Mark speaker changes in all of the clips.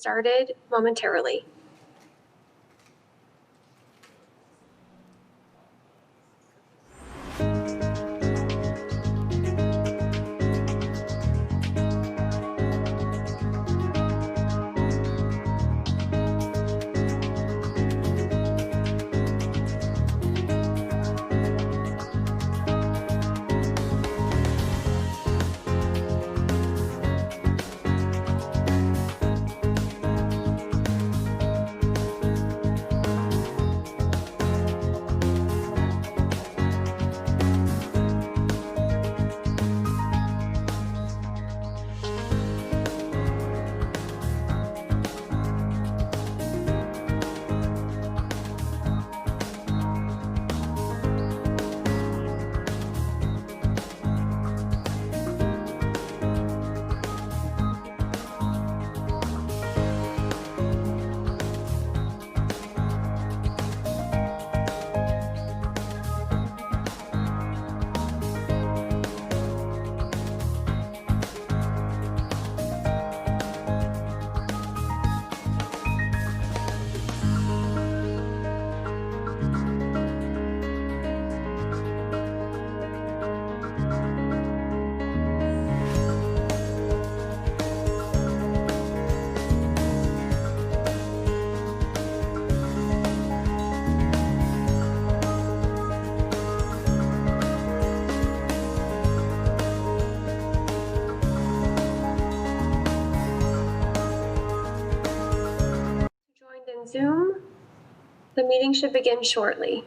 Speaker 1: started momentarily. Zoom. The meeting should begin shortly.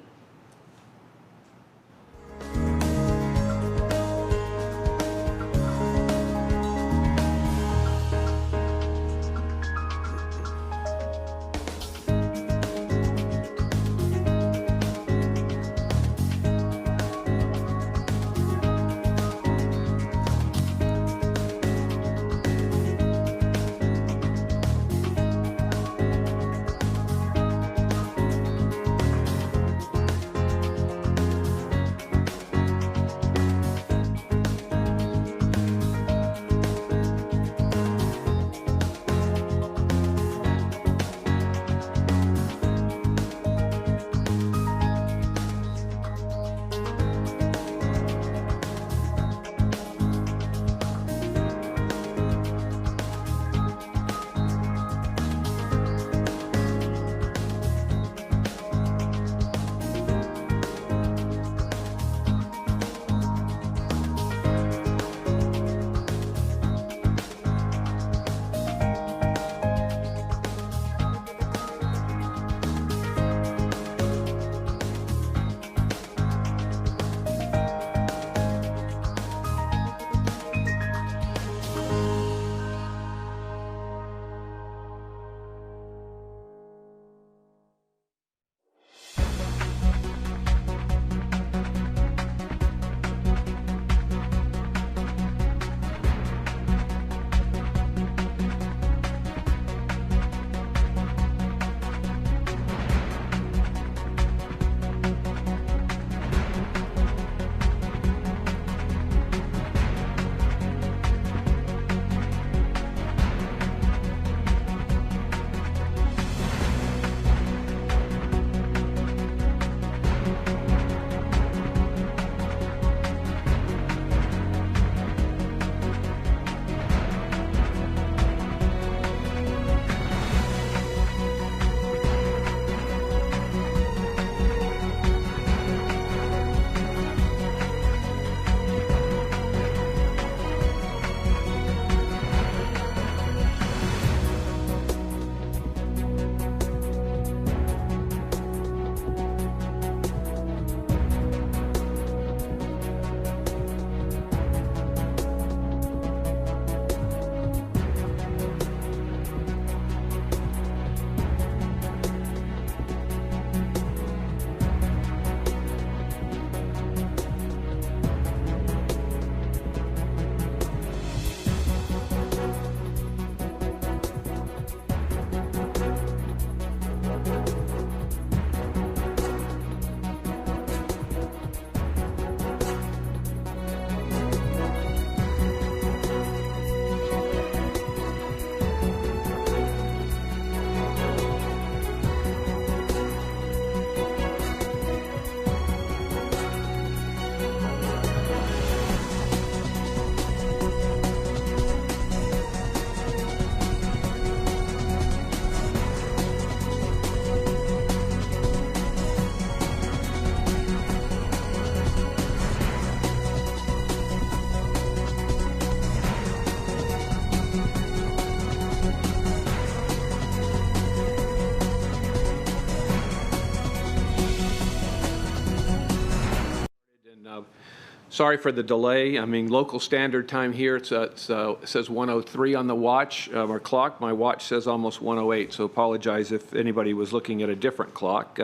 Speaker 2: Sorry for the delay. I mean, local standard time here, it says 1:03 on the watch, our clock. My watch says almost 1:08, so apologize if anybody was looking at a different clock.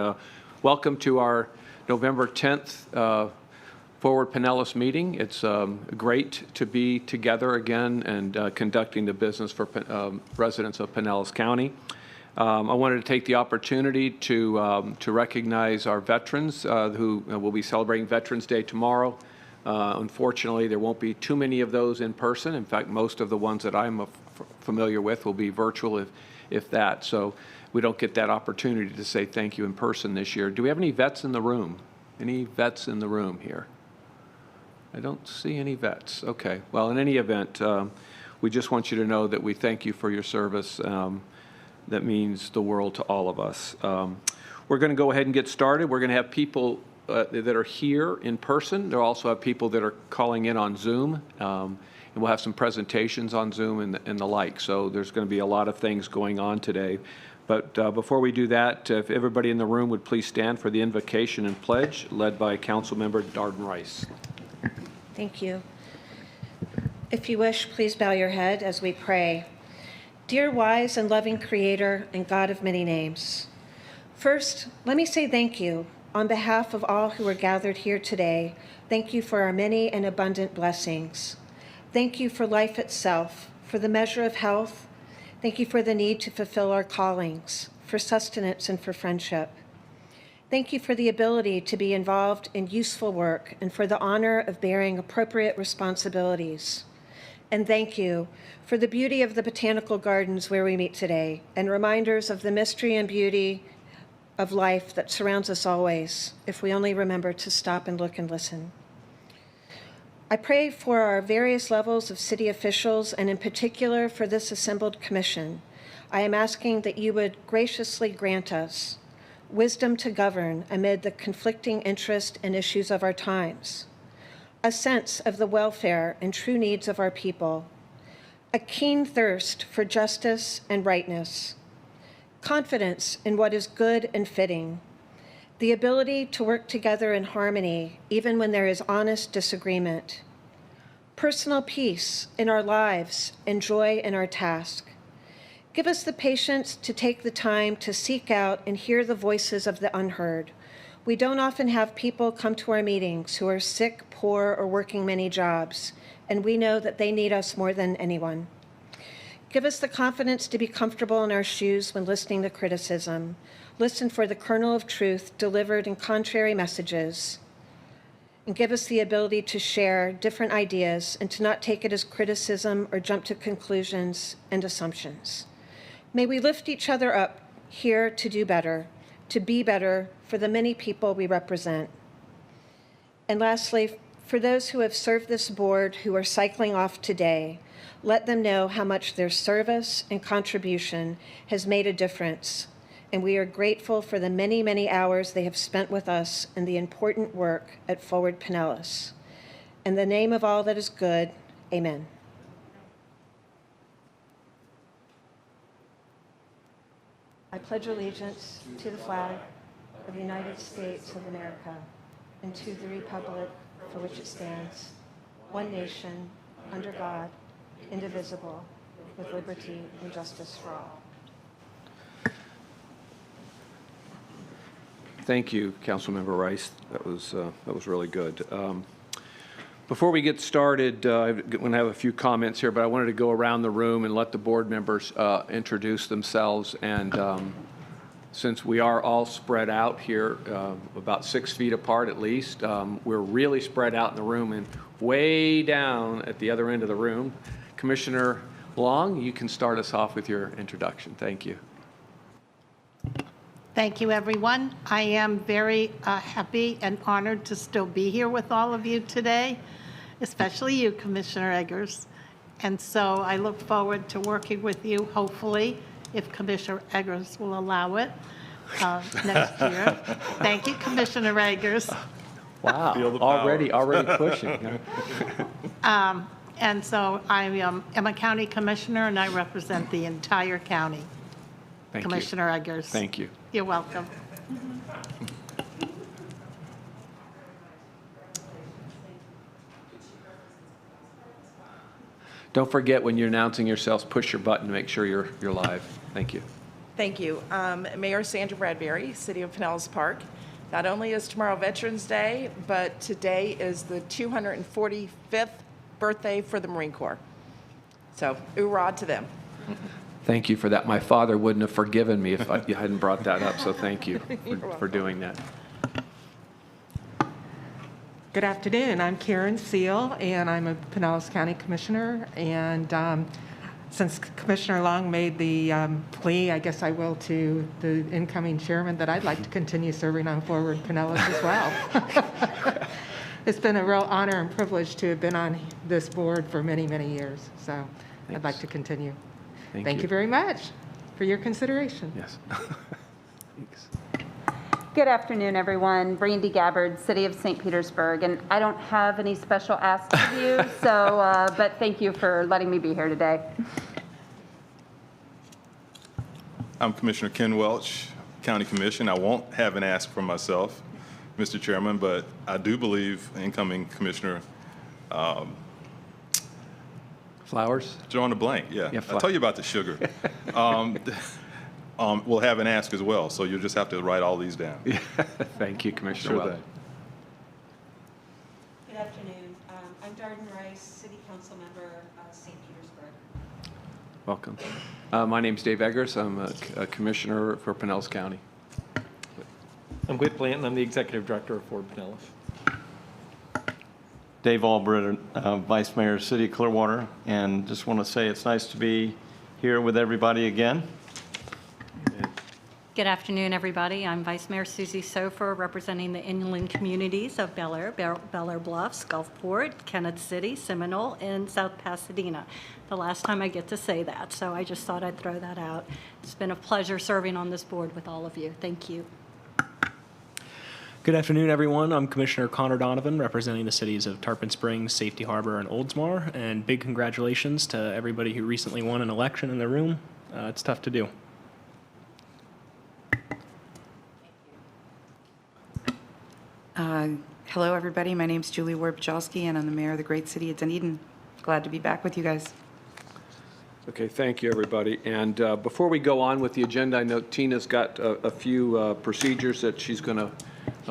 Speaker 2: Welcome to our November 10th Forward Pinellas meeting. It's great to be together again and conducting the business for residents of Pinellas County. I wanted to take the opportunity to recognize our veterans who will be celebrating Veterans Day tomorrow. Unfortunately, there won't be too many of those in person. In fact, most of the ones that I'm familiar with will be virtual, if that. So we don't get that opportunity to say thank you in person this year. Do we have any vets in the room? Any vets in the room here? I don't see any vets. Okay. Well, in any event, we just want you to know that we thank you for your service. That means the world to all of us. We're going to go ahead and get started. We're going to have people that are here in person. There also have people that are calling in on Zoom, and we'll have some presentations on Zoom and the like. So there's going to be a lot of things going on today. But before we do that, if everybody in the room would please stand for the invocation and pledge, led by Councilmember Darden Rice.
Speaker 3: Thank you. If you wish, please bow your head as we pray. Dear wise and loving Creator and God of many names, first, let me say thank you. On behalf of all who are gathered here today, thank you for our many and abundant blessings. Thank you for life itself, for the measure of health. Thank you for the need to fulfill our callings, for sustenance and for friendship. Thank you for the ability to be involved in useful work and for the honor of bearing appropriate responsibilities. And thank you for the beauty of the botanical gardens where we meet today and reminders of the mystery and beauty of life that surrounds us always, if we only remember to stop and look and listen. I pray for our various levels of city officials, and in particular for this assembled commission. I am asking that you would graciously grant us wisdom to govern amid the conflicting interests and issues of our times, a sense of the welfare and true needs of our people, a keen thirst for justice and rightness, confidence in what is good and fitting, the ability to work together in harmony even when there is honest disagreement, personal peace in our lives and joy in our task. Give us the patience to take the time to seek out and hear the voices of the unheard. We don't often have people come to our meetings who are sick, poor, or working many jobs, and we know that they need us more than anyone. Give us the confidence to be comfortable in our shoes when listening to criticism. Listen for the kernel of truth delivered in contrary messages. And give us the ability to share different ideas and to not take it as criticism or jump to conclusions and assumptions. May we lift each other up here to do better, to be better for the many people we represent. And lastly, for those who have served this board who are cycling off today, let them know how much their service and contribution has made a difference. And we are grateful for the many, many hours they have spent with us in the important work at Forward Pinellas. In the name of all that is good, amen. I pledge allegiance to the flag of the United States of America and to the republic for which it stands, one nation, under God, indivisible, with liberty and justice for all.
Speaker 2: Thank you, Councilmember Rice. That was really good. Before we get started, I'm going to have a few comments here, but I wanted to go around the room and let the board members introduce themselves. And since we are all spread out here, about 6 feet apart at least, we're really spread out in the room and way down at the other end of the room. Commissioner Long, you can start us off with your introduction. Thank you.
Speaker 4: Thank you, everyone. I am very happy and honored to still be here with all of you today, especially you, Commissioner Eggers. And so I look forward to working with you, hopefully, if Commissioner Eggers will allow it next year. Thank you, Commissioner Eggers.
Speaker 2: Wow, already pushing.
Speaker 4: And so I am a county commissioner, and I represent the entire county.
Speaker 2: Thank
Speaker 4: Commissioner
Speaker 2: you.
Speaker 4: Eggers.
Speaker 2: Thank you.
Speaker 4: You're welcome.
Speaker 2: Don't forget when you're announcing yourselves, push your button to make sure you're live. Thank you.
Speaker 5: Thank you. Mayor Sandra Bradbury, City of Pinellas Park. Not only is tomorrow Veterans Day, but today is the 245th birthday for the Marine Corps. So, hoorah to them.
Speaker 2: Thank you for that. My father wouldn't have forgiven me if you hadn't brought that up, so thank you for doing that.
Speaker 6: Good afternoon. I'm Karen Seal, and I'm a Pinellas County Commissioner. And since Commissioner Long made the plea, I guess I will to the incoming chairman that I'd like to continue serving on Forward Pinellas as well. It's been a real honor and privilege to have been on this board for many, many years. So
Speaker 2: Thanks.
Speaker 6: I'd like to continue.
Speaker 2: Thank
Speaker 6: you very much for your consideration.
Speaker 2: Yes. Thanks.
Speaker 7: Good afternoon, everyone. Brandy Gabbard, City of St. Petersburg, and I don't have any special asks of you, so, but thank you for letting me be here today.
Speaker 8: I'm Commissioner Ken Welch, County Commission. I won't have an ask for myself, Mr. Chairman, but I do believe incoming Commissioner,
Speaker 2: Flowers?
Speaker 8: drawing a blank, yeah.
Speaker 2: Yeah,
Speaker 8: I'll tell you about the sugar. We'll have an ask as well, so you'll just have to write all these down.
Speaker 2: Thank you, Commissioner
Speaker 8: Sure
Speaker 2: Welch.
Speaker 8: thing.
Speaker 3: Good afternoon. I'm Darden Rice, City Council Member of St. Petersburg.
Speaker 2: Welcome. My name's Dave Eggers. I'm a commissioner for Pinellas County.
Speaker 9: I'm Whit, Blanton. I'm the Executive Director of Forward Pinellas.
Speaker 10: Dave Albritton, Vice Mayor, City of Clearwater, and just want to say it's nice to be here with everybody again.
Speaker 11: Good afternoon, everybody. I'm Vice Mayor Susie Sofer, representing the inland communities of Bel Air, Bel Air Bluffs, Gulfport, Kenneth City, Seminole, and South Pasadena. The last time I get to say that, so I just thought I'd throw that out. It's been a pleasure serving on this board with all of you. Thank you.
Speaker 9: Good afternoon, everyone. I'm Commissioner Connor Donovan, representing the cities of Tarpon Springs, Safety Harbor, and Oldsmar. And big congratulations to everybody who recently won an election in the room. It's tough to do.
Speaker 12: Hello, everybody. My name's Julie Ward-Pajolski, and I'm the mayor of the great city of Dunedin. Glad to be back with you guys.
Speaker 2: Okay, thank you, everybody. And before we go on with the agenda, I know Tina's got a few procedures that she's going to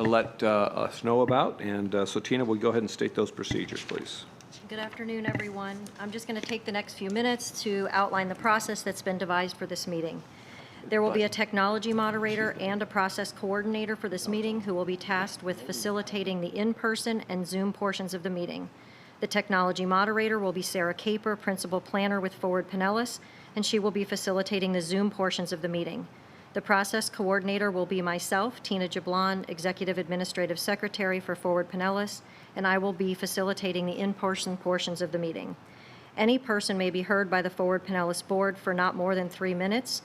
Speaker 2: let us know about. And so, Tina, will you go ahead and state those procedures, please?
Speaker 13: Good afternoon, everyone. I'm just going to take the next few minutes to outline the process that's been devised for this meeting. There will be a technology moderator and a process coordinator for this meeting who will be tasked with facilitating the in-person and Zoom portions of the meeting. The technology moderator will be Sarah Caper, Principal Planner with Forward Pinellas, and she will be facilitating the Zoom portions of the meeting. The process coordinator will be myself, Tina Jablon, Executive Administrative Secretary for Forward Pinellas, and I will be facilitating the in-person portions of the meeting. Any person may be heard by the Forward Pinellas Board for not more than 3 minutes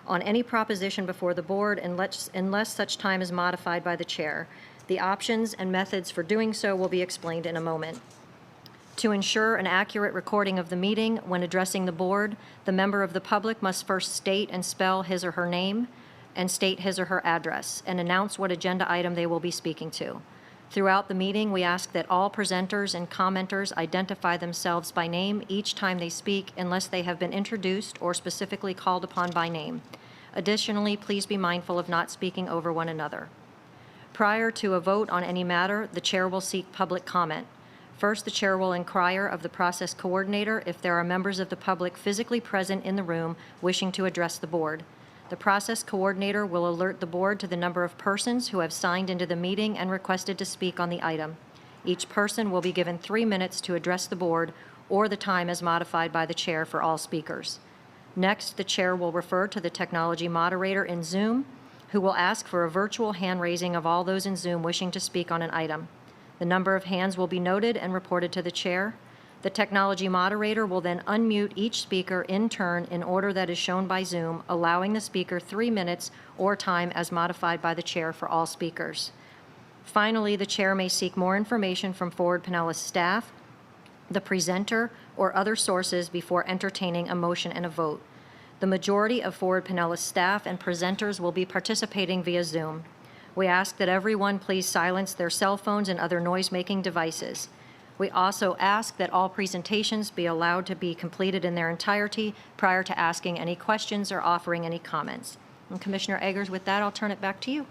Speaker 13: on any proposition before the board unless such time is modified by the chair. The options and methods for doing so will be explained in a moment. To ensure an accurate recording of the meeting, when addressing the board, the member of the public must first state and spell his or her name and state his or her address and announce what agenda item they will be speaking to. Throughout the meeting, we ask that all presenters and commenters identify themselves by name each time they speak unless they have been introduced or specifically called upon by name. Additionally, please be mindful of not speaking over one another. Prior to a vote on any matter, the chair will seek public comment. First, the chair will inquire of the process coordinator if there are members of the public physically present in the room wishing to address the board. The process coordinator will alert the board to the number of persons who have signed into the meeting and requested to speak on the item. Each person will be given 3 minutes to address the board or the time as modified by the chair for all speakers. Next, the chair will refer to the technology moderator in Zoom, who will ask for a virtual hand raising of all those in Zoom wishing to speak on an item. The number of hands will be noted and reported to the chair. The technology moderator will then unmute each speaker in turn in order that is shown by Zoom, allowing the speaker 3 minutes or time as modified by the chair for all speakers. Finally, the chair may seek more information from Forward Pinellas staff, the presenter, or other sources before entertaining a motion and a vote. The majority of Forward Pinellas staff and presenters will be participating via Zoom. We ask that everyone please silence their cell phones and other noise-making devices. We also ask that all presentations be allowed to be completed in their entirety prior to asking any questions or offering any comments. And Commissioner Eggers, with that, I'll turn it back to you.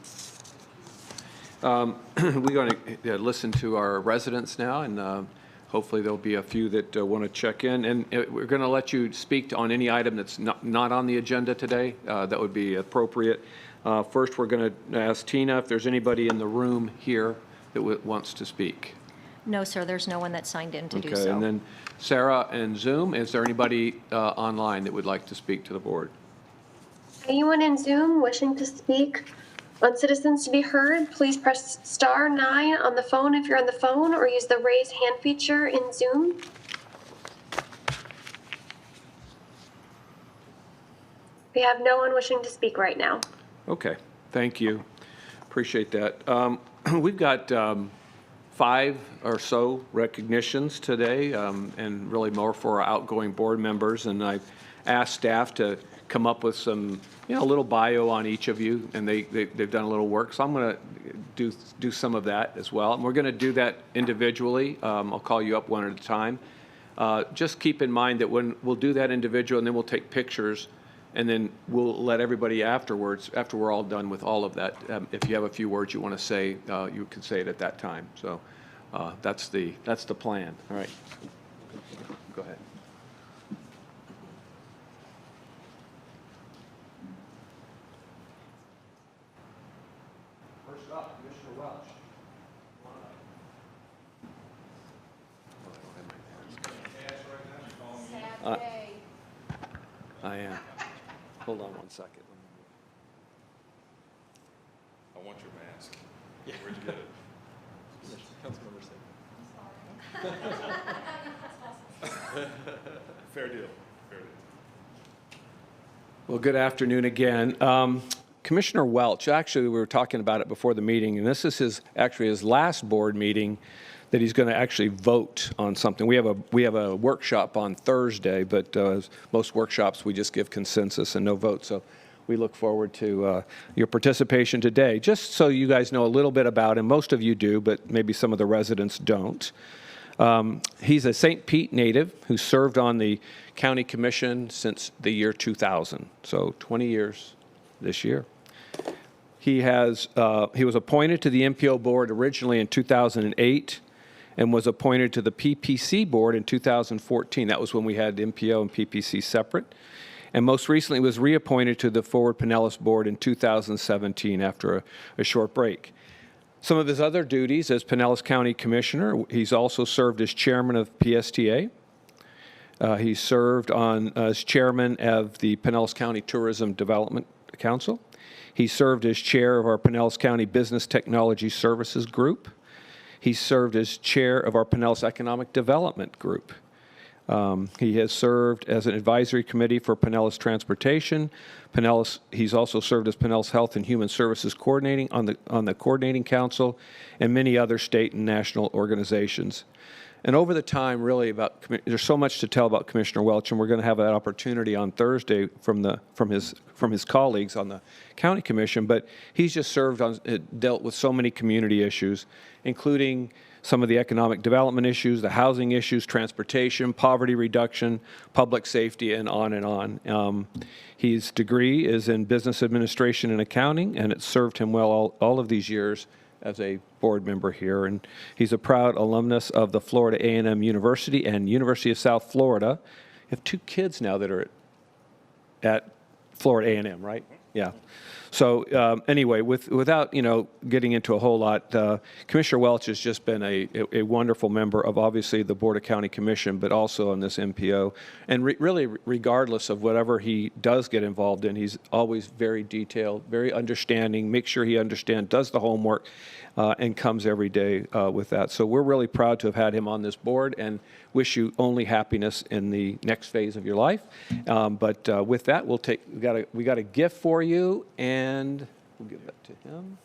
Speaker 2: We're going to listen to our residents now, and hopefully there'll be a few that want to check in. And we're going to let you speak on any item that's not on the agenda today. That would be appropriate. First, we're going to ask Tina if there's anybody in the room here that wants to speak.
Speaker 13: No, sir, there's no one that signed in to do so.
Speaker 2: Okay, and then Sarah and Zoom, is there anybody online that would like to speak to the board?
Speaker 1: Anyone in Zoom wishing to speak on citizens to be heard, please press *9 on the phone if you're on the phone, or use the raise hand feature in Zoom. We have no one wishing to speak right now.
Speaker 2: Okay, thank you. Appreciate that. We've got 5 or so recognitions today, and really more for our outgoing board members. And I've asked staff to come up with some, a little bio on each of you, and they've done a little work. So I'm going to do some of that as well. And we're going to do that individually. I'll call you up one at a time. Just keep in mind that when we'll do that individual, and then we'll take pictures, and then we'll let everybody afterwards, after we're all done with all of that, if you have a few words you want to say, you can say it at that time. So that's the plan. All right. Go ahead. First up, Commissioner Welch. I am. Hold on one second.
Speaker 8: I want your mask. Yeah. Where'd you get it? Fair deal. Fair deal.
Speaker 2: Well, good afternoon again. Commissioner Welch, actually, we were talking about it before the meeting, and this is his last board meeting that he's going to actually vote on something. We have a workshop on Thursday, but as most workshops, we just give consensus and no vote. So we look forward to your participation today. Just so you guys know a little bit about him, most of you do, but maybe some of the residents don't. He's a St. Pete native who served on the county commission since the year 2000, so 20 years this year. He was appointed to the MPO board originally in 2008 and was appointed to the PPC board in 2014. That was when we had MPO and PPC separate. And most recently was reappointed to the Forward Pinellas board in 2017 after a short break. Some of his other duties as Pinellas County Commissioner, he's also served as chairman of PSTA. He served as chairman of the Pinellas County Tourism Development Council. He served as chair of our Pinellas County Business Technology Services Group. He served as chair of our Pinellas Economic Development Group. He has served as an advisory committee for Pinellas Transportation. He's also served as Pinellas Health and Human Services Coordinating on the Coordinating Council and many other state and national organizations. And over the time, really, there's so much to tell about Commissioner Welch, and we're going to have that opportunity on Thursday from his colleagues on the county commission. But he's just dealt with so many community issues, including some of the economic development issues, the housing issues, transportation, poverty reduction, public safety, and on and on. His degree is in business administration and accounting, and it served him well all of these years as a board member here. And he's a proud alumnus of the Florida A&M University and University of South Florida. You have 2 kids now that are at Florida A&M, right? Yeah. So anyway, without getting into a whole lot, Commissioner Welch has just been a wonderful member of obviously the Board of County Commission, but also on this MPO. And really, regardless of whatever he does get involved in, he's always very detailed, very understanding, makes sure he understands, does the homework, and comes every day with that. So we're really proud to have had him on this board and wish you only happiness in the next phase of your life. But with that, we got a gift for you, and we'll give that to him.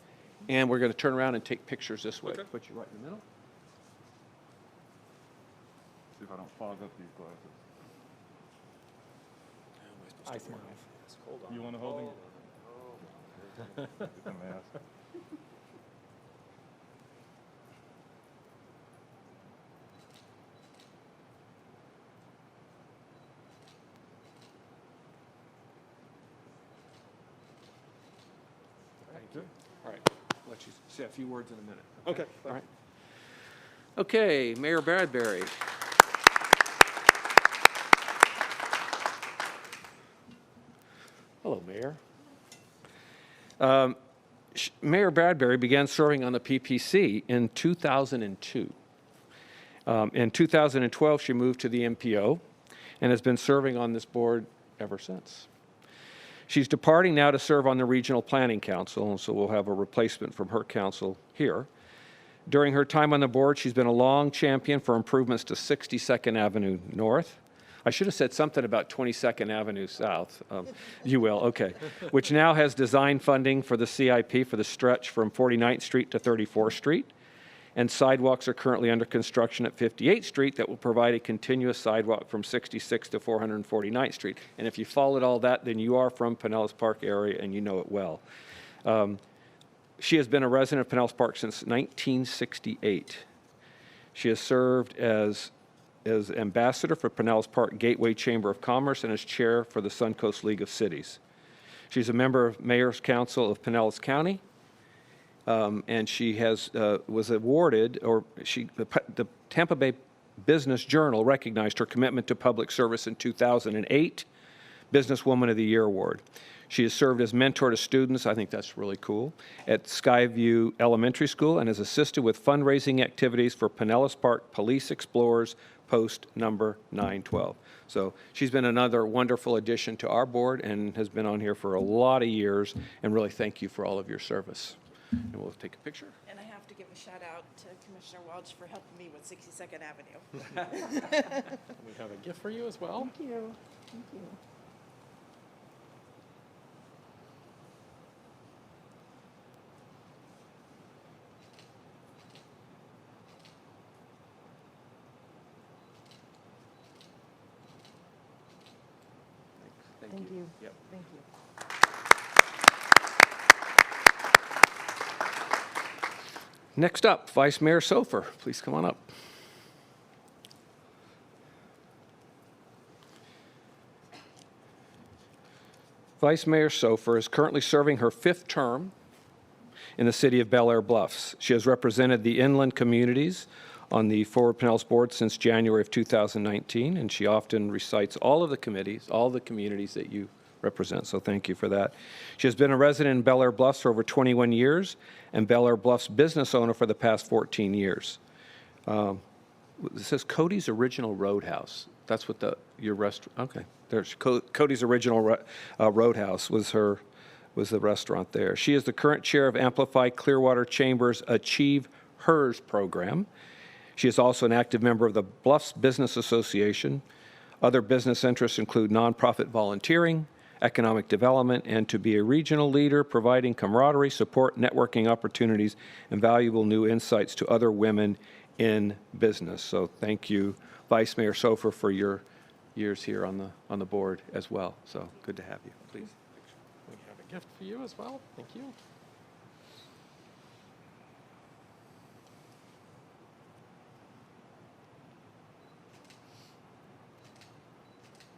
Speaker 2: And we're going to turn around and take pictures this way. Okay. Put you right in the middle.
Speaker 8: See if I don't fog up these glasses.
Speaker 2: Hold on.
Speaker 8: You want to hold him? Get the mask.
Speaker 2: All right, let you say a few words in a minute. Okay. All right. Okay, Mayor Bradbury. Hello, Mayor. Mayor Bradbury began serving on the PPC in 2002. In 2012, she moved to the MPO and has been serving on this board ever since. She's departing now to serve on the Regional Planning Council, and so we'll have a replacement from her council here. During her time on the board, she's been a long champion for improvements to 62nd Avenue North. I should have said something about 22nd Avenue South. You will, okay. Which now has design funding for the CIP for the stretch from 49th Street to 34th Street. And sidewalks are currently under construction at 58th Street that will provide a continuous sidewalk from 66 to 449th Street. And if you followed all that, then you are from Pinellas Park area and you know it well. She has been a resident of Pinellas Park since 1968. She has served as ambassador for Pinellas Park Gateway Chamber of Commerce and as chair for the Suncoast League of Cities. She's a member of Mayor's Council of Pinellas County, and she was awarded, the Tampa Bay Business Journal recognized her commitment to public service in 2008 Businesswoman of the Year Award. She has served as mentor to students, I think that's really cool, at Skyview Elementary School and has assisted with fundraising activities for Pinellas Park Police Explorers Post number 912. So she's been another wonderful addition to our board and has been on here for a lot of years, and really thank you for all of your service. And we'll take a picture.
Speaker 5: And I have to give a shout out to Commissioner Welch for helping me with 62nd Avenue.
Speaker 14: We have a gift for you as well.
Speaker 5: Thank you. Thank you.
Speaker 2: Thank you. Yep.
Speaker 5: Thank you.
Speaker 2: Next up, Vice Mayor Sofer. Please come on up. Vice Mayor Sofer is currently serving her 5th term in the city of Bel Air Bluffs. She has represented the inland communities on the Forward Pinellas board since January of 2019, and she often recites all of the committees, all the communities that you represent, so thank you for that. She has been a resident in Bel Air Bluffs for over 21 years and Bel Air Bluffs business owner for the past 14 years. It says Cody's Original Roadhouse. That's what your restaurant, okay. There's Cody's Original Roadhouse was the restaurant there. She is the current chair of Amplify Clearwater Chamber's Achieve HERS program. She is also an active member of the Bluffs Business Association. Other business interests include nonprofit volunteering, economic development, and to be a regional leader, providing camaraderie, support, networking opportunities, and valuable new insights to other women in business. So thank you, Vice Mayor Sofer, for your years here on the board as well. So good to have you. Please.
Speaker 14: We have a gift for you as well. Thank you.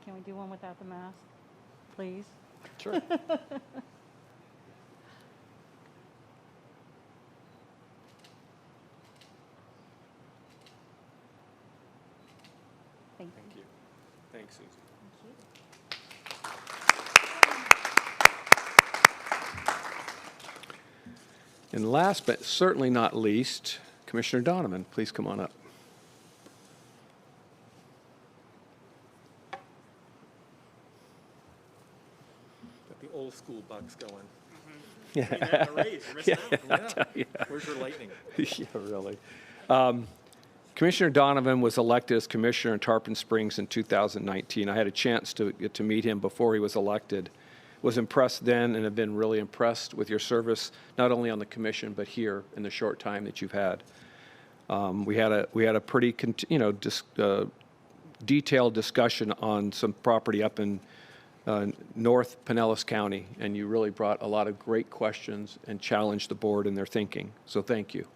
Speaker 11: Can we do one without the mask, please?
Speaker 14: Sure.
Speaker 11: Thank
Speaker 2: you. Thanks, Susie. And last but certainly not least, Commissioner Donovan, please come on up.
Speaker 14: Got the old school bucks going.
Speaker 2: Yeah.
Speaker 14: You have the raise. You're missing out. Yeah. Where's your lightning?
Speaker 2: Yeah, really. Commissioner Donovan was elected as commissioner in Tarpon Springs in 2019. I had a chance to get to meet him before he was elected. Was impressed then and have been really impressed with your service, not only on the commission, but here in the short time that you've had. We had a pretty detailed discussion on some property up in North Pinellas County, and you really brought a lot of great questions and challenged the board in their thinking. So thank you.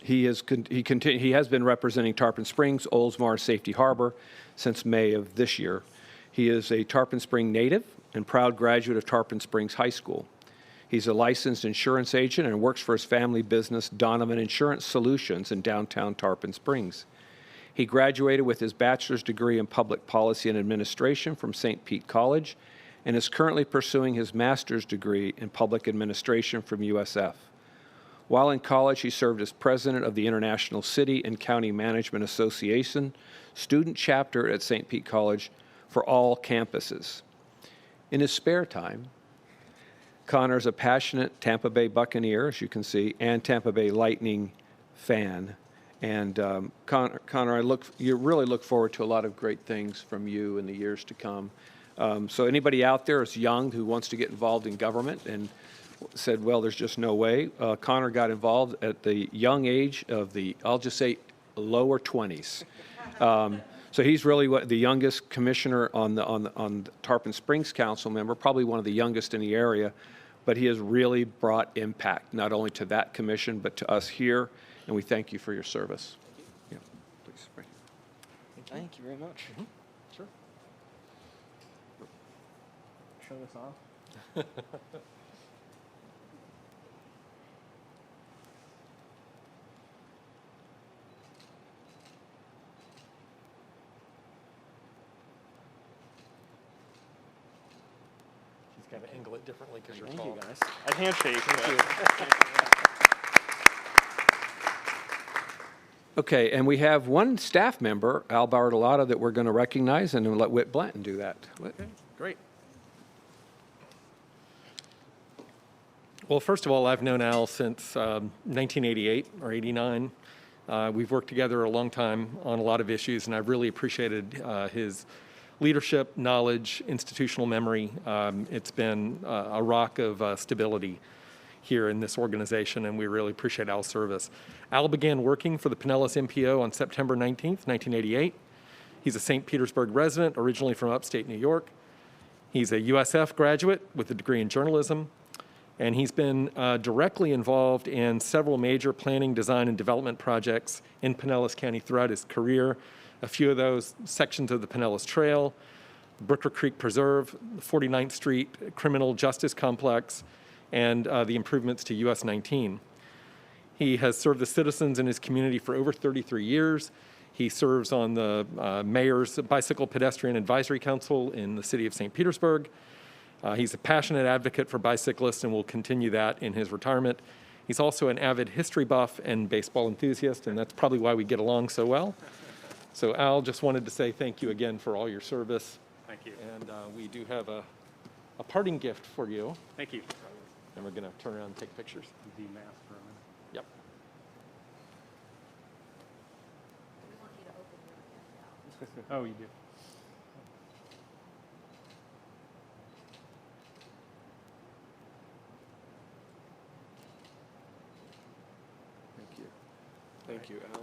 Speaker 2: He has been representing Tarpon Springs, Oldsmar, Safety Harbor since May of this year. He is a Tarpon Spring native and proud graduate of Tarpon Springs High School. He's a licensed insurance agent and works for his family business, Donovan Insurance Solutions, in downtown Tarpon Springs. He graduated with his bachelor's degree in public policy and administration from St. Pete College and is currently pursuing his master's degree in public administration from USF. While in college, he served as president of the International City and County Management Association student chapter at St. Pete College for all campuses. In his spare time, Connor is a passionate Tampa Bay Buccaneer, as you can see, and Tampa Bay Lightning fan. And Connor, you really look forward to a lot of great things from you in the years to come. So anybody out there is young who wants to get involved in government and said, well, there's just no way. Connor got involved at the young age of I'll just say, lower 20s. So he's really the youngest commissioner on the Tarpon Springs Council member, probably one of the youngest in the area, but he has really brought impact, not only to that commission, but to us here, and we thank you for your service. Yeah, please. Right.
Speaker 14: Thank you very much. Sure.
Speaker 9: Show this off.
Speaker 14: Got to angle it differently because you're
Speaker 9: Thank
Speaker 14: tall.
Speaker 9: you, guys. A handshake. Thank you.
Speaker 2: Okay, and we have one staff member, Al Barlotta, that we're going to recognize, and we'll let Whit Blanton do that. Whit?
Speaker 14: Okay, great. Well, first of all, I've known Al since 1988 or 89. We've worked together a long time on a lot of issues, and I've really appreciated his leadership, knowledge, institutional memory. It's been a rock of stability here in this organization, and we really appreciate Al's service. Al began working for the Pinellas MPO on September 19th, 1988. He's a St. Petersburg resident, originally from upstate New York. He's a USF graduate with a degree in journalism, and he's been directly involved in several major planning, design, and development projects in Pinellas County throughout his career. A few of those sections of the Pinellas Trail, Brooker Creek Preserve, the 49th Street Criminal Justice Complex, and the improvements to US 19. He has served the citizens in his community for over 33 years. He serves on the Mayor's Bicycle Pedestrian Advisory Council in the city of St. Petersburg. He's a passionate advocate for bicyclists and will continue that in his retirement. He's also an avid history buff and baseball enthusiast, and that's probably why we get along so well. So Al, just wanted to say thank you again for all your service.
Speaker 9: Thank you.
Speaker 14: And we do have a parting gift for you.
Speaker 9: Thank you.
Speaker 14: And we're going to turn around and take pictures.
Speaker 9: The mask for a minute.
Speaker 14: Yep.
Speaker 9: Oh, you do.
Speaker 2: Thank you. Thank you, Al.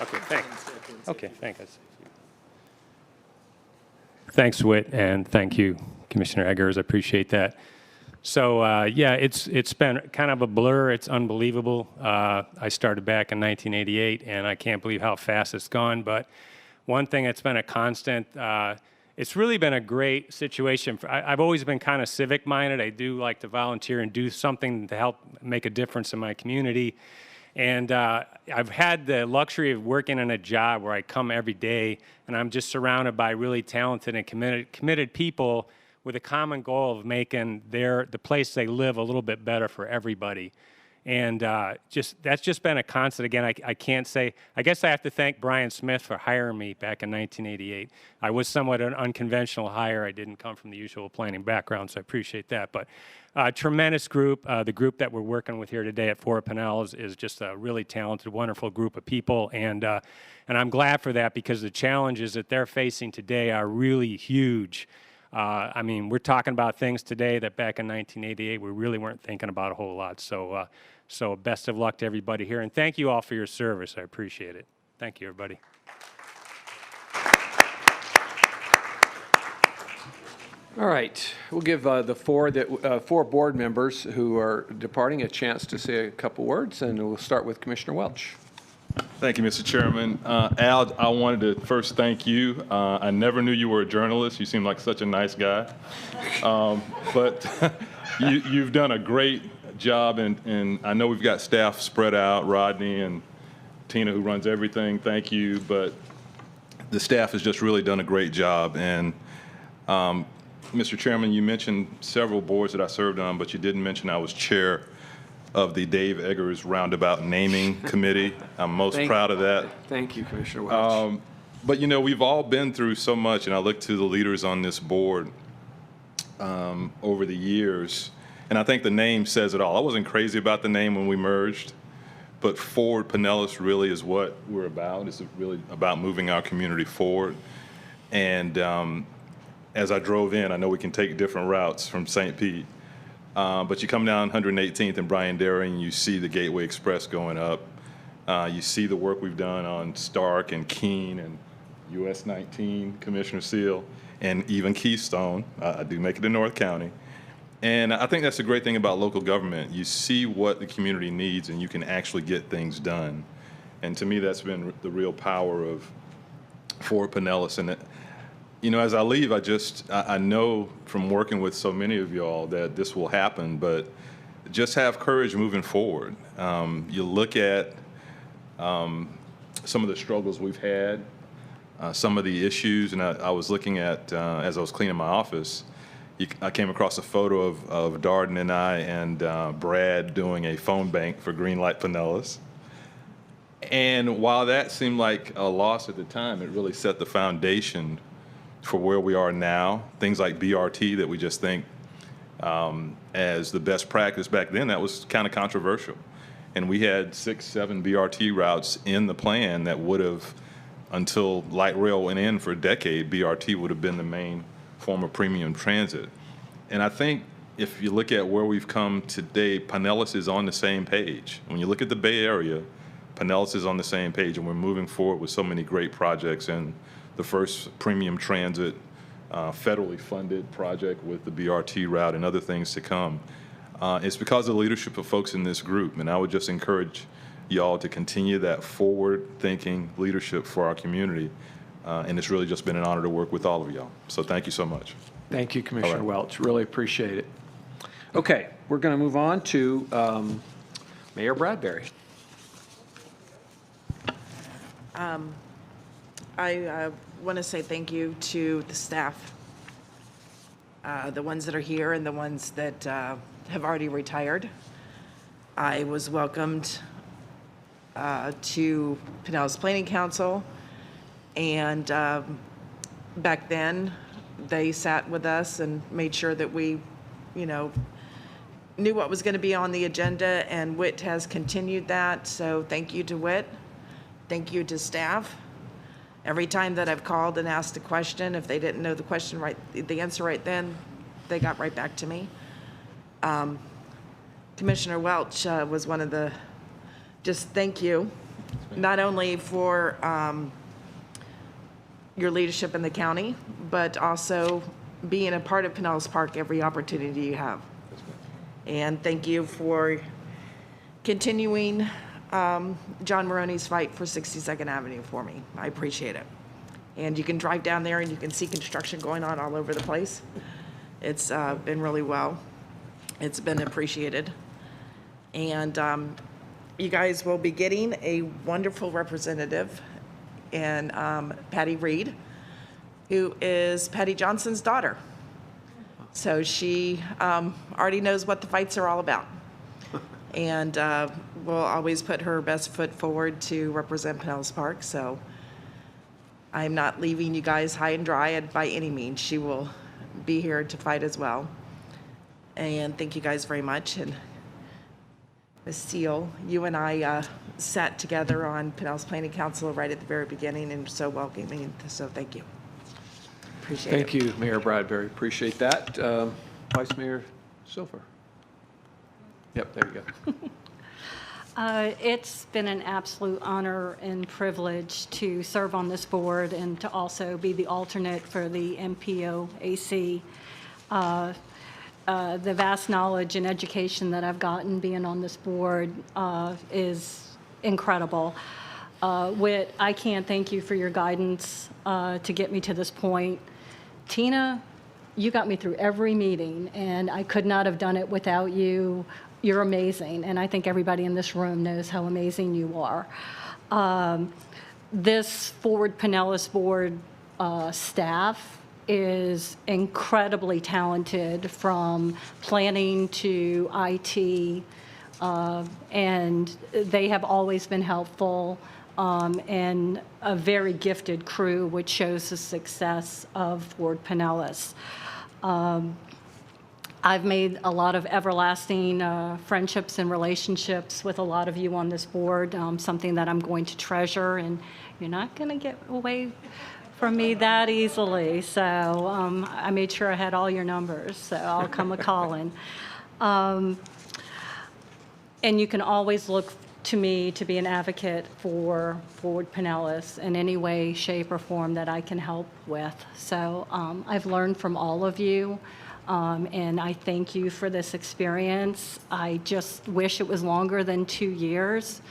Speaker 15: Okay, thanks. Okay, thanks. Thanks, Whit, and thank you, Commissioner Eggers. I appreciate that. So, yeah, it's been kind of a blur. It's unbelievable. I started back in 1988, and I can't believe how fast it's gone. But one thing that's been a constant, it's really been a great situation. I've always been kind of civic-minded. I do like to volunteer and do something to help make a difference in my community. And I've had the luxury of working in a job where I come every day, and I'm just surrounded by really talented and committed people with a common goal of making the place they live a little bit better for everybody. And that's just been a constant. Again, I can't say, I guess I have to thank Brian Smith for hiring me back in 1988. I was somewhat an unconventional hire. I didn't come from the usual planning background, so I appreciate that. But tremendous group. The group that we're working with here today at Fort Pinellas is just a really talented, wonderful group of people. And I'm glad for that, because the challenges that they're facing today are really huge. I mean, we're talking about things today that back in 1988 we really weren't thinking about a whole lot. So best of luck to everybody here, and thank you all for your service. I appreciate it. Thank you, everybody.
Speaker 2: All right, we'll give the four board members who are departing a chance to say a couple words, and we'll start with Commissioner Welch.
Speaker 8: Thank you, Mr. Chairman. Al, I wanted to first thank you. I never knew you were a journalist. You seem like such a nice guy. But you've done a great job, and I know we've got staff spread out, Rodney and Tina, who runs everything. Thank you. But the staff has just really done a great job. And Mr. Chairman, you mentioned several boards that I served on, but you didn't mention I was chair of the Dave Eggers Roundabout Naming Committee. I'm most proud of that.
Speaker 2: Thank you, Commissioner Welch.
Speaker 8: But you know, we've all been through so much, and I look to the leaders on this board over the years, and I think the name says it all. I wasn't crazy about the name when we merged, but Forward Pinellas really is what we're about. It's really about moving our community forward. And as I drove in, I know we can take different routes from St. Pete, but you come down 118th and Bryan Dairy, and you see the Gateway Express going up. You see the work we've done on Stark and Keene and US 19, Commissioner Seal, and even Keystone. I do make it to North County. And I think that's the great thing about local government. You see what the community needs, and you can actually get things done. And to me, that's been the real power of Fort Pinellas. And you know, as I leave, I know from working with so many of y'all that this will happen, but just have courage moving forward. You look at some of the struggles we've had, some of the issues, and I was looking at, as I was cleaning my office, I came across a photo of Darden and I and Brad doing a phone bank for Greenlight Pinellas. And while that seemed like a loss at the time, it really set the foundation for where we are now. Things like BRT that we just think as the best practice back then, that was kind of controversial. And we had 6, 7 BRT routes in the plan that would have, until light rail went in for a decade, BRT would have been the main form of premium transit. And I think if you look at where we've come today, Pinellas is on the same page. When you look at the Bay Area, Pinellas is on the same page, and we're moving forward with so many great projects. And the first premium transit federally funded project with the BRT route and other things to come. It's because of the leadership of folks in this group, and I would just encourage y'all to continue that forward-thinking leadership for our community. And it's really just been an honor to work with all of y'all. So thank you so much.
Speaker 2: Thank you, Commissioner Welch. Really appreciate it. Okay, we're going to move on to Mayor Bradbury.
Speaker 5: I want to say thank you to the staff, the ones that are here and the ones that have already retired. I was welcomed to Pinellas Planning Council, and back then they sat with us and made sure that we, you know, knew what was going to be on the agenda, and Whit has continued that. So thank you to Whit. Thank you to staff. Every time that I've called and asked a question, if they didn't know the question right, the answer right then, they got right back to me. Commissioner Welch was one of the, just thank you, not only for your leadership in the county, but also being a part of Pinellas Park every opportunity you have. And thank you for continuing John Maroney's fight for 62nd Avenue for me. I appreciate it. And you can drive down there and you can see construction going on all over the place. It's been really well. It's been appreciated. And you guys will be getting a wonderful representative in Patty Reed, who is Patty Johnson's daughter. So she already knows what the fights are all about. And we'll always put her best foot forward to represent Pinellas Park. So I'm not leaving you guys high and dry by any means. She will be here to fight as well. And thank you guys very much. And Ms. Seal, you and I sat together on Pinellas Planning Council right at the very beginning, and so welcoming. So thank you. Appreciate it.
Speaker 2: Thank you, Mayor Bradbury. Appreciate that. Vice Mayor Silver. Yep, there you go.
Speaker 11: It's been an absolute honor and privilege to serve on this board and to also be the alternate for the MPOAC. The vast knowledge and education that I've gotten being on this board is incredible. Whit, I can't thank you for your guidance to get me to this point. Tina, you got me through every meeting, and I could not have done it without you. You're amazing, and I think everybody in this room knows how amazing you are. This Forward Pinellas Board staff is incredibly talented, from planning to IT, and they have always been helpful, and a very gifted crew, which shows the success of Forward Pinellas. I've made a lot of everlasting friendships and relationships with a lot of you on this board, something that I'm going to treasure, and you're not going to get away from me that easily. So I made sure I had all your numbers, so I'll come a-calling. And you can always look to me to be an advocate for Forward Pinellas in any way, shape, or form that I can help with. So I've learned from all of you. And I thank you for this experience. I just wish it was longer than 2 years,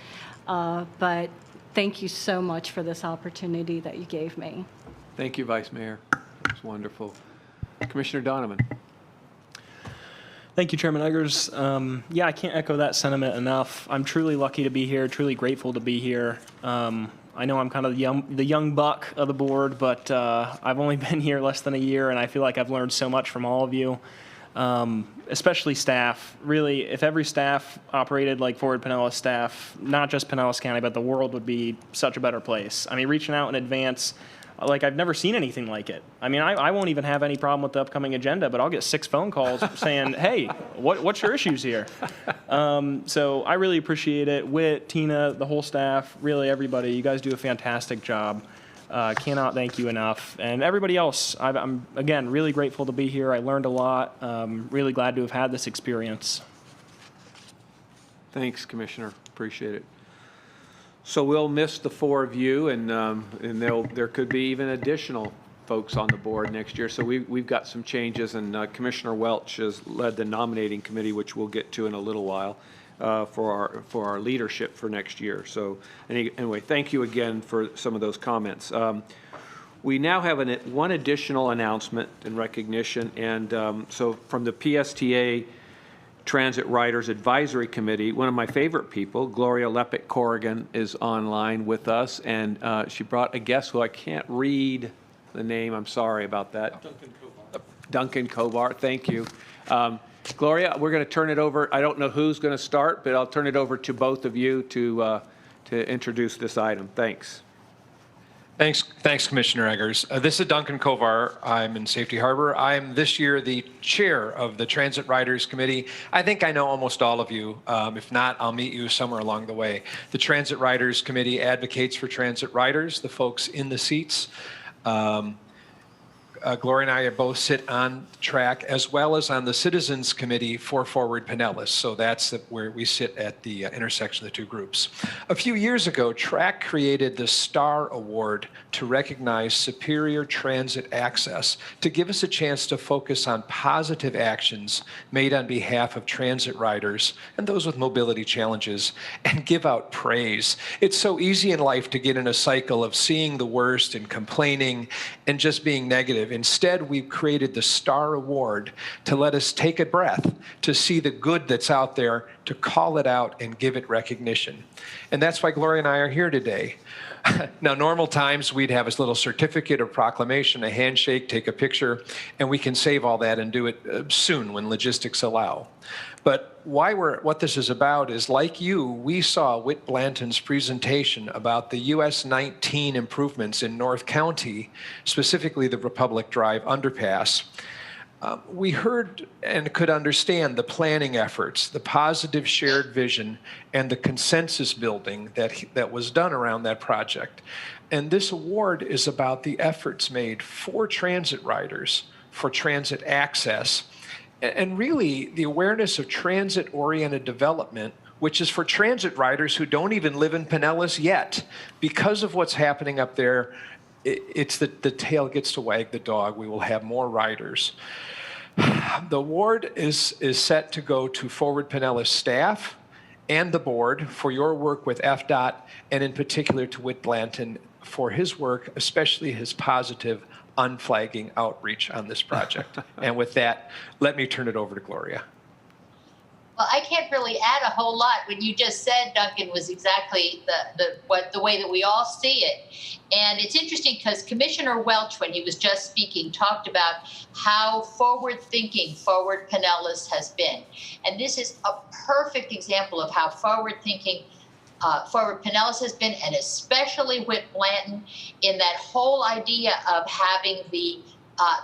Speaker 11: but thank you so much for this opportunity that you gave me.
Speaker 2: Thank you, Vice Mayor. That's wonderful. Commissioner Donovan.
Speaker 9: Thank you, Chairman Eggers. Yeah, I can't echo that sentiment enough. I'm truly lucky to be here, truly grateful to be here. I know I'm kind of the young buck of the board, but I've only been here less than a year, and I feel like I've learned so much from all of you, especially staff. Really, if every staff operated like Forward Pinellas staff, not just Pinellas County, but the world would be such a better place. I mean, reaching out in advance, like I've never seen anything like it. I mean, I won't even have any problem with the upcoming agenda, but I'll get 6 phone calls saying, hey, what's your issues here? So I really appreciate it. Whit, Tina, the whole staff, really everybody, you guys do a fantastic job. Cannot thank you enough. And everybody else, I'm, again, really grateful to be here. I learned a lot. Really glad to have had this experience.
Speaker 2: Thanks, Commissioner. Appreciate it. So we'll miss the 4 of you, and there could be even additional folks on the board next year. So we've got some changes, and Commissioner Welch has led the nominating committee, which we'll get to in a little while, for our leadership for next year. So anyway, thank you again for some of those comments. We now have one additional announcement in recognition, and so from the PSTA Transit Riders Advisory Committee, one of my favorite people, Gloria Lepic-Corrigan, is online with us, and she brought a guest who I can't read the name. I'm sorry about that. Duncan Kovar, thank you. Gloria, we're going to turn it over. I don't know who's going to start, but I'll turn it over to both of you to introduce this item. Thanks.
Speaker 16: Thanks, Commissioner Eggers. This is Duncan Kovar. I'm in Safety Harbor. I'm this year the chair of the Transit Riders Committee. I think I know almost all of you. If not, I'll meet you somewhere along the way. The Transit Riders Committee advocates for transit riders, the folks in the seats. Gloria and I both sit on track, as well as on the Citizens Committee for Forward Pinellas. So that's where we sit at the intersection of the two groups. A few years ago, TRAC created the STAR Award to recognize superior transit access, to give us a chance to focus on positive actions made on behalf of transit riders and those with mobility challenges, and give out praise. It's so easy in life to get in a cycle of seeing the worst and complaining and just being negative. Instead, we've created the STAR Award to let us take a breath, to see the good that's out there, to call it out and give it recognition. And that's why Gloria and I are here today. Now, normal times, we'd have a little certificate of proclamation, a handshake, take a picture, and we can save all that and do it soon when logistics allow. But what this is about is, like you, we saw Whit Blanton's presentation about the US 19 improvements in North County, specifically the Republic Drive underpass. We heard and could understand the planning efforts, the positive shared vision, and the consensus building that was done around that project. And this award is about the efforts made for transit riders, for transit access, and really the awareness of transit-oriented development, which is for transit riders who don't even live in Pinellas yet. Because of what's happening up there, it's the tail gets to wag the dog. We will have more riders. The award is set to go to Forward Pinellas staff and the board for your work with FDOT, and in particular to Whit Blanton for his work, especially his positive, unflagging outreach on this project. And with that, let me turn it over to Gloria.
Speaker 17: Well, I can't really add a whole lot. What you just said, Duncan, was exactly the way that we all see it. And it's interesting because Commissioner Welch, when he was just speaking, talked about how forward-thinking Forward Pinellas has been. And this is a perfect example of how forward-thinking Forward Pinellas has been, and especially Whit Blanton, in that whole idea of having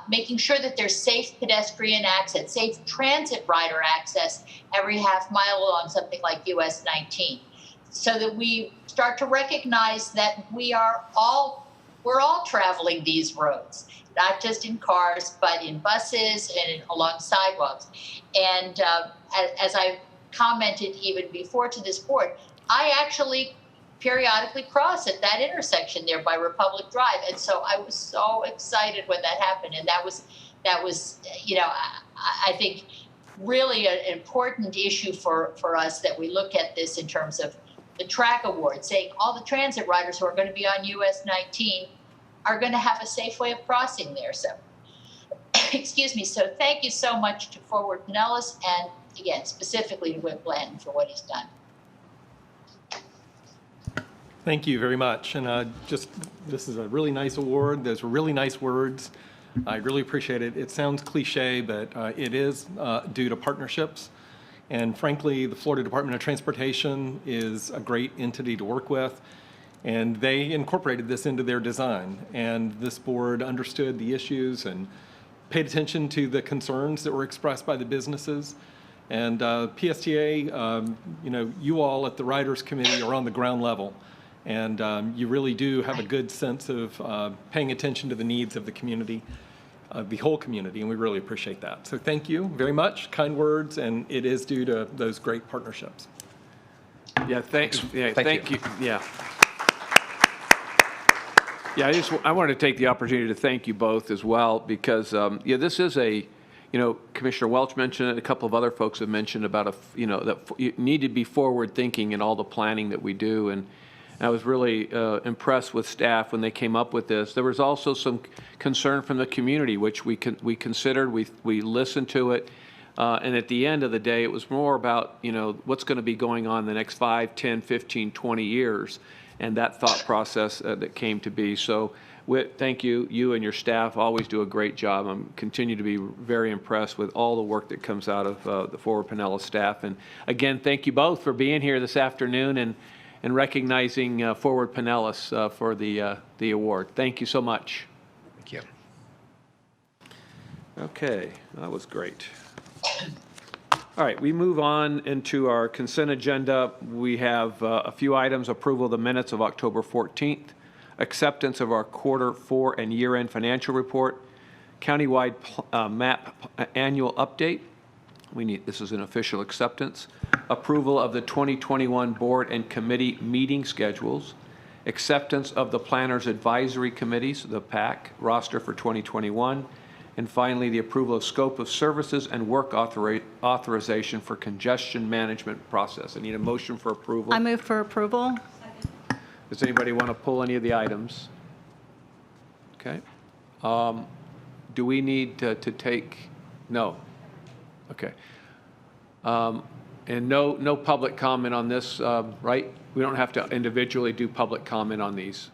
Speaker 17: making sure that there's safe pedestrian access, safe transit rider access every half mile along something like US 19, so that we start to recognize that we're all traveling these roads, not just in cars, but in buses and along sidewalks. And as I commented even before to this board, I actually periodically cross at that intersection there by Republic Drive. And so I was so excited when that happened. And that was, I think really an important issue for us, that we look at this in terms of the track award, saying all the transit riders who are going to be on US 19 are going to have a safe way of crossing there. So, excuse me. So thank you so much to Forward Pinellas, and again, specifically to Whit Blanton for what he's done.
Speaker 14: Thank you very much. And this is a really nice award. There's really nice words. I really appreciate it. It sounds cliche, but it is due to partnerships. And frankly, the Florida Department of Transportation is a great entity to work with. And they incorporated this into their design. And this board understood the issues and paid attention to the concerns that were expressed by the businesses. And PSTA, you all at the Riders Committee are on the ground level. And you really do have a good sense of paying attention to the needs of the community, the whole community, and we really appreciate that. So thank you very much, kind words, and it is due to those great partnerships.
Speaker 2: Yeah, thanks. Yeah,
Speaker 16: Thank you.
Speaker 2: Yeah. Yeah, I wanted to take the opportunity to thank you both as well, because this is Commissioner Welch mentioned it, a couple of other folks have mentioned about that you need to be forward thinking in all the planning that we do. And I was really impressed with staff when they came up with this. There was also some concern from the community, which we considered. We listened to it, and at the end of the day, it was more about what's going to be going on the next 5, 10, 15, 20 years, and that thought process that came to be. So, Whit, thank you. You and your staff always do a great job. I'm continue to be very impressed with all the work that comes out of the Forward Pinellas staff. And again, thank you both for being here this afternoon and recognizing Forward Pinellas for the award. Thank you so much.
Speaker 16: Thank you.
Speaker 2: Okay, that was great. All right, we move on into our consent agenda. We have a few items: approval of the minutes of October 14th, acceptance of our quarter 4 and year-end financial report, countywide map annual update. This is an official acceptance. Approval of the 2021 board and committee meeting schedules, acceptance of the planners advisory committees, the PAC roster for 2021, and finally the approval of scope of services and work authorization for congestion management process. I need a motion for approval.
Speaker 11: I move for approval.
Speaker 2: Does anybody want to pull any of the items? Okay. Do we need to take? No. Okay. And no public comment on this, right? We don't have to individually do public comment on these.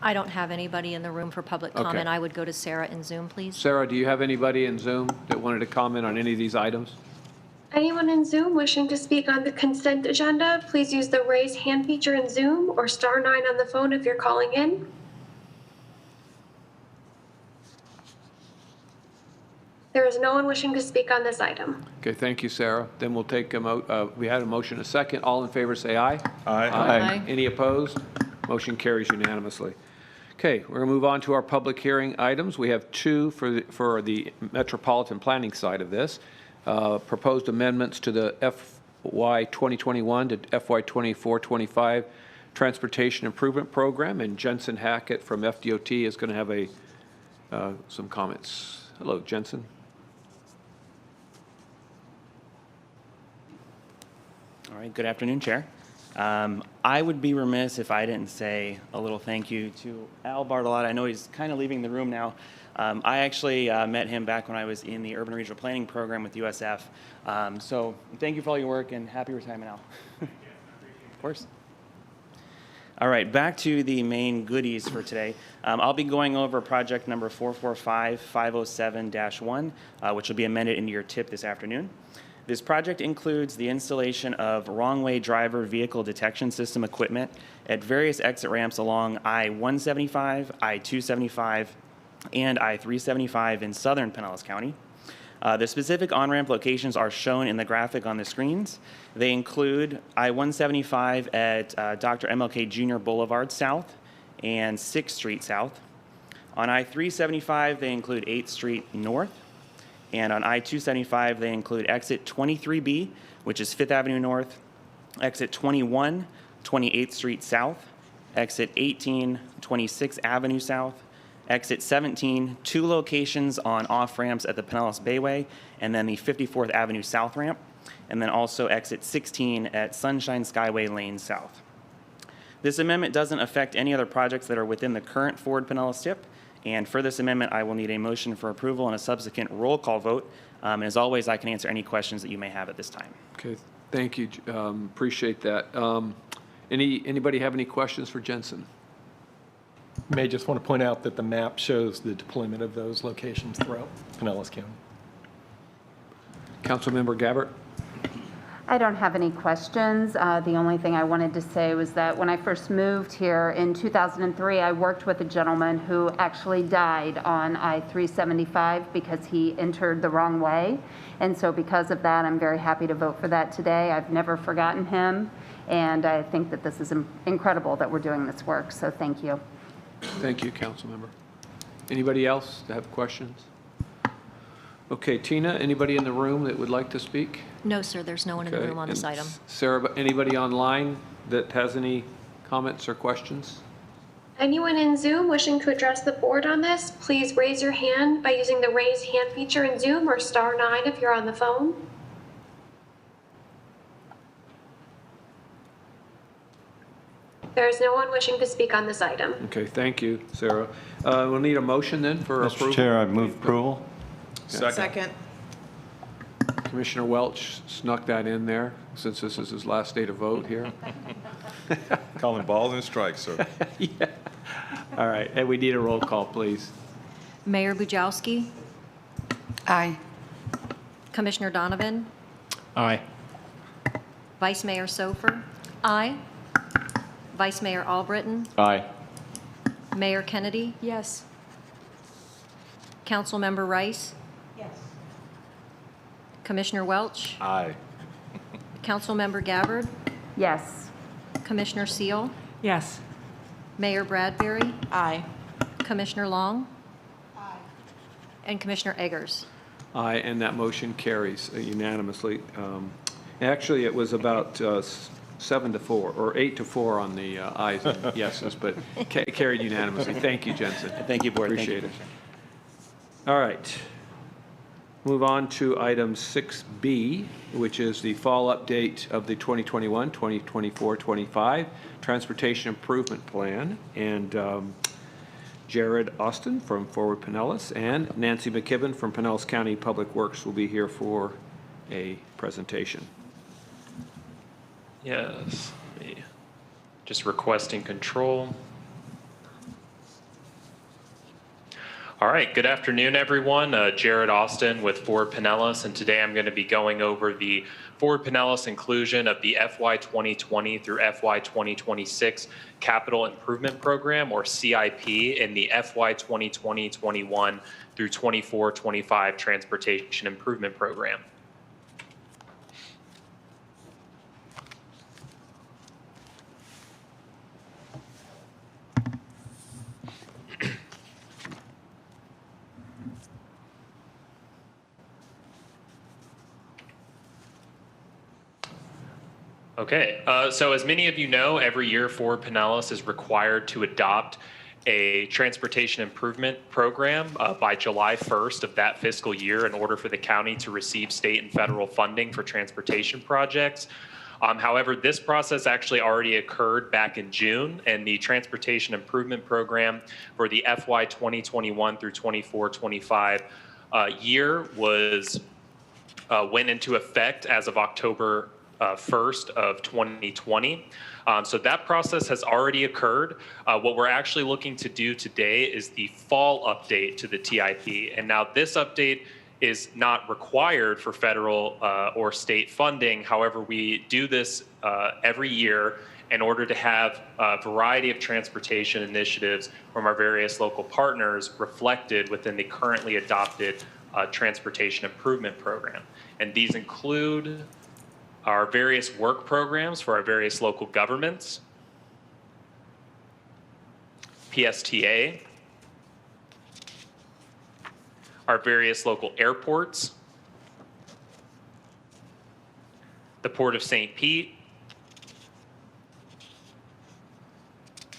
Speaker 13: I don't have anybody in the room for public
Speaker 2: Okay.
Speaker 13: comment. I would go to Sarah in Zoom, please.
Speaker 2: Sarah, do you have anybody in Zoom that wanted to comment on any of these items?
Speaker 1: Anyone in Zoom wishing to speak on the consent agenda, please use the raise hand feature in Zoom or *9 on the phone if you're calling in. There is no one wishing to speak on this item.
Speaker 2: Okay, thank you, Sarah. Then we'll take we had a motion, a second. All in favor say aye.
Speaker 8: Aye.
Speaker 11: Aye.
Speaker 2: Any opposed? Motion carries unanimously. Okay, we're going to move on to our public hearing items. We have two for the metropolitan planning side of this. Proposed amendments to the FY 2021 to FY 24-25 Transportation Improvement Program, and Jensen Hackett from FDOT is going to have some comments. Hello, Jensen.
Speaker 18: right, good afternoon, Chair. I would be remiss if I didn't say a little thank you to Al Barlotta. I know he's kind of leaving the room now. I actually met him back when I was in the Urban Regional Planning Program with USF. So thank you for all your work and happy retirement, Al. Of course. All right, back to the main goodies for today. I'll be going over project number 445507-1, which will be amended into your tip this afternoon. This project includes the installation of wrong-way driver vehicle detection system equipment at various exit ramps along I-175, I-275, and I-375 in southern Pinellas County. The specific on-ramp locations are shown in the graphic on the screens. They include I-175 at Dr. MLK Jr. Boulevard South and 6th Street South. On I-375, they include 8th Street North. And on I-275, they include exit 23B, which is 5th Avenue North, exit 21, 28th Street South, exit 18, 26th Avenue South, exit 17, 2 locations on off-ramps at the Pinellas Bayway, and then the 54th Avenue South ramp, and then also exit 16 at Sunshine Skyway Lane South. This amendment doesn't affect any other projects that are within the current Forward Pinellas TIP, and for this amendment, I will need a motion for approval and a subsequent roll call vote. And as always, I can answer any questions that you may have at this time.
Speaker 2: Okay, thank you. Appreciate that. Anybody have any questions for Jensen?
Speaker 14: May just want to point out that the map shows the deployment of those locations throughout Pinellas County.
Speaker 2: Councilmember Gabbard?
Speaker 7: I don't have any questions. The only thing I wanted to say was that when I first moved here in 2003, I worked with a gentleman who actually died on I-375 because he entered the wrong way. And so because of that, I'm very happy to vote for that today. I've never forgotten him. And I think that this is incredible that we're doing this work. So thank you.
Speaker 2: Thank you, Councilmember. Anybody else that have questions? Okay, Tina, anybody in the room that would like to speak?
Speaker 13: No, sir, there's no one in the room on this item.
Speaker 2: Sarah, anybody online that has any comments or questions?
Speaker 1: Anyone in Zoom wishing to address the board on this, please raise your hand by using the raise hand feature in Zoom or *9 if you're on the phone. There is no one wishing to speak on this item.
Speaker 2: Okay, thank you, Sarah. We'll need a motion then for approval.
Speaker 10: Mr. Chair, I move approval.
Speaker 5: Second.
Speaker 2: Commissioner Welch snuck that in there since this is his last day to vote here.
Speaker 8: Calling balls and strikes, sir.
Speaker 2: Yeah. All right, and we need a roll call, please.
Speaker 13: Mayor Bujalski?
Speaker 12: Aye.
Speaker 13: Commissioner Donovan?
Speaker 9: Aye.
Speaker 13: Vice Mayor Sofer? Aye. Vice Mayor Albritton?
Speaker 10: Aye.
Speaker 13: Mayor Kennedy?
Speaker 11: Yes.
Speaker 13: Councilmember Rice?
Speaker 4: Yes.
Speaker 13: Commissioner Welch?
Speaker 8: Aye.
Speaker 13: Councilmember Gabbard?
Speaker 7: Yes.
Speaker 13: Commissioner Seal?
Speaker 6: Yes.
Speaker 13: Mayor Bradbury?
Speaker 5: Aye.
Speaker 13: Commissioner Long? Aye. And Commissioner Eggers?
Speaker 2: Aye, and that motion carries unanimously. Actually, it was about 7-4 or 8-4 on the ayes and yeses, but carried unanimously. Thank you, Jensen.
Speaker 18: Thank you, Board.
Speaker 2: Appreciate it. All right. Move on to item 6B, which is the fall update of the 2021, 2024, 25 Transportation Improvement Plan. And Jared Austin from Forward Pinellas and Nancy McKibben from Pinellas County Public Works will be here for a presentation.
Speaker 19: Yes, just requesting control. All right, good afternoon, everyone. Jared Austin with Forward Pinellas, and today I'm going to be going over the Forward Pinellas inclusion of the FY 2020 through FY 2026 Capital Improvement Program, or CIP, in the FY 2020-21 through 24-25 Transportation Improvement Program. Okay, so as many of you know, every year Forward Pinellas is required to adopt a transportation improvement program by July 1st of that fiscal year in order for the county to receive state and federal funding for transportation projects. However, this process actually already occurred back in June, and the Transportation Improvement Program for the FY 2021 through 24-25 year went into effect as of October 1st of 2020. So that process has already occurred. What we're actually looking to do today is the fall update to the TIP. And now this update is not required for federal or state funding. However, we do this every year in order to have a variety of transportation initiatives from our various local partners reflected within the currently adopted Transportation Improvement Program. And these include our various work programs for our various local governments, PSTA, our various local airports, the Port of St. Pete,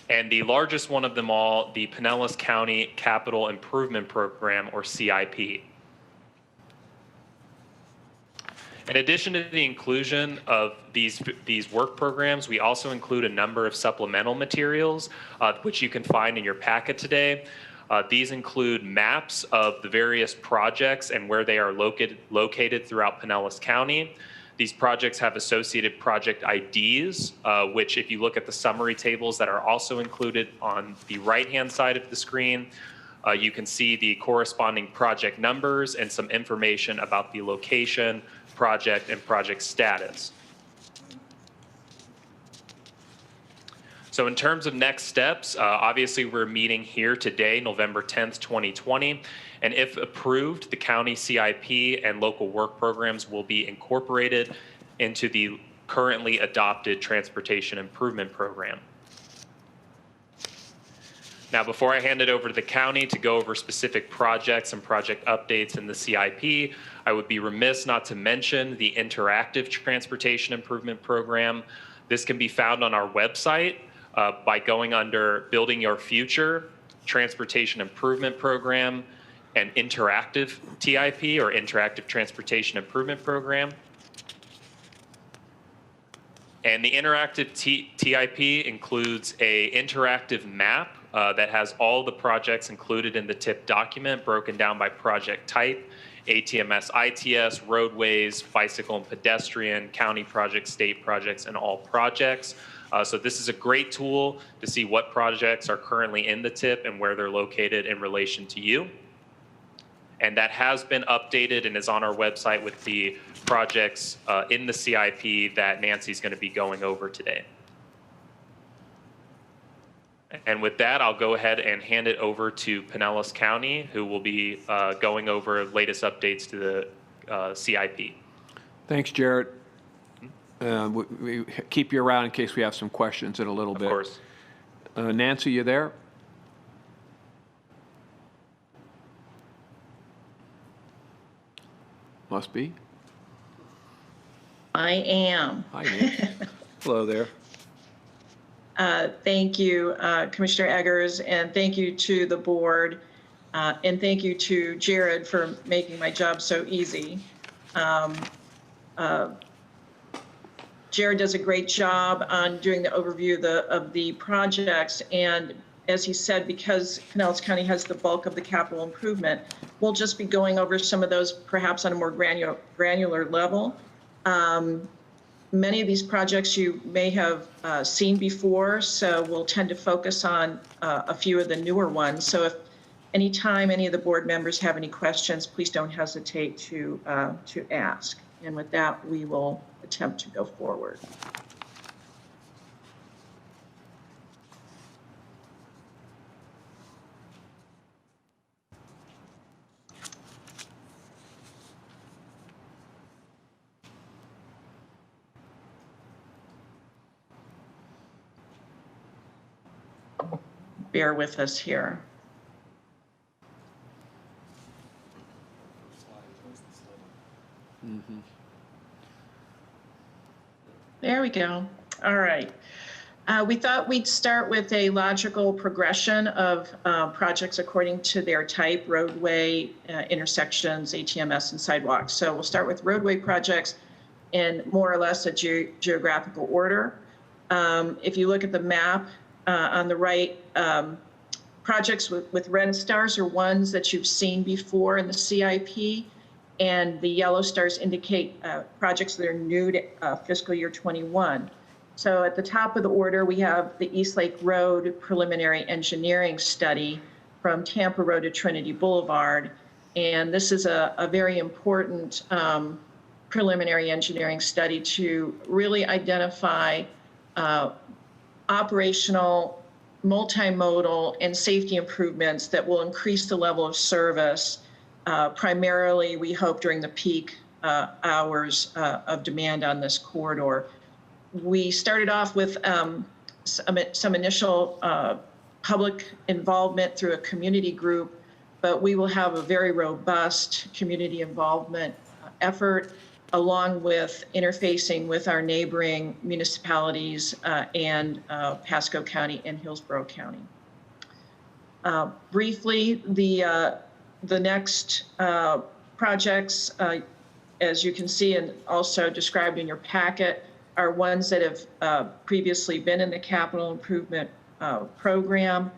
Speaker 19: and the largest one of them all, the Pinellas County Capital Improvement Program, or CIP. In addition to the inclusion of these work programs, we also include a number of supplemental materials, which you can find in your packet today. These include maps of the various projects and where they are located throughout Pinellas County. These projects have associated project IDs, which if you look at the summary tables that are also included on the right-hand side of the screen, you can see the corresponding project numbers and some information about the location, project, and project status. So in terms of next steps, obviously we're meeting here today, November 10th, 2020, and if approved, the county CIP and local work programs will be incorporated into the currently adopted Transportation Improvement Program. Now, before I hand it over to the county to go over specific projects and project updates in the CIP, I would be remiss not to mention the Interactive Transportation Improvement Program. This can be found on our website by going under Building Your Future, Transportation Improvement Program, and Interactive TIP, or Interactive Transportation Improvement Program. And the Interactive TIP includes an interactive map that has all the projects included in the TIP document, broken down by project type, ATMS, ITS, roadways, bicycle and pedestrian, county projects, state projects, and all projects. So this is a great tool to see what projects are currently in the TIP and where they're located in relation to you. And that has been updated and is on our website with the projects in the CIP that Nancy's going to be going over today. And with that, I'll go ahead and hand it over to Pinellas County, who will be going over latest updates to the CIP.
Speaker 2: Thanks, Jarrett. We keep you around in case we have some questions in a little bit.
Speaker 19: Of course.
Speaker 2: Nancy, you there? Must be.
Speaker 20: I am.
Speaker 2: Hi, Nancy. Hello there.
Speaker 20: Thank you, Commissioner Eggers, and thank you to the board, and thank you to Jared for making my job so easy. Jared does a great job on doing the overview of the projects, and as he said, because Pinellas County has the bulk of the capital improvement, we'll just be going over some of those perhaps on a more granular level. Many of these projects you may have seen before, so we'll tend to focus on a few of the newer ones. So if anytime any of the board members have any questions, please don't hesitate to ask. And with that, we will attempt to go forward. Bear with us here.
Speaker 2: Mm-hmm.
Speaker 20: There we go. All right. We thought we'd start with a logical progression of projects according to their type: roadway, intersections, ATMS, and sidewalks. So we'll start with roadway projects. in more or less a geographical order. If you look at the map on the right, projects with red stars are ones that you've seen before in the CIP, and the yellow stars indicate projects that are new to fiscal year 21. So at the top of the order, we have the East Lake Road preliminary engineering study from Tampa Road to Trinity Boulevard. And this is a very important preliminary engineering study to really identify operational, multimodal, and safety improvements that will increase the level of service, primarily, we hope, during the peak hours of demand on this corridor. We started off with some initial public involvement through a community group, but we will have a very robust community involvement effort, along with interfacing with our neighboring municipalities and Pasco County and Hillsborough County. Briefly, the next projects, as you can see and also described in your packet, are ones that have previously been in the capital improvement program.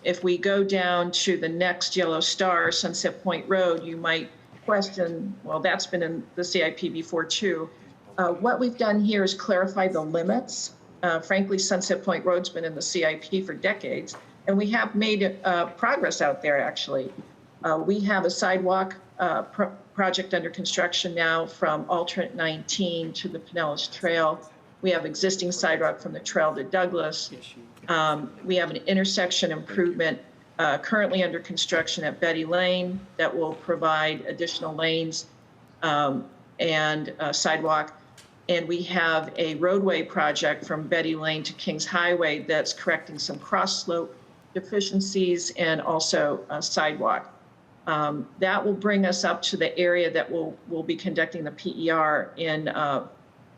Speaker 20: If we go down to the next yellow star, Sunset Point Road, you might question, well, that's been in the CIP before too. What we've done here is clarify the limits. Frankly, Sunset Point Road's been in the CIP for decades, and we have made progress out there, actually. We have a sidewalk project under construction now from alternate 19 to the Pinellas Trail. We have existing sidewalk from the trail to Douglas. We have an intersection improvement currently under construction at Betty Lane that will provide additional lanes and sidewalk. And we have a roadway project from Betty Lane to Kings Highway that's correcting some cross slope deficiencies and also a sidewalk. That will bring us up to the area that we'll be conducting the PER in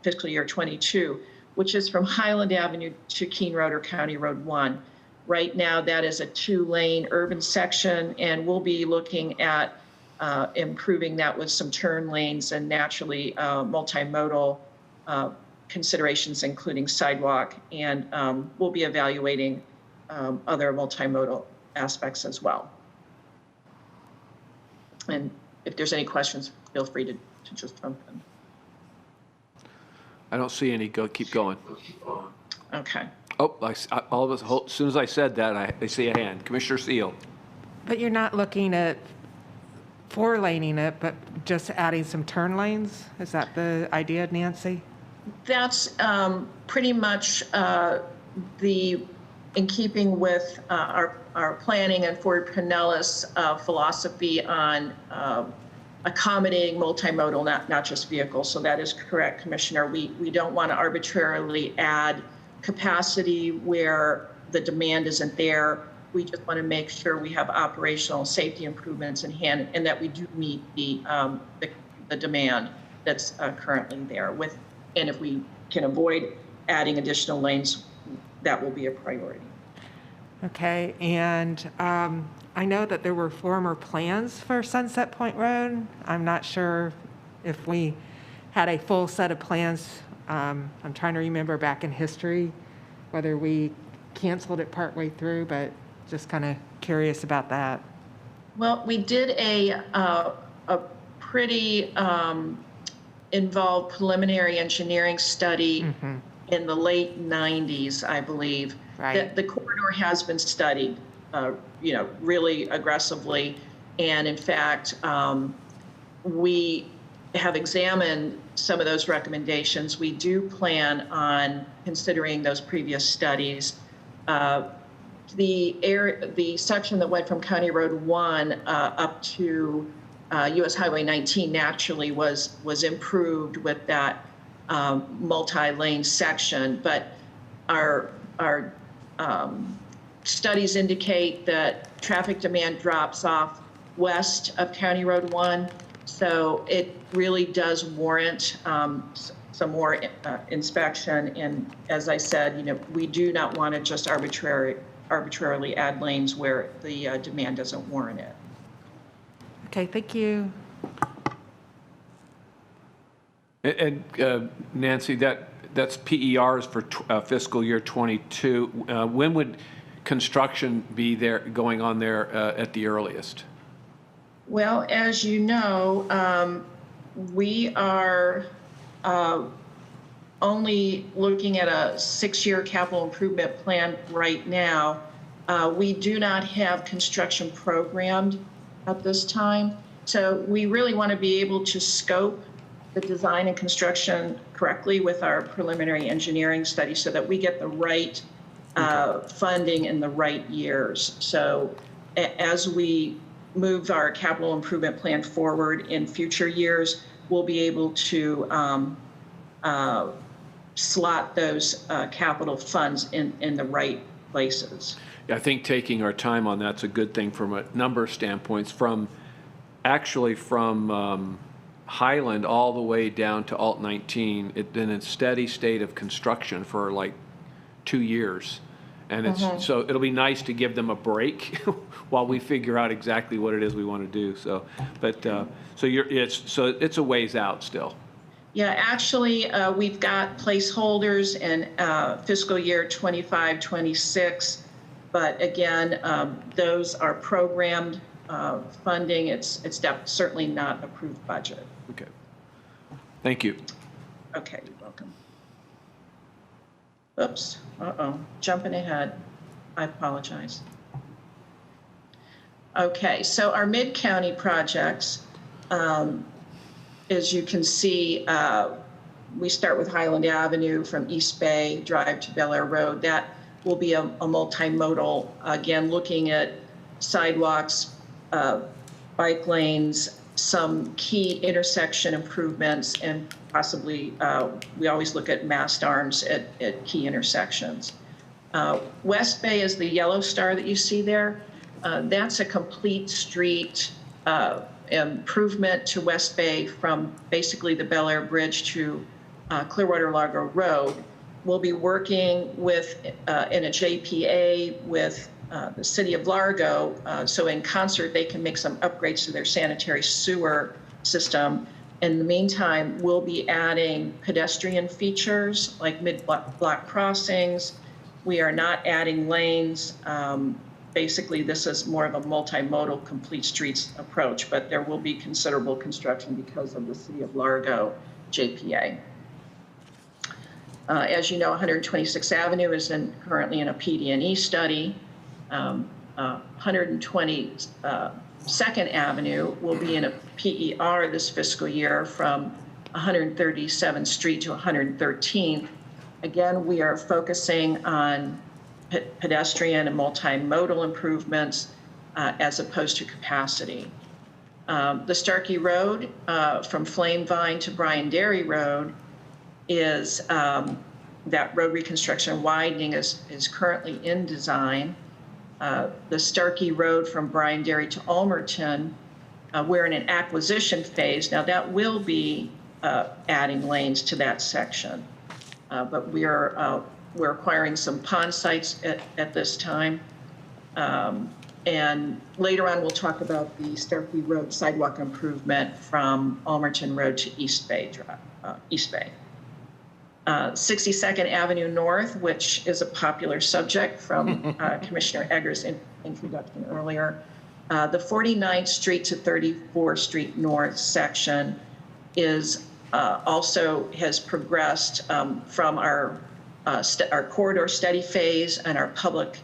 Speaker 20: fiscal year 22, which is from Highland Avenue to Keene Road or County Road 1. Right now, that is a 2-lane urban section, and we'll be looking at improving that with some turn lanes and naturally multimodal considerations, including sidewalk, and we'll be evaluating other multimodal aspects as well. And if there's any questions, feel free to just jump in.
Speaker 2: I don't see any. Keep going.
Speaker 20: Okay.
Speaker 2: Oh, all of us, as soon as I said that, I see a hand. Commissioner Seal.
Speaker 6: But you're not looking at 4-laning it, but just adding some turn lanes? Is that the idea, Nancy?
Speaker 20: That's pretty much in keeping with our planning and Fort Pinellas philosophy on accommodating multimodal, not just vehicles. So that is correct, Commissioner. We don't want to arbitrarily add capacity where the demand isn't there. We just want to make sure we have operational safety improvements in hand and that we do meet the demand that's currently there. And if we can avoid adding additional lanes, that will be a priority.
Speaker 6: Okay, and I know that there were former plans for Sunset Point Road. I'm not sure if we had a full set of plans. I'm trying to remember back in history whether we canceled it partway through, but just kind of curious about that.
Speaker 20: Well, we did a pretty involved preliminary engineering study in the late 90s, I believe. Right. The corridor has been studied, really aggressively, and in fact, we have examined some of those recommendations. We do plan on considering those previous studies. The section that went from County Road 1 up to US Highway 19 naturally was improved with that multi-lane section, but our studies indicate that traffic demand drops off west of County Road 1, so it really does warrant some more inspection. And as I said, we do not want to just arbitrarily add lanes where the demand doesn't warrant it.
Speaker 6: Okay, thank you.
Speaker 2: And Nancy, that's PERs for fiscal year '22. When would construction be there going on there at the earliest?
Speaker 20: Well, as you know, we are only looking at a 6-year capital improvement plan right now. We do not have construction programmed at this time. So we really want to be able to scope the design and construction correctly with our preliminary engineering study so that we get the right funding in the right years. So as we move our capital improvement plan forward in future years, we'll be able to slot those capital funds in the right places.
Speaker 2: Yeah, I think taking our time on that's a good thing from a number of standpoints, from Highland all the way down to Alt 19. It's been in a steady state of construction for like 2 years. And it's so it'll be nice to give them a break while we figure out exactly what it is we want to do. So, but it's a ways out still.
Speaker 20: Yeah, actually, we've got placeholders in fiscal year 25, 26, but again, those are programmed funding. It's certainly not approved budget.
Speaker 2: Okay. Thank you.
Speaker 20: Okay, you're welcome. Oops, jumping ahead. I apologize. Okay, so our mid-county projects, as you can see, we start with Highland Avenue from East Bay Drive to Bel Air Road. That will be a multimodal, again, looking at sidewalks, bike lanes, some key intersection improvements, and possibly, we always look at mast arms at key intersections. West Bay is the yellow star that you see there. That's a complete street improvement to West Bay from basically the Bel Air Bridge to Clearwater Largo Road. We'll be working with, in a JPA with the City of Largo, so in concert they can make some upgrades to their sanitary sewer system. In the meantime, we'll be adding pedestrian features like mid-block crossings. We are not adding lanes. Basically, this is more of a multimodal complete streets approach, but there will be considerable construction because of the City of Largo JPA. As you know, 126th Avenue is currently in a PD&E study. 122nd Avenue will be in a PER this fiscal year from 137th Street to 113th. Again, we are focusing on pedestrian and multimodal improvements as opposed to capacity. The Starkey Road from Flame Vine to Bryan Dairy Road is that road reconstruction widening is currently in design. The Starkey Road from Bryan Dairy to Ulmerton, we're in an acquisition phase. Now that will be adding lanes to that section, but we're acquiring some pond sites at this time. And later on, we'll talk about the Starkey Road sidewalk improvement from Ulmerton Road to East Bay. 62nd Avenue North, which is a popular subject from Commissioner Eggers' introduction earlier. The 49th Street to 34th Street North section is also has progressed from our corridor study phase and our public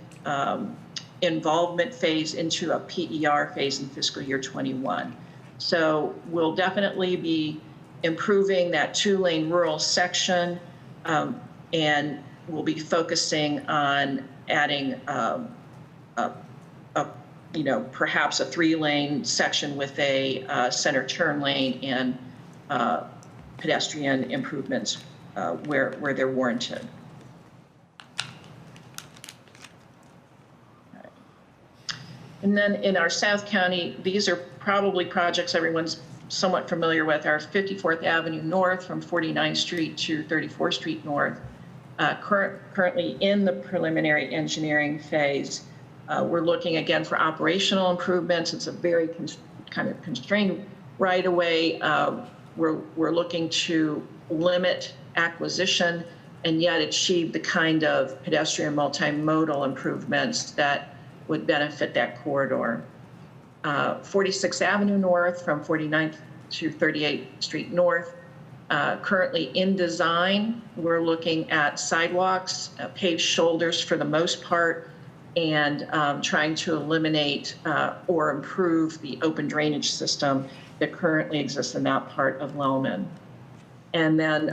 Speaker 20: involvement phase into a PER phase in fiscal year 21. So we'll definitely be improving that 2-lane rural section, and we'll be focusing on adding perhaps a 3-lane section with a center turn lane and pedestrian improvements where they're warranted. And then in our South County, these are probably projects everyone's somewhat familiar with. Our 54th Avenue North from 49th Street to 34th Street North, currently in the preliminary engineering phase. We're looking again for operational improvements. It's a very kind of constrained right-of-way we're looking to limit acquisition and yet achieve the kind of pedestrian multimodal improvements that would benefit that corridor. 46th Avenue North from 49th to 38th Street North. Currently in design, we're looking at sidewalks, paved shoulders for the most part, and trying to eliminate or improve the open drainage system that currently exists in that part of Lowman. And then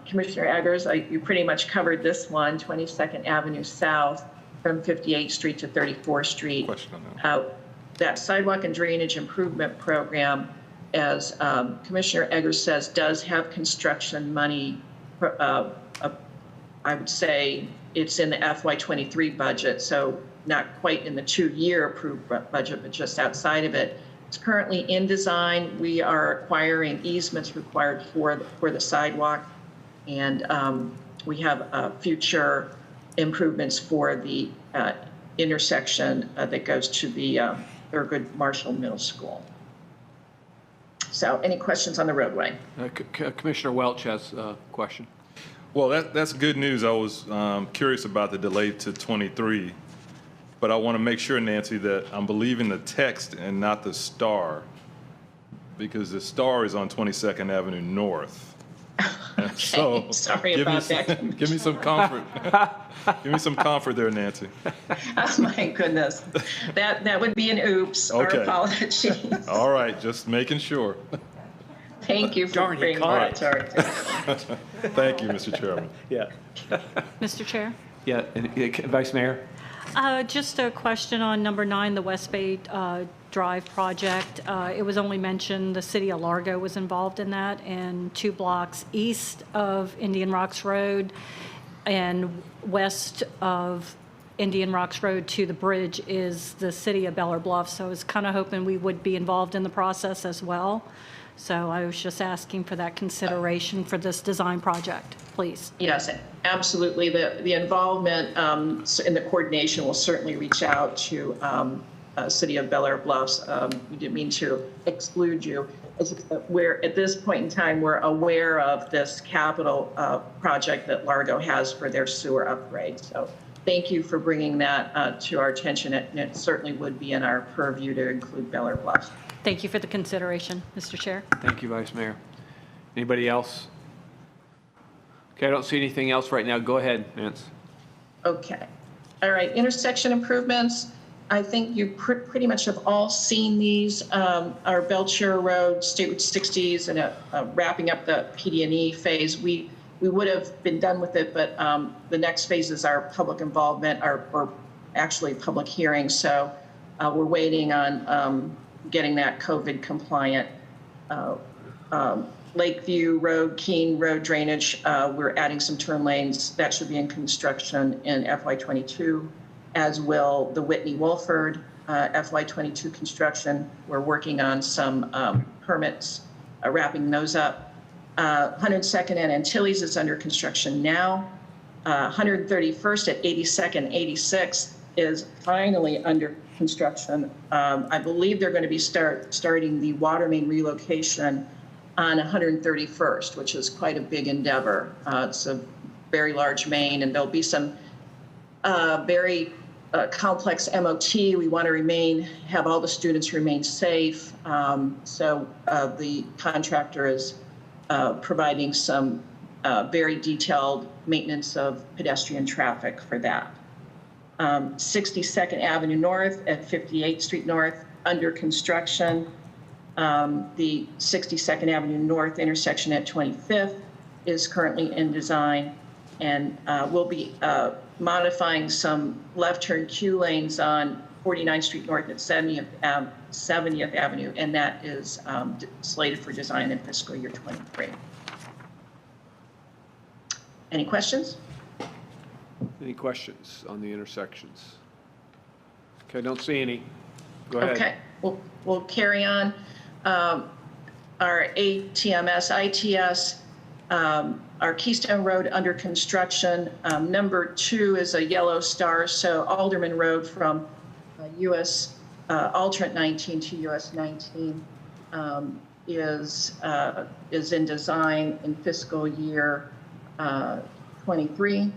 Speaker 20: Commissioner Eggers, you pretty much covered this one, 22nd Avenue South from 58th Street to 34th Street.
Speaker 8: Question on that.
Speaker 20: That sidewalk and drainage improvement program, as Commissioner Eggers says, does have construction money. I would say it's in the FY23 budget, so not quite in the 2-year approved budget, but just outside of it. It's currently in design. We are acquiring easements required for the sidewalk, and we have future improvements for the intersection that goes to the Thurgood Marshall Middle School. So any questions on the roadway?
Speaker 2: Commissioner Welch has a question.
Speaker 8: Well, that's good news. I was curious about the delay to 23, but I want to make sure, Nancy, that I'm believing the text and not the star, because the star is on 22nd Avenue North.
Speaker 20: Okay,
Speaker 8: so
Speaker 20: sorry about that.
Speaker 8: Give me some comfort. Give me some comfort there, Nancy.
Speaker 20: Oh my goodness, that would be an oops.
Speaker 8: Okay.
Speaker 20: Our apologies.
Speaker 8: All right, just making sure.
Speaker 20: Thank you for bringing that to our attention.
Speaker 8: Thank you, Mr. Chairman.
Speaker 2: Yeah.
Speaker 11: Mr. Chair?
Speaker 2: Yeah, Vice Mayor?
Speaker 11: Just a question on number 9, the West Bay Drive project. It was only mentioned the city of Largo was involved in that, and 2 blocks east of Indian Rocks Road and west of Indian Rocks Road to the bridge is the city of Beller Bluff. So I was kind of hoping we would be involved in the process as well. So I was just asking for that consideration for this design project, please.
Speaker 20: Yes, absolutely. The involvement in the coordination will certainly reach out to City of Bel Air Bluffs. We didn't mean to exclude you. We're at this point in time, we're aware of this capital project that Largo has for their sewer upgrade. So thank you for bringing that to our attention. And it certainly would be in our purview to include Bel Air Bluffs.
Speaker 11: Thank you for the consideration, Mr. Chair.
Speaker 2: Thank you, Vice Mayor. Anybody else? Okay, I don't see anything else right now. Go ahead, Nance.
Speaker 20: Okay. All right, intersection improvements. I think you pretty much have all seen these. Our Belcher Road, State Route 60s, and wrapping up the PD&E phase. We would have been done with it, but the next phase is our public involvement, or actually public hearing. So we're waiting on getting that COVID compliant. Lakeview Road, Keene Road drainage, we're adding some turn lanes. That should be in construction in FY22, as will the Whitney-Wolford FY22 construction. We're working on some permits, wrapping those up. 102nd and Antilles is under construction now. 131st at 82nd, 86th is finally under construction. I believe they're going to be starting the water main relocation on 131st, which is quite a big endeavor. It's a very large main, and there'll be some very complex MOT. We want to have all the students remain safe. So the contractor is providing some very detailed maintenance of pedestrian traffic for that. 62nd Avenue North at 58th Street North, under construction. The 62nd Avenue North intersection at 25th is currently in design, and we'll be modifying some left turn queue lanes on 49th Street North at 70th Avenue, and that is slated for design in fiscal year 23. Any questions?
Speaker 2: Any questions on the intersections? Okay, don't see any. Go ahead.
Speaker 20: Okay, we'll carry on. Our ATMS, ITS, our Keystone Road under construction. Number 2 is a yellow star, so Alderman Road from US alternate 19 to US 19 is in design in fiscal year 23.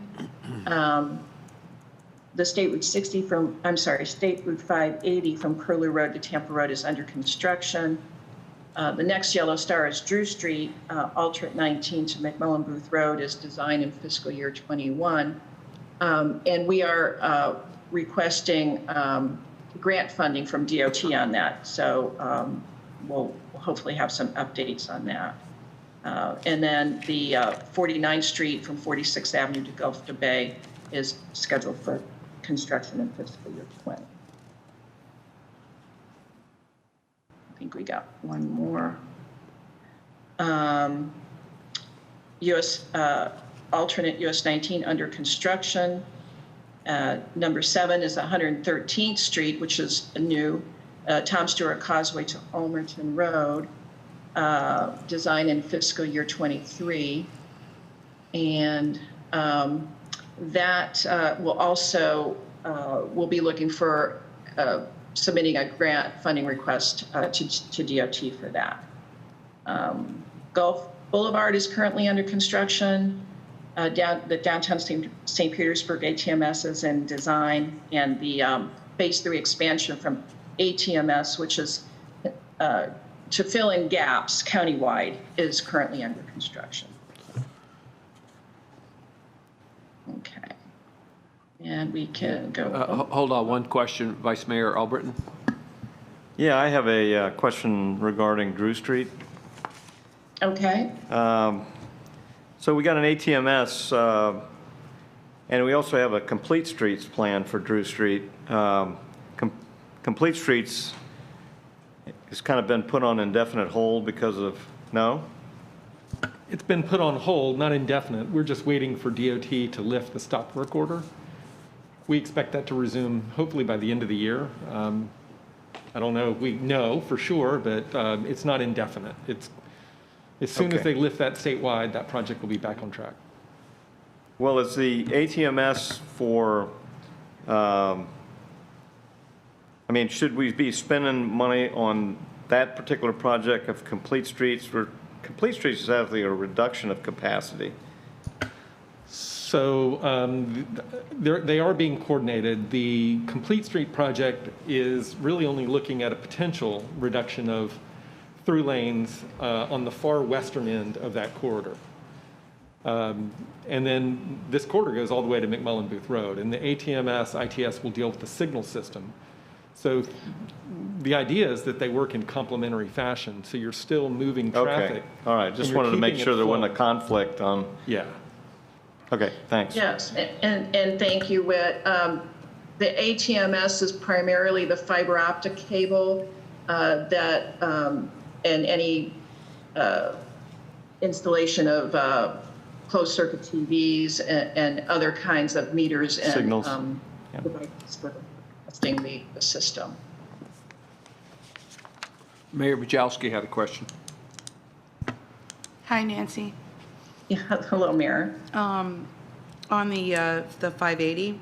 Speaker 20: The State Route 60 from, State Route 580 from Curlew Road to Tampa Road is under construction. The next yellow star is Drew Street, alternate 19 to McMullen Booth Road is designed in fiscal year 21. And we are requesting grant funding from DOT on that. So we'll hopefully have some updates on that. And then the 49th Street from 46th Avenue to Gulf to Bay is scheduled for construction in fiscal year 20. I think we got one more. Alternate US 19 under construction. Number 7 is 113th Street, which is a new Tom Stewart Causeway to Ulmerton Road, design in fiscal year 23. And that will also, we'll be looking for submitting a grant funding request to DOT for that. Gulf Boulevard is currently under construction. The downtown St. Petersburg ATMS is in design, and the phase 3 expansion from ATMS, which is to fill in gaps countywide, is currently under construction. Okay. And we can go.
Speaker 2: Hold on, one question, Vice Mayor Albritton.
Speaker 10: Yeah, I have a question regarding Drew Street.
Speaker 20: Okay.
Speaker 10: So we got an ATMS, and we also have a Complete Streets plan for Drew Street. Complete Streets has kind of been put on indefinite hold because of, no?
Speaker 14: It's been put on hold, not indefinite. We're just waiting for DOT to lift the stop work order. We expect that to resume hopefully by the end of the year. I don't know if we know for sure, but it's not indefinite. It's as soon as they lift that statewide, that project will be back on track.
Speaker 10: Well, is the ATMS for, I mean, should we be spending money on that particular project of Complete Streets? For Complete Streets is actually a reduction of capacity.
Speaker 14: So they are being coordinated. The Complete Street project is really only looking at a potential reduction of through lanes on the far western end of that corridor. And then this corridor goes all the way to McMullen Booth Road, and the ATMS, ITS will deal with the signal system. So the idea is that they work in complementary fashion, so you're still moving traffic.
Speaker 10: Okay, all right, just wanted to make sure there wasn't a conflict on.
Speaker 14: Yeah.
Speaker 10: Okay, thanks.
Speaker 20: Yes, and thank you, Whit. The ATMS is primarily the fiber optic cable that, and any installation of closed circuit TVs and other kinds of meters and
Speaker 10: signals
Speaker 20: devices for testing the system.
Speaker 2: Mayor Bujalski had a question.
Speaker 12: Hi, Nancy.
Speaker 20: Yeah, hello, Mayor.
Speaker 12: On the 580,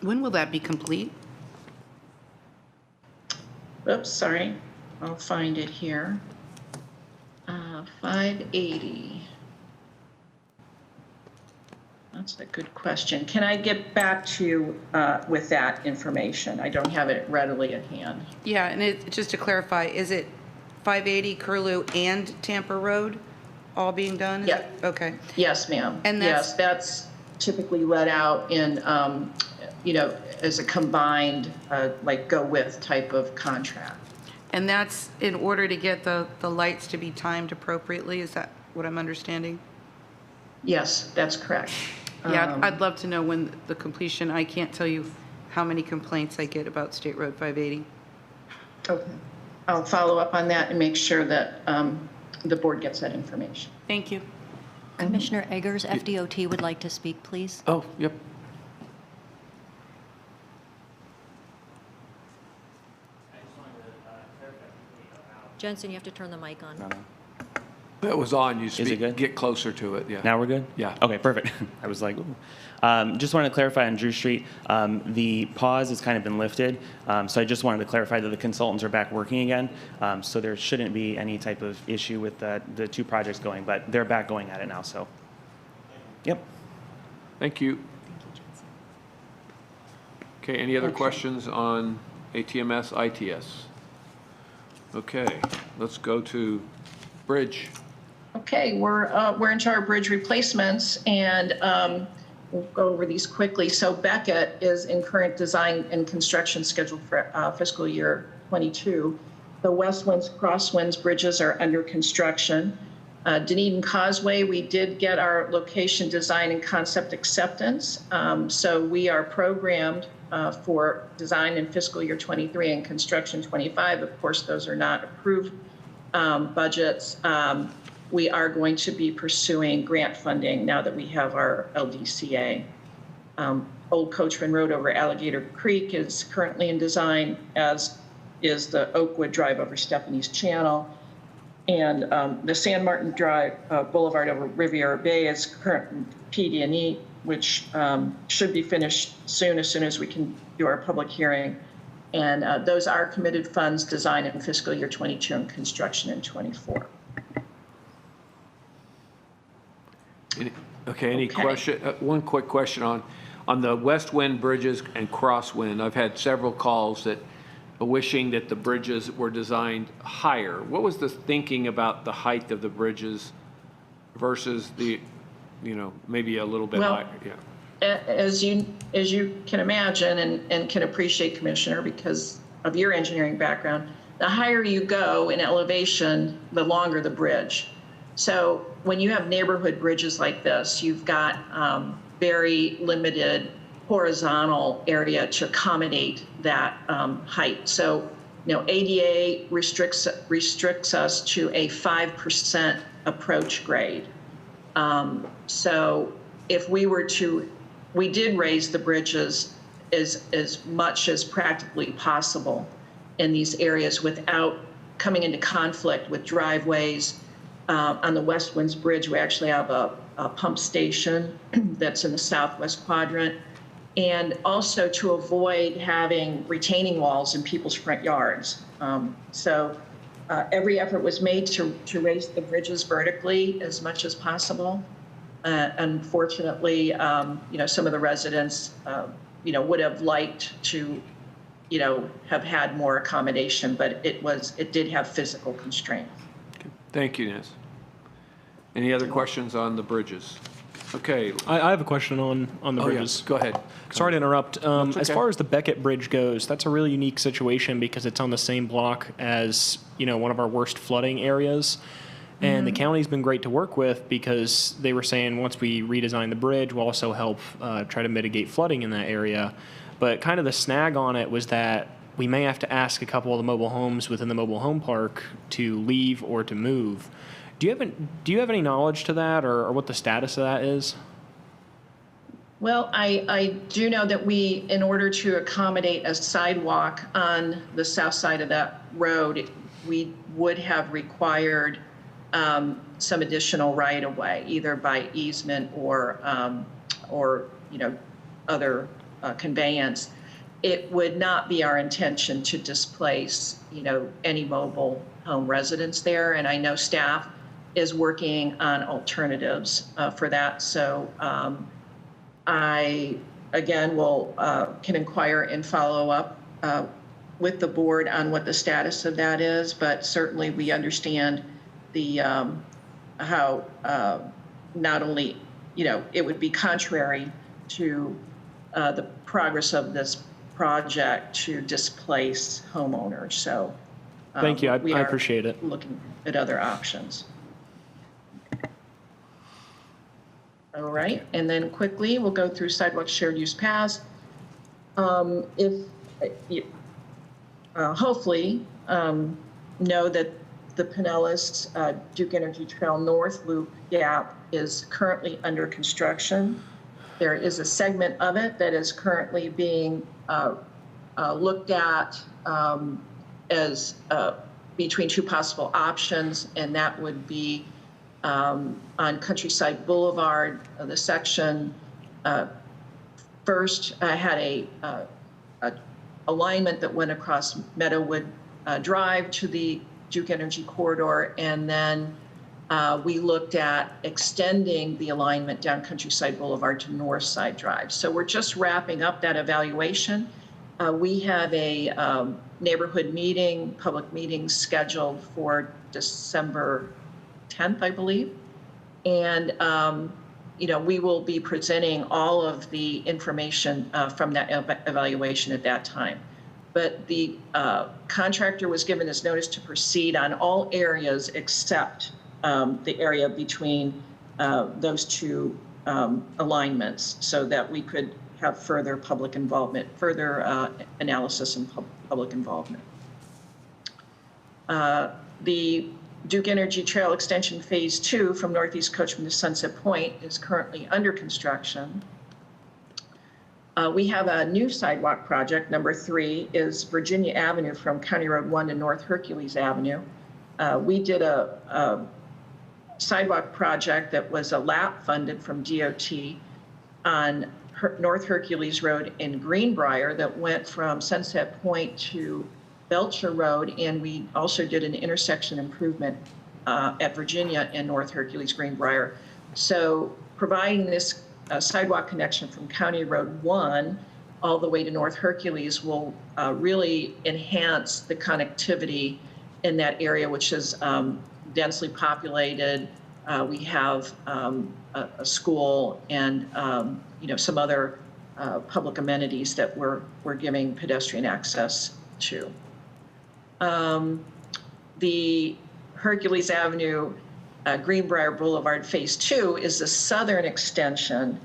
Speaker 12: when will that be complete?
Speaker 20: Oops, sorry. I'll find it here. 580. That's a good question. Can I get back to you with that information? I don't have it readily at hand.
Speaker 12: Yeah, and just to clarify, is it 580, Curlew, and Tampa Road all being done?
Speaker 20: Yeah.
Speaker 12: Okay.
Speaker 20: Yes, ma'am.
Speaker 12: And
Speaker 20: yes, that's typically let out in, you know, as a combined, like go with type of contract.
Speaker 12: And that's in order to get the lights to be timed appropriately? Is that what I'm understanding?
Speaker 20: Yes, that's correct.
Speaker 12: Yeah, I'd love to know when the completion. I can't tell you how many complaints I get about State Road 580.
Speaker 20: Okay. I'll follow up on that and make sure that the board gets that information.
Speaker 12: Thank you.
Speaker 13: Commissioner Eggers, FDOT would like to speak, please.
Speaker 2: Oh, yep.
Speaker 13: Jensen, you have to turn the mic on.
Speaker 2: That was on. You
Speaker 18: Is it good?
Speaker 2: get closer to it, yeah.
Speaker 18: Now we're good?
Speaker 2: Yeah.
Speaker 18: Okay, perfect. I was like, ooh. Just wanted to clarify on Drew Street, the pause has kind of been lifted. So I just wanted to clarify that the consultants are back working again. So there shouldn't be any type of issue with the two projects going, but they're back going at it now, so. Yep.
Speaker 2: Thank you. Okay, any other questions on ATMS, ITS? Okay, let's go to Bridge.
Speaker 20: Okay, we're into our bridge replacements, and we'll go over these quickly. So Beckett is in current design and construction schedule for fiscal year 22. The west winds, crosswinds bridges are under construction. Dunedin Causeway, we did get our location design and concept acceptance. So we are programmed for design in fiscal year 23 and construction 25. Of course, those are not approved budgets. We are going to be pursuing grant funding now that we have our LDCA. Old Coachman Road over Alligator Creek is currently in design, as is the Oakwood Drive over Stephanie's Channel. And the San Martin Drive Boulevard over Riviera Bay is current PD&E, which should be finished soon, as soon as we can do our public hearing. And those are committed funds, design in fiscal year 22 and construction in 24.
Speaker 2: Any question? One quick question on the west wind bridges and crosswind. I've had several calls that wishing that the bridges were designed higher. What was the thinking about the height of the bridges versus the, maybe a little bit higher? Yeah.
Speaker 20: As you can imagine and can appreciate, Commissioner, because of your engineering background, the higher you go in elevation, the longer the bridge. So when you have neighborhood bridges like this, you've got very limited horizontal area to accommodate that height. So, ADA restricts us to a 5% approach grade. So if we did raise the bridges as much as practically possible in these areas without coming into conflict with driveways. On the West Winds Bridge, we actually have a pump station that's in the southwest quadrant, and also to avoid having retaining walls in people's front yards. So every effort was made to raise the bridges vertically as much as possible. Unfortunately, some of the residents, would have liked to, have had more accommodation, but it did have physical constraints.
Speaker 2: Thank you, Ness. Any other questions on the bridges? Okay.
Speaker 9: I have a question on the bridges.
Speaker 2: Yeah. Go ahead.
Speaker 9: Sorry to interrupt.
Speaker 2: Okay.
Speaker 9: As far as the Beckett Bridge goes, that's a really unique situation because it's on the same block as, one of our worst flooding areas. And the county's been great to work with because they were saying once we redesign the bridge, we'll also help try to mitigate flooding in that area. But kind of the snag on it was that we may have to ask a couple of the mobile homes within the mobile home park to leave or to move. Do you have any knowledge to that or what the status of that is?
Speaker 20: Well, I do know that we, in order to accommodate a sidewalk on the south side of that road, we would have required some additional right-of-way, either by easement or other conveyance. It would not be our intention to displace, any mobile home residents there. And I know staff is working on alternatives for that. So I, again, can inquire and follow up with the board on what the status of that is. But certainly we understand the how not only, it would be contrary to the progress of this project to displace homeowners. So
Speaker 9: thank you. I
Speaker 20: we are
Speaker 9: appreciate it.
Speaker 20: Looking at other options. All right, and then quickly we'll go through sidewalk shared use paths. Hopefully know that the Pinellas Duke Energy Trail North Loop Gap is currently under construction. There is a segment of it that is currently being looked at as between two possible options, and that would be on Countryside Boulevard, the section first had a alignment that went across Meadowwood Drive to the Duke Energy Corridor, and then we looked at extending the alignment down Countryside Boulevard to Northside Drive. So we're just wrapping up that evaluation. We have a neighborhood meeting, public meeting scheduled for December 10th, I believe. And we will be presenting all of the information from that evaluation at that time. But the contractor was given his notice to proceed on all areas except the area between those two alignments, so that we could have further public involvement, further analysis and public involvement. The Duke Energy Trail Extension Phase 2 from Northeast Coachman to Sunset Point is currently under construction. We have a new sidewalk project. Number 3 is Virginia Avenue from County Road 1 to North Hercules Avenue. We did a sidewalk project that was a LAP funded from DOT on North Hercules Road in Greenbrier that went from Sunset Point to Belcher Road, and we also did an intersection improvement at Virginia and North Hercules Greenbrier. So providing this sidewalk connection from County Road 1 all the way to North Hercules will really enhance the connectivity in that area, which is densely populated. We have a school and some other public amenities that we're giving pedestrian access to. The Hercules Avenue, Greenbrier Boulevard Phase 2 is the southern extension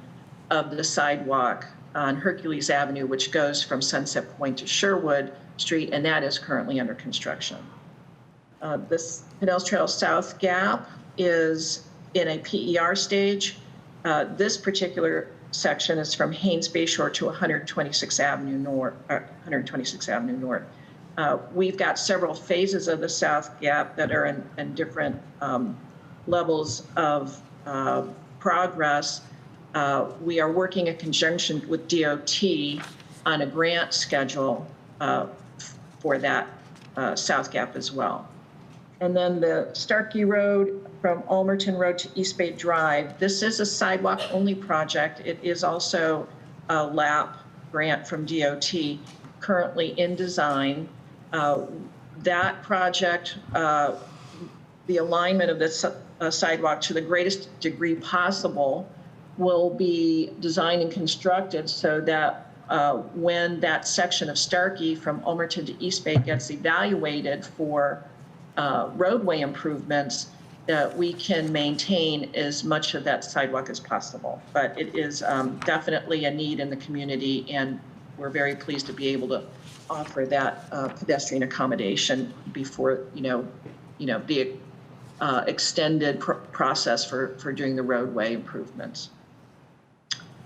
Speaker 20: of the sidewalk on Hercules Avenue, which goes from Sunset Point to Sherwood Street, and that is currently under construction. This Pinellas Trail South Gap is in a PER stage. This particular section is from Haynes Bayshore to 126th Avenue North. We've got several phases of the South Gap that are in different levels of progress. We are working in conjunction with DOT on a grant schedule for that South Gap as well. And then the Starkey Road from Almerton Road to East Bay Drive. This is a sidewalk-only project. It is also a LAP grant from DOT, currently in design. That project, the alignment of this sidewalk to the greatest degree possible will be designed and constructed so that when that section of Starkey from Almerton to East Bay gets evaluated for roadway improvements, that we can maintain as much of that sidewalk as possible. But it is definitely a need in the community, and we're very pleased to be able to offer that pedestrian accommodation before the extended process for doing the roadway improvements.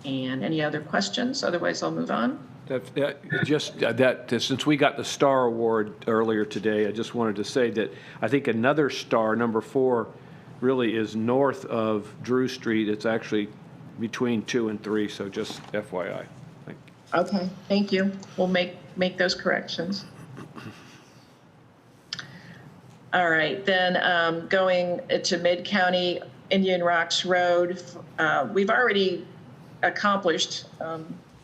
Speaker 20: And any other questions? Otherwise, I'll move on.
Speaker 2: Since we got the Star Award earlier today, I just wanted to say that I think another star, number 4, really is north of Drew Street. It's actually between 2 and 3, so just FYI.
Speaker 20: Okay, thank you. We'll make those corrections. All right, then going to Mid-County Indian Rocks Road, we've already accomplished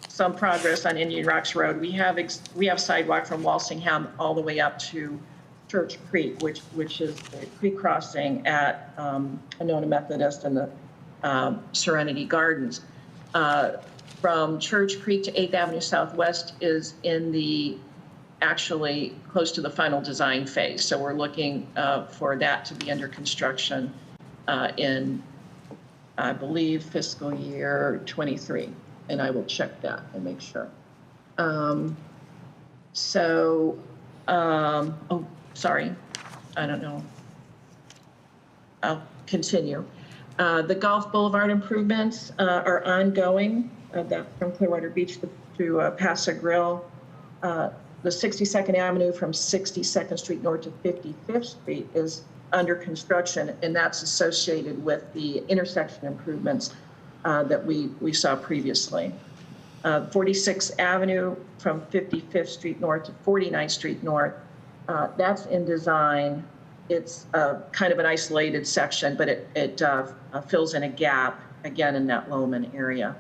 Speaker 20: some progress on Indian Rocks Road. We have sidewalk from Walsingham all the way up to Church Creek, which is the creek crossing at Anona Methodist and the Serenity Gardens. From Church Creek to 8th Avenue Southwest is actually close to the final design phase. So we're looking for that to be under construction in, I believe, fiscal year 23. And I will check that and make sure. Oh, sorry, I don't know. I'll continue. The Gulf Boulevard improvements are ongoing, from Clearwater Beach to Paso Grill. The 62nd Avenue from 62nd Street North to 55th Street is under construction, and that's associated with the intersection improvements that we saw previously. 46th Avenue from 55th Street North to 49th Street North, that's in design. It's kind of an isolated section, but it fills in a gap, again, in that Lowman area.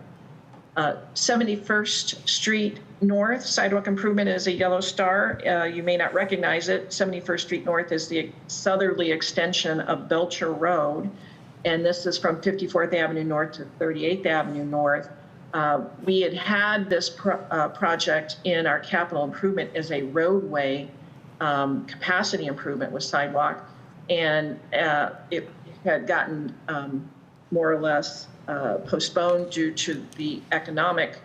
Speaker 20: 71st Street North, sidewalk improvement is a yellow star. You may not recognize it. 71st Street North is the southerly extension of Belcher Road, and this is from 54th Avenue North to 38th Avenue North. We had this project in our capital improvement as a roadway capacity improvement with sidewalk, and it had gotten more or less postponed due to the economic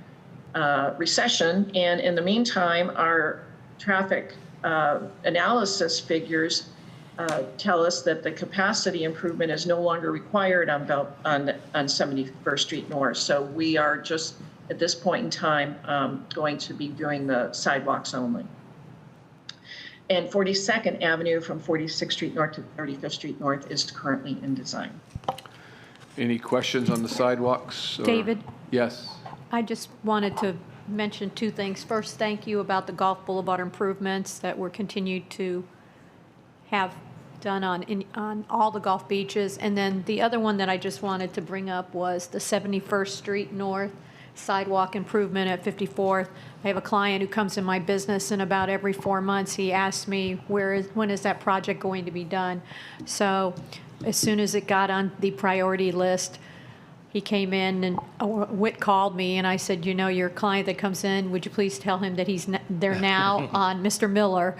Speaker 20: recession. And in the meantime, our traffic analysis figures tell us that the capacity improvement is no longer required on 71st Street North. So we are just, at this point in time, going to be doing the sidewalks only. And 42nd Avenue from 46th Street North to 35th Street North is currently in design.
Speaker 2: Any questions on the sidewalks?
Speaker 21: David?
Speaker 2: Yes.
Speaker 21: I just wanted to mention two things. First, thank you about the Golf Boulevard improvements that were continued to have done on all the golf beaches. And then the other one that I just wanted to bring up was the 71st Street North sidewalk improvement at 54th. I have a client who comes in my business, and about every 4 months he asks me, when is that project going to be done? So as soon as it got on the priority list, he came in, and Whit called me, and I said, you know, your client that comes in, would you please tell him that he's there now on Mr. Miller,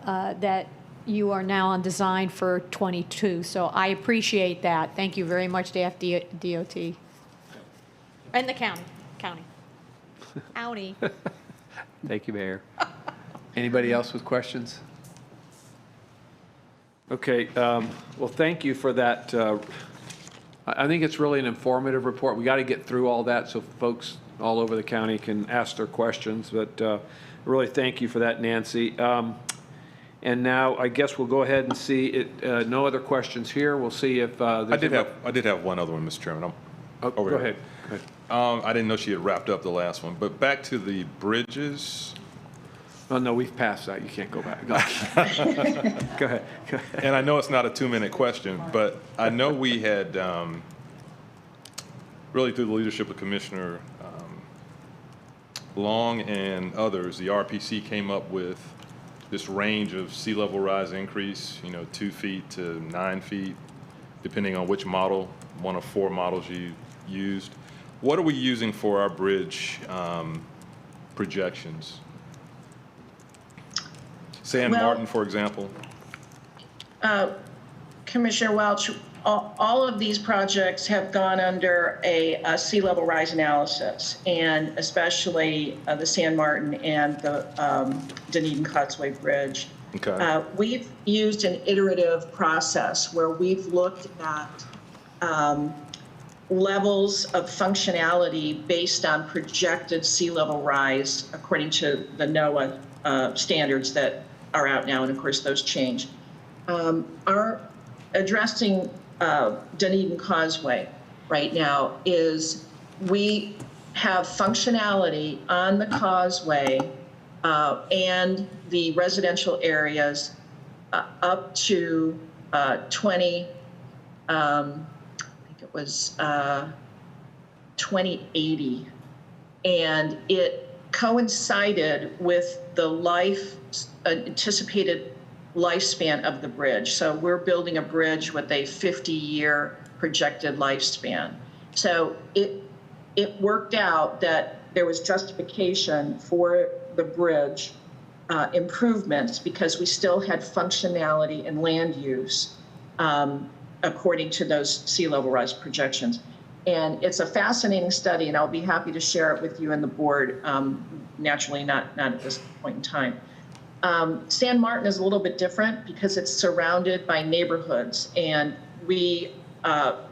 Speaker 21: that you are now on design for 22. So I appreciate that. Thank you very much to FDOT and the county.
Speaker 2: Thank you, Mayor. Anybody else with questions? Okay, well, thank you for that. I think it's really an informative report. We got to get through all that so folks all over the county can ask their questions, but really thank you for that, Nancy. And now I guess we'll go ahead and see it. No other questions here. We'll see if
Speaker 8: I did have one other one, Mr. Chairman.
Speaker 2: Go ahead.
Speaker 8: I didn't know she had wrapped up the last one, but back to the bridges.
Speaker 2: Oh, no, we've passed that. You can't go back. Go ahead.
Speaker 8: And I know it's not a 2-minute question, but I know we had, really through the leadership of Commissioner Long and others, the RPC came up with this range of sea level rise increase, 2 feet to 9 feet, depending on which model, one of 4 models you used. What are we using for our bridge projections? San Martin, for example.
Speaker 20: Commissioner Welch, all of these projects have gone under a sea level rise analysis, and especially the San Martin and the Dunedin Causeway Bridge.
Speaker 8: Okay.
Speaker 20: We've used an iterative process where we've looked at levels of functionality based on projected sea level rise according to the NOAA standards that are out now, and of course those change. Our addressing Dunedin Causeway right now is we have functionality on the causeway and the residential areas up to 20, I think it was 2080. And it coincided with the anticipated lifespan of the bridge. So we're building a bridge with a 50-year projected lifespan. So it worked out that there was justification for the bridge improvements because we still had functionality and land use according to those sea level rise projections. And it's a fascinating study, and I'll be happy to share it with you and the board, naturally not at this point in time. San Martin is a little bit different because it's surrounded by neighborhoods, and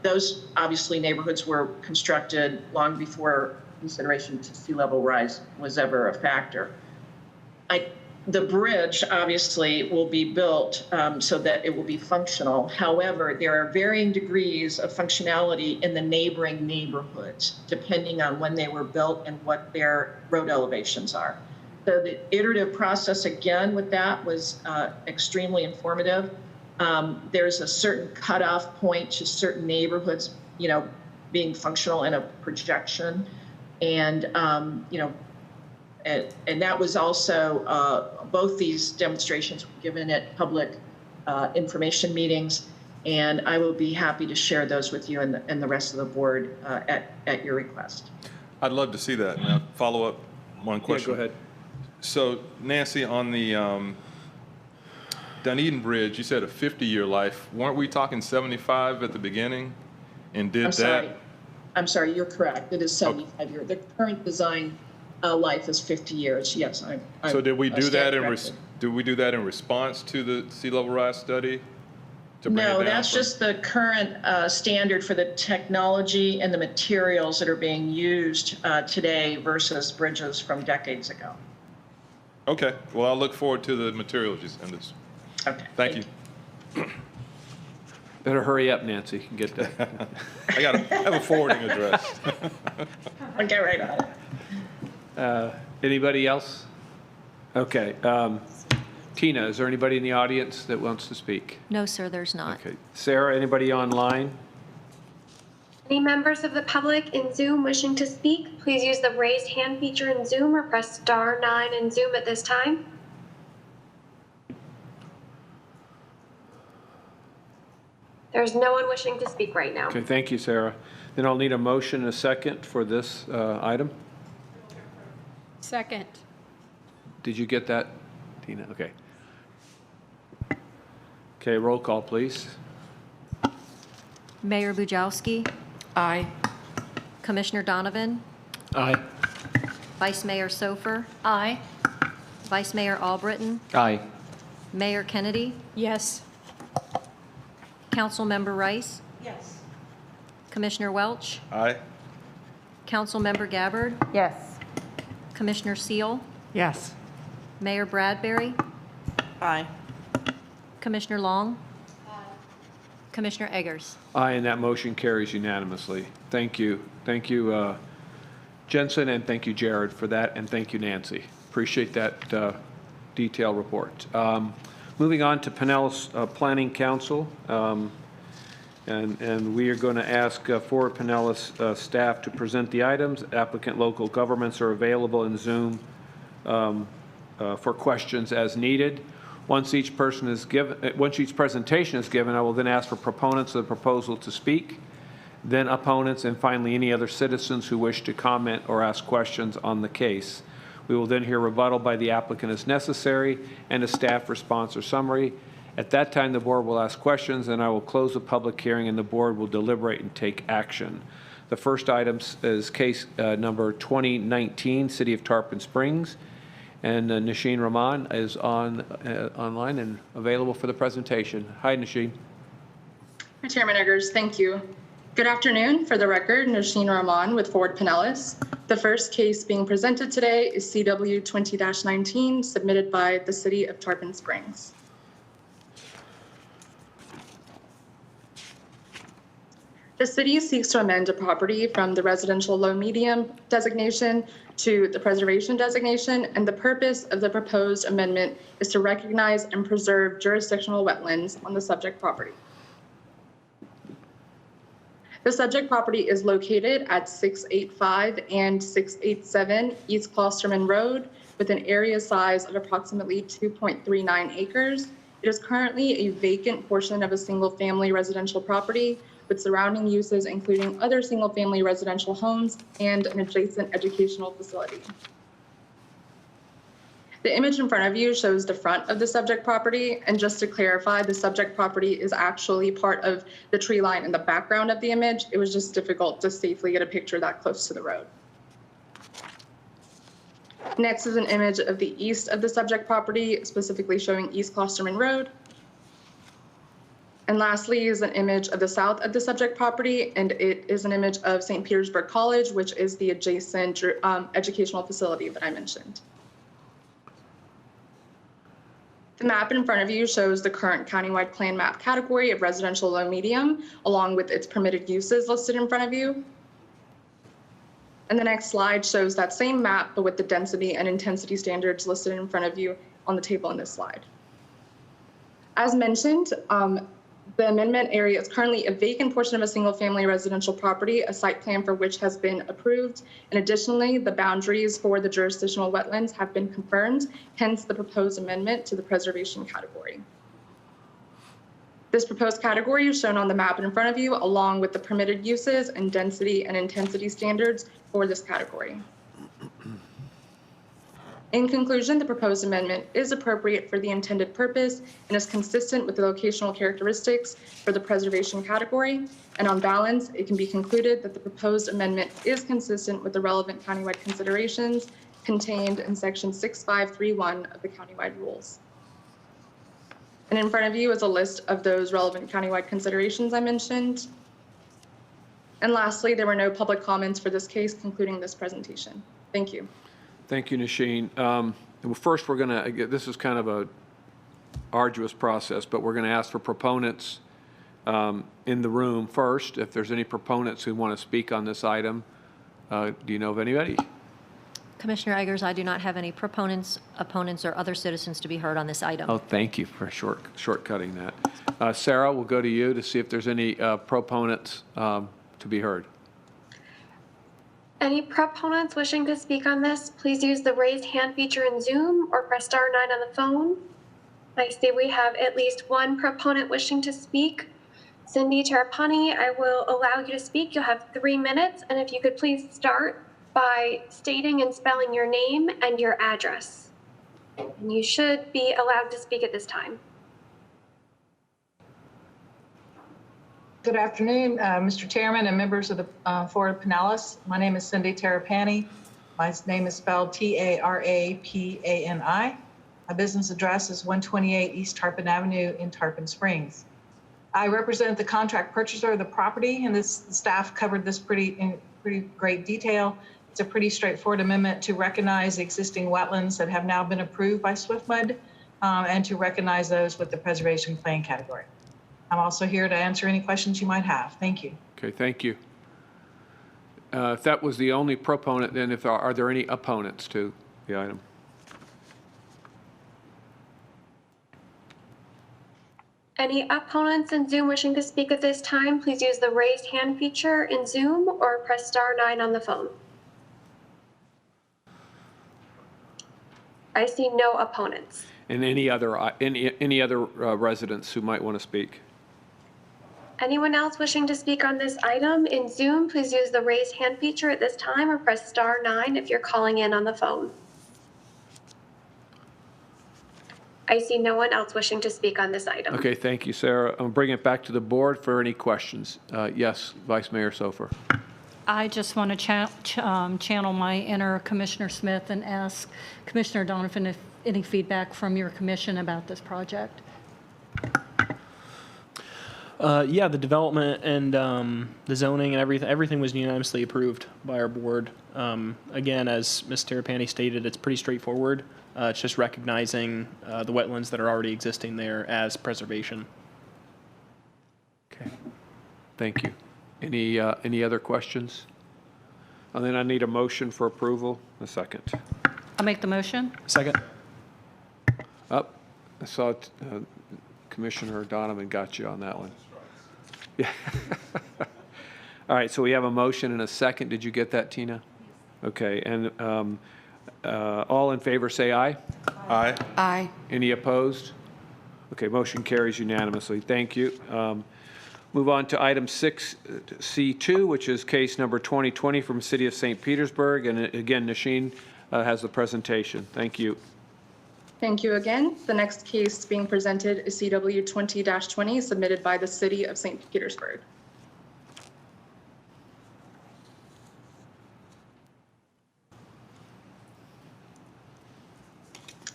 Speaker 20: those obviously neighborhoods were constructed long before consideration to sea level rise was ever a factor. the bridge obviously will be built so that it will be functional. However, there are varying degrees of functionality in the neighboring neighborhoods, depending on when they were built and what their road elevations are. So the iterative process, again, with that was extremely informative. There's a certain cutoff point to certain neighborhoods, being functional in a projection. And, and that was also, both these demonstrations were given at public information meetings, and I will be happy to share those with you and the rest of the board at your request.
Speaker 8: I'd love to see that. Now, follow up one question.
Speaker 2: Yeah, go ahead.
Speaker 8: So, Nancy, on the Dunedin Bridge, you said a 50-year life. Weren't we talking 75 at the beginning? And did
Speaker 20: I'm sorry, you're correct. It is 75 years. The current design life is 50 years. Yes,
Speaker 8: So did we do that in response to the sea level rise study?
Speaker 20: No, that's just the current standard for the technology and the materials that are being used today versus bridges from decades ago.
Speaker 8: Okay. Well, I'll look forward to the materials you send us.
Speaker 20: Okay.
Speaker 8: Thank you.
Speaker 2: Better hurry up, Nancy, and get that.
Speaker 8: I have a forwarding address.
Speaker 20: I'll get right on it.
Speaker 2: Anybody else? Okay. Tina, is there anybody in the audience that wants to speak?
Speaker 13: No, sir, there's not.
Speaker 2: Okay. Sarah, anybody online?
Speaker 1: Any members of the public in Zoom wishing to speak, please use the raise hand feature in Zoom or press *9 in Zoom at this time. There's no one wishing to speak right now.
Speaker 2: Okay, thank you, Sarah. Then I'll need a motion and a second for this item.
Speaker 21: Second.
Speaker 2: Did you get that, Tina? Okay. Okay, roll call, please.
Speaker 13: Mayor Bujalski?
Speaker 12: Aye.
Speaker 13: Commissioner Donovan?
Speaker 2: Aye.
Speaker 13: Vice Mayor Sofer?
Speaker 21: Aye.
Speaker 13: Vice Mayor Albritton?
Speaker 2: Aye.
Speaker 13: Mayor Kennedy?
Speaker 21: Yes.
Speaker 13: Councilmember Rice?
Speaker 20: Yes.
Speaker 13: Commissioner Welch?
Speaker 8: Aye.
Speaker 13: Councilmember Gabbard?
Speaker 7: Yes.
Speaker 13: Commissioner Seal?
Speaker 6: Yes.
Speaker 13: Mayor Bradbury?
Speaker 5: Aye.
Speaker 13: Commissioner Long? Commissioner Eggers?
Speaker 2: Aye, and that motion carries unanimously. Thank you. Thank you, Jensen, and thank you, Jared, for that, and thank you, Nancy. Appreciate that detailed report. Moving on to Pinellas Planning Council, and we are going to ask for Pinellas staff to present the items. Applicant local governments are available in Zoom for questions as needed. Once each presentation is given, I will then ask for proponents of the proposal to speak, then opponents, and finally any other citizens who wish to comment or ask questions on the case. We will then hear rebuttal by the applicant as necessary and a staff response or summary. At that time, the board will ask questions, and I will close the public hearing, and the board will deliberate and take action. The first item is case number 2019, City of Tarpon Springs. And Nasheen Rahman is online and available for the presentation. Hi, Nasheen.
Speaker 3: Hi, Chairman Eggers, thank you. Good afternoon. For the record, Nasheen Rahman with Ford Pinellas. The first case being presented today is CW 20-19, submitted by the City of Tarpon Springs. The city seeks to amend a property from the residential low-medium designation to the preservation designation, and the purpose of the proposed amendment is to recognize and preserve jurisdictional wetlands on the subject property. The subject property is located at 685 and 687 East Klosterman Road with an area size of approximately 2.39 acres. It is currently a vacant portion of a single-family residential property with surrounding uses including other single-family residential homes and an adjacent educational facility. The image in front of you shows the front of the subject property, and just to clarify, the subject property is actually part of the tree line in the background of the image. It was just difficult to safely get a picture that close to the road. Next is an image of the east of the subject property, specifically showing East Klosterman Road. And lastly is an image of the south of the subject property, and it is an image of St. Petersburg College, which is the adjacent educational facility that I mentioned. The map in front of you shows the current countywide plan map category of residential low medium, along with its permitted uses listed in front of you. And the next slide shows that same map, but with the density and intensity standards listed in front of you on the table in this slide. As mentioned, the amendment area is currently a vacant portion of a single-family residential property, a site plan for which has been approved. And additionally, the boundaries for the jurisdictional wetlands have been confirmed, hence the proposed amendment to the preservation category. This proposed category is shown on the map in front of you, along with the permitted uses and density and intensity standards for this category. In conclusion, the proposed amendment is appropriate for the intended purpose and is consistent with the locational characteristics for the preservation category. And on balance, it can be concluded that the proposed amendment is consistent with the relevant countywide considerations contained in section 6531 of the countywide rules. And in front of you is a list of those relevant countywide considerations I mentioned. And lastly, there were no public comments for this case, concluding this presentation. Thank you.
Speaker 2: Thank you, Nasheen. Well, first, we're going to, this is kind of a arduous process, but we're going to ask for proponents in the room first. If there's any proponents who want to speak on this item, do you know of anybody?
Speaker 13: Commissioner Eggers, I do not have any proponents, opponents, or other citizens to be heard on this item.
Speaker 2: Oh, thank you for shortcutting that. Sarah, we'll go to you to see if there's any proponents to be heard.
Speaker 1: Any proponents wishing to speak on this, please use the raised hand feature in Zoom or press *9 on the phone. I see we have at least one proponent wishing to speak. Cindy Tarpon, I will allow you to speak. You'll have 3 minutes, and if you could please start by stating and spelling your name and your address. And you should be allowed to speak at this time.
Speaker 15: Good afternoon, Mr. Chairman and members of the Board of Pinellas. My name is Cindy Tarapani. My name is spelled Tarapani. My business address is 128 East Tarpon Avenue in Tarpon Springs. I represent the contract purchaser of the property, and the staff covered this in pretty great detail. It's a pretty straightforward amendment to recognize existing wetlands that have now been approved by SWIFMUD and to recognize those with the preservation plan category. I'm also here to answer any questions you might have. Thank you.
Speaker 2: Okay, thank you. If that was the only proponent, then are there any opponents to the item?
Speaker 1: Any opponents in Zoom wishing to speak at this time, please use the raised hand feature in Zoom or press *9 on the phone. I see no opponents.
Speaker 2: And any other residents who might want to speak?
Speaker 1: Anyone else wishing to speak on this item in Zoom, please use the raised hand feature at this time or press *9 if you're calling in on the phone. I see no one else wishing to speak on this item.
Speaker 2: Okay, thank you, Sarah. I'll bring it back to the board for any questions. Yes, Vice Mayor Sofer.
Speaker 11: I just want to channel my inner Commissioner Smith and ask Commissioner Donovan if any feedback from your commission about this project.
Speaker 9: Yeah, the development and the zoning and everything was unanimously approved by our board. Again, as Ms. Tarapani stated, it's pretty straightforward. It's just recognizing the wetlands that are already existing there as preservation.
Speaker 2: Okay, thank you. Any other questions? And then I need a motion for approval. A second.
Speaker 11: I'll make the motion.
Speaker 9: Second.
Speaker 2: I saw Commissioner Donovan got you on that one. Yeah. All right, so we have a motion and a second. Did you get that, Tina? Okay, and all in favor say aye.
Speaker 8: Aye.
Speaker 12: Aye.
Speaker 2: Any opposed? Okay, motion carries unanimously. Thank you. Move on to item 6C2, which is case number 2020 from City of St. Petersburg. And again, Nasheen has the presentation. Thank you.
Speaker 3: Thank you again. The next case being presented is CW 20-20, submitted by the City of St. Petersburg.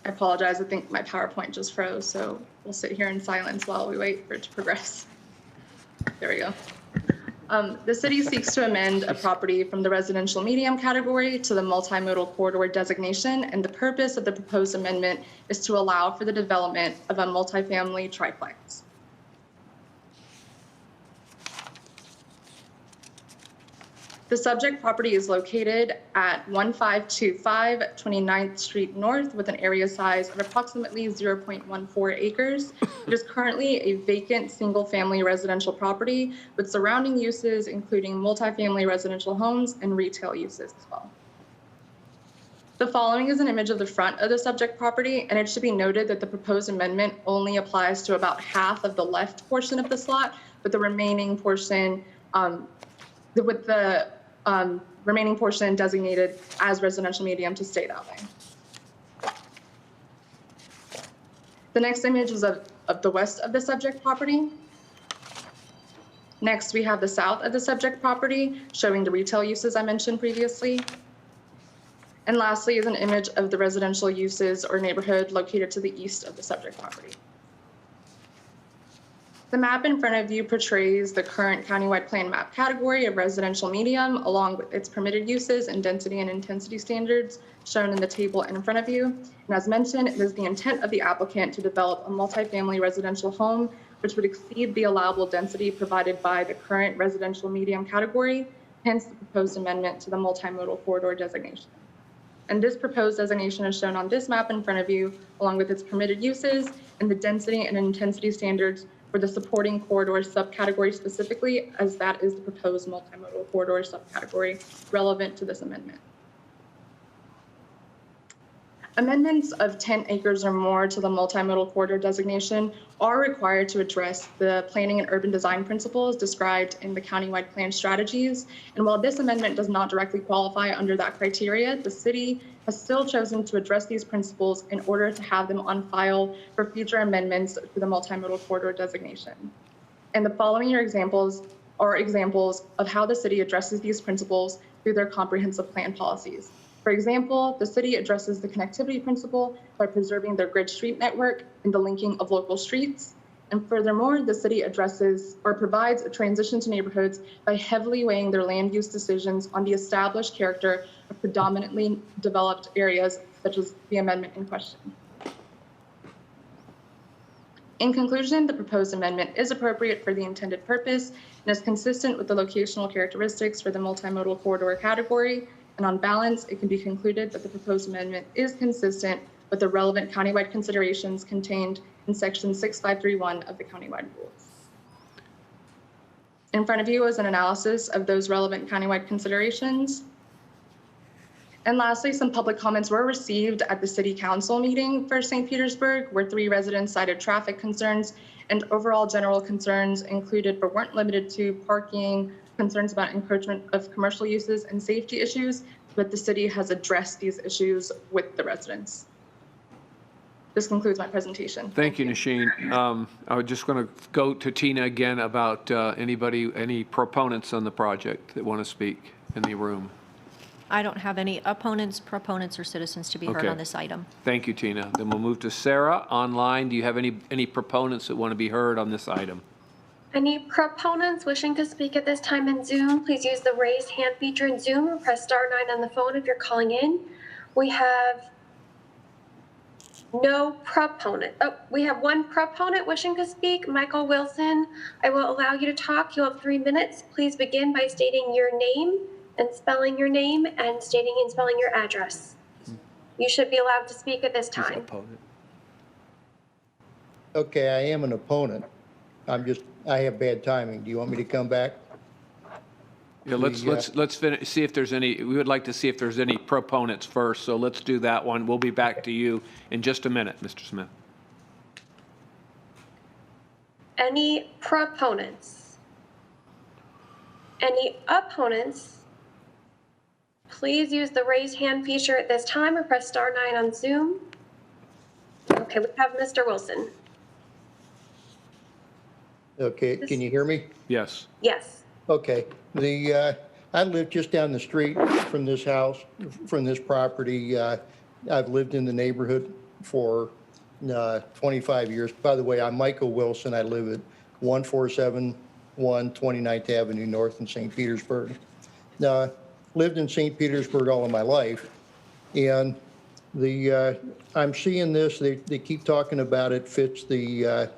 Speaker 3: I apologize. I think my PowerPoint just froze, so we'll sit here in silence while we wait for it to progress. There we go. The city seeks to amend a property from the residential medium category to the multimodal corridor designation, and the purpose of the proposed amendment is to allow for the development of a multifamily triplex. The subject property is located at 1525 29th Street North with an area size of approximately 0.14 acres. It is currently a vacant single-family residential property with surrounding uses including multifamily residential homes and retail uses as well. The following is an image of the front of the subject property, and it should be noted that the proposed amendment only applies to about half of the left portion of the slot, with the remaining portion remaining portion designated as residential medium to stay that way. The next image is of the west of the subject property. Next, we have the south of the subject property, showing the retail uses I mentioned previously. And lastly is an image of the residential uses or neighborhood located to the east of the subject property. The map in front of you portrays the current countywide plan map category of residential medium, along with its permitted uses and density and intensity standards shown in the table in front of you. And as mentioned, it is the intent of the applicant to develop a multifamily residential home, which would exceed the allowable density provided by the current residential medium category, hence the proposed amendment to the multimodal corridor designation. And this proposed designation is shown on this map in front of you, along with its permitted uses and the density and intensity standards for the supporting corridor subcategory specifically, as that is the proposed multimodal corridor subcategory relevant to this amendment. Amendments of 10 acres or more to the multimodal corridor designation are required to address the planning and urban design principles described in the countywide plan strategies. And while this amendment does not directly qualify under that criteria, the city has still chosen to address these principles in order to have them on file for future amendments to the multimodal corridor designation. And the following are examples of how the city addresses these principles through their comprehensive plan policies. For example, the city addresses the connectivity principle by preserving their grid street network and the linking of local streets. And furthermore, the city addresses or provides a transition to neighborhoods by heavily weighing their land use decisions on the established character of predominantly developed areas, such as the amendment in question. In conclusion, the proposed amendment is appropriate for the intended purpose and is consistent with the locational characteristics for the multimodal corridor category. And on balance, it can be concluded that the proposed amendment is consistent with the relevant countywide considerations contained in section 6531 of the countywide rules. In front of you is an analysis of those relevant countywide considerations. And lastly, some public comments were received at the city council meeting for St. Petersburg, where 3 residents cited traffic concerns, and overall general concerns included but weren't limited to parking, concerns about encroachment of commercial uses, and safety issues, but the city has addressed these issues with the residents. This concludes my presentation.
Speaker 2: Thank you, Nasheen. I was just going to go to Tina again about any proponents on the project that want to speak in the room.
Speaker 13: I don't have any opponents, proponents, or citizens to be heard
Speaker 2: Okay.
Speaker 13: on this item.
Speaker 2: Thank you, Tina. Then we'll move to Sarah online. Do you have any proponents that want to be heard on this item?
Speaker 1: Any proponents wishing to speak at this time in Zoom, please use the raise hand feature in Zoom or press *9 on the phone if you're calling in. We have no proponent. Oh, we have one proponent wishing to speak, Michael Wilson. I will allow you to talk. You'll have 3 minutes. Please begin by stating your name and spelling your name and stating and spelling your address. You should be allowed to speak at this time.
Speaker 17: Okay, I am an opponent. I have bad timing. Do you want me to come back?
Speaker 2: Yeah, let's finish, see if there's any, we would like to see if there's any proponents first, so let's do that one. We'll be back to you in just a minute, Mr. Smith.
Speaker 1: Any proponents? Any opponents? Please use the raise hand feature at this time or press *9 on Zoom. Okay, we have Mr. Wilson.
Speaker 17: Okay, can you hear me?
Speaker 2: Yes.
Speaker 1: Yes.
Speaker 17: Okay. I live just down the street from this house, from this property. I've lived in the neighborhood for 25 years. By the way, I'm Michael Wilson. I live at 147 1 29th Avenue North in St. Petersburg. Now, I lived in St. Petersburg all of my life, and I'm seeing this, they keep talking about it fits the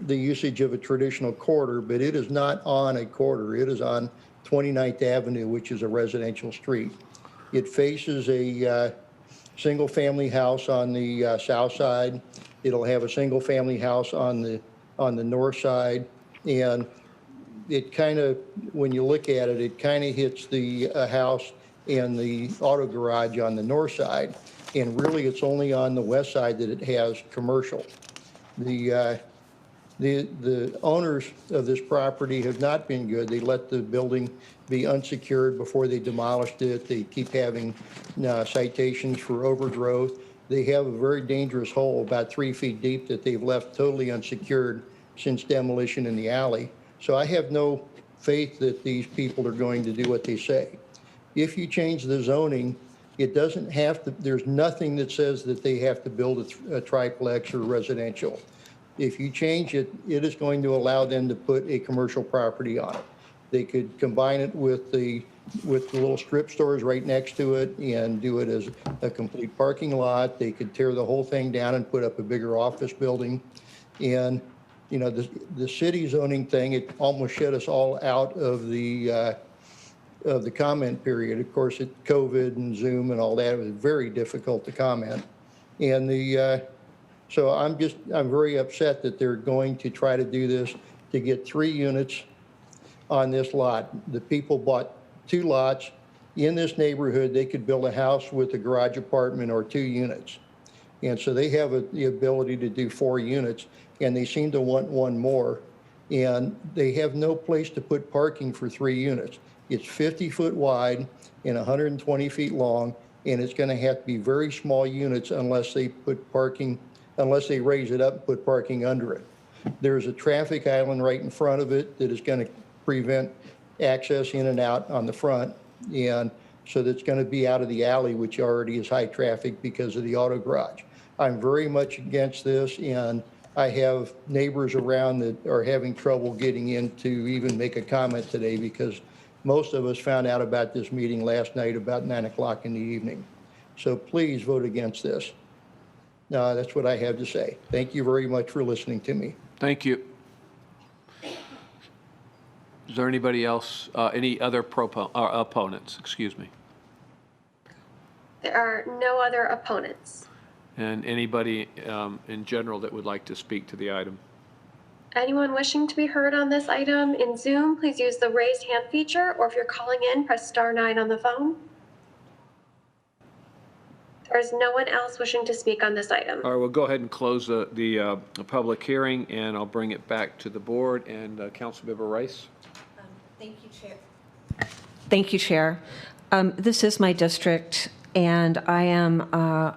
Speaker 17: usage of a traditional corridor, but it is not on a corridor. It is on 29th Avenue, which is a residential street. It faces a single-family house on the south side. It'll have a single-family house on the north side, and it kind of, when you look at it, it kind of hits the house and the auto garage on the north side, and really it's only on the west side that it has commercial. The owners of this property have not been good. They let the building be unsecured before they demolished it. They keep having citations for overgrowth. They have a very dangerous hole about 3 feet deep that they've left totally unsecured since demolition in the alley. So I have no faith that these people are going to do what they say. If you change the zoning, it doesn't have to, there's nothing that says that they have to build a triplex or residential. If you change it, it is going to allow them to put a commercial property on it. They could combine it with the little strip stores right next to it and do it as a complete parking lot. They could tear the whole thing down and put up a bigger office building. And, you know, the city zoning thing, it almost shut us all out of the comment period. Of course, COVID and Zoom and all that, it was very difficult to comment. And so I'm very upset that they're going to try to do this to get 3 units on this lot. The people bought 2 lots. In this neighborhood, they could build a house with a garage apartment or 2 units. And so they have the ability to do 4 units, and they seem to want 1 more. And they have no place to put parking for 3 units. It's 50 foot wide and 120 feet long, and it's going to have to be very small units unless they put parking, unless they raise it up and put parking under it. There's a traffic island right in front of it that is going to prevent access in and out on the front. And so that's going to be out of the alley, which already is high traffic because of the auto garage. I'm very much against this, and I have neighbors around that are having trouble getting in to even make a comment today because most of us found out about this meeting last night about 9 o'clock in the evening. So please vote against this. That's what I have to say. Thank you very much for listening to me.
Speaker 2: Thank you. Is there anybody else, any other opponents? Excuse me.
Speaker 1: There are no other opponents.
Speaker 2: And anybody in general that would like to speak to the item?
Speaker 1: Anyone wishing to be heard on this item in Zoom, please use the raised hand feature, or if you're calling in, press *9 on the phone. There's no one else wishing to speak on this item.
Speaker 2: All right, we'll go ahead and close the public hearing, and I'll bring it back to the board. And Councilmember Rice.
Speaker 16: Thank you, Chair. Thank you, Chair. This is my district, and I am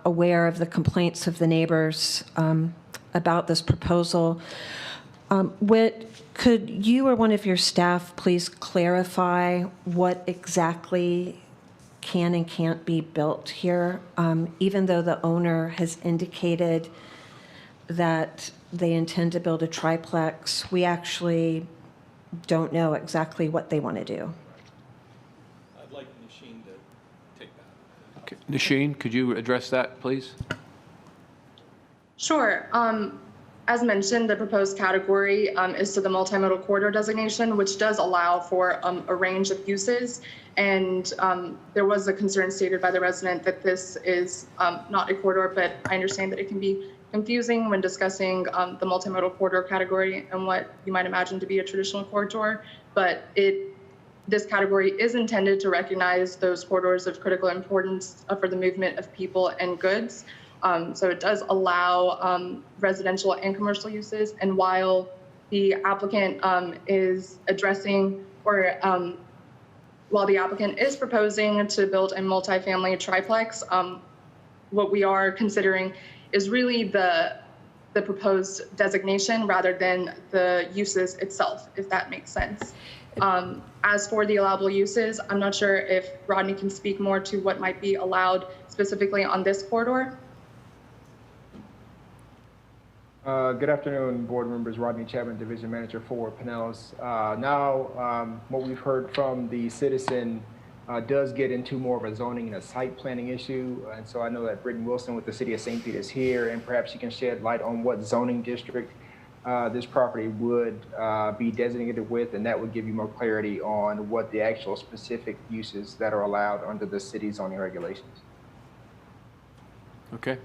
Speaker 16: aware of the complaints of the neighbors about this proposal. Whit, could you or one of your staff please clarify what exactly can and can't be built here? Even though the owner has indicated that they intend to build a triplex, we actually don't know exactly what they want to do.
Speaker 2: I'd like Nasheen to take that. Okay. Nasheen, could you address that, please?
Speaker 3: Sure. As mentioned, the proposed category is to the multimodal corridor designation, which does allow for a range of uses. And there was a concern stated by the resident that this is not a corridor, but I understand that it can be confusing when discussing the multimodal corridor category and what you might imagine to be a traditional corridor. But this category is intended to recognize those corridors of critical importance for the movement of people and goods. So it does allow residential and commercial uses. And while the applicant is addressing, or while the applicant is proposing to build a multifamily triplex, what we are considering is really the proposed designation rather than the uses itself, if that makes sense. As for the allowable uses, I'm not sure if Rodney can speak more to what might be allowed specifically on this corridor.
Speaker 4: Good afternoon, board members. Rodney Chapman, Division Manager for Pinellas. What we've heard from the citizen does get into more of a zoning and a site planning issue. And so I know that Britton Wilson with the City of St. Pete is here, and perhaps you can shed light on what zoning district this property would be designated with, and that would give you more clarity on what the actual specific uses that are allowed under the city zoning regulations.
Speaker 2: Okay.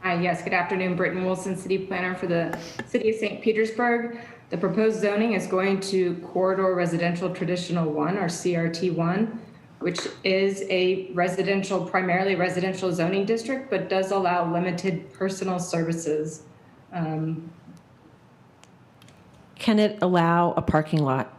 Speaker 22: Yes, good afternoon. Britton Wilson, City Planner for the City of St. Petersburg. The proposed zoning is going to Corridor Residential Traditional 1, or CRT 1, which is a residential, primarily residential zoning district, but does allow limited personal services.
Speaker 16: Can it allow a parking lot?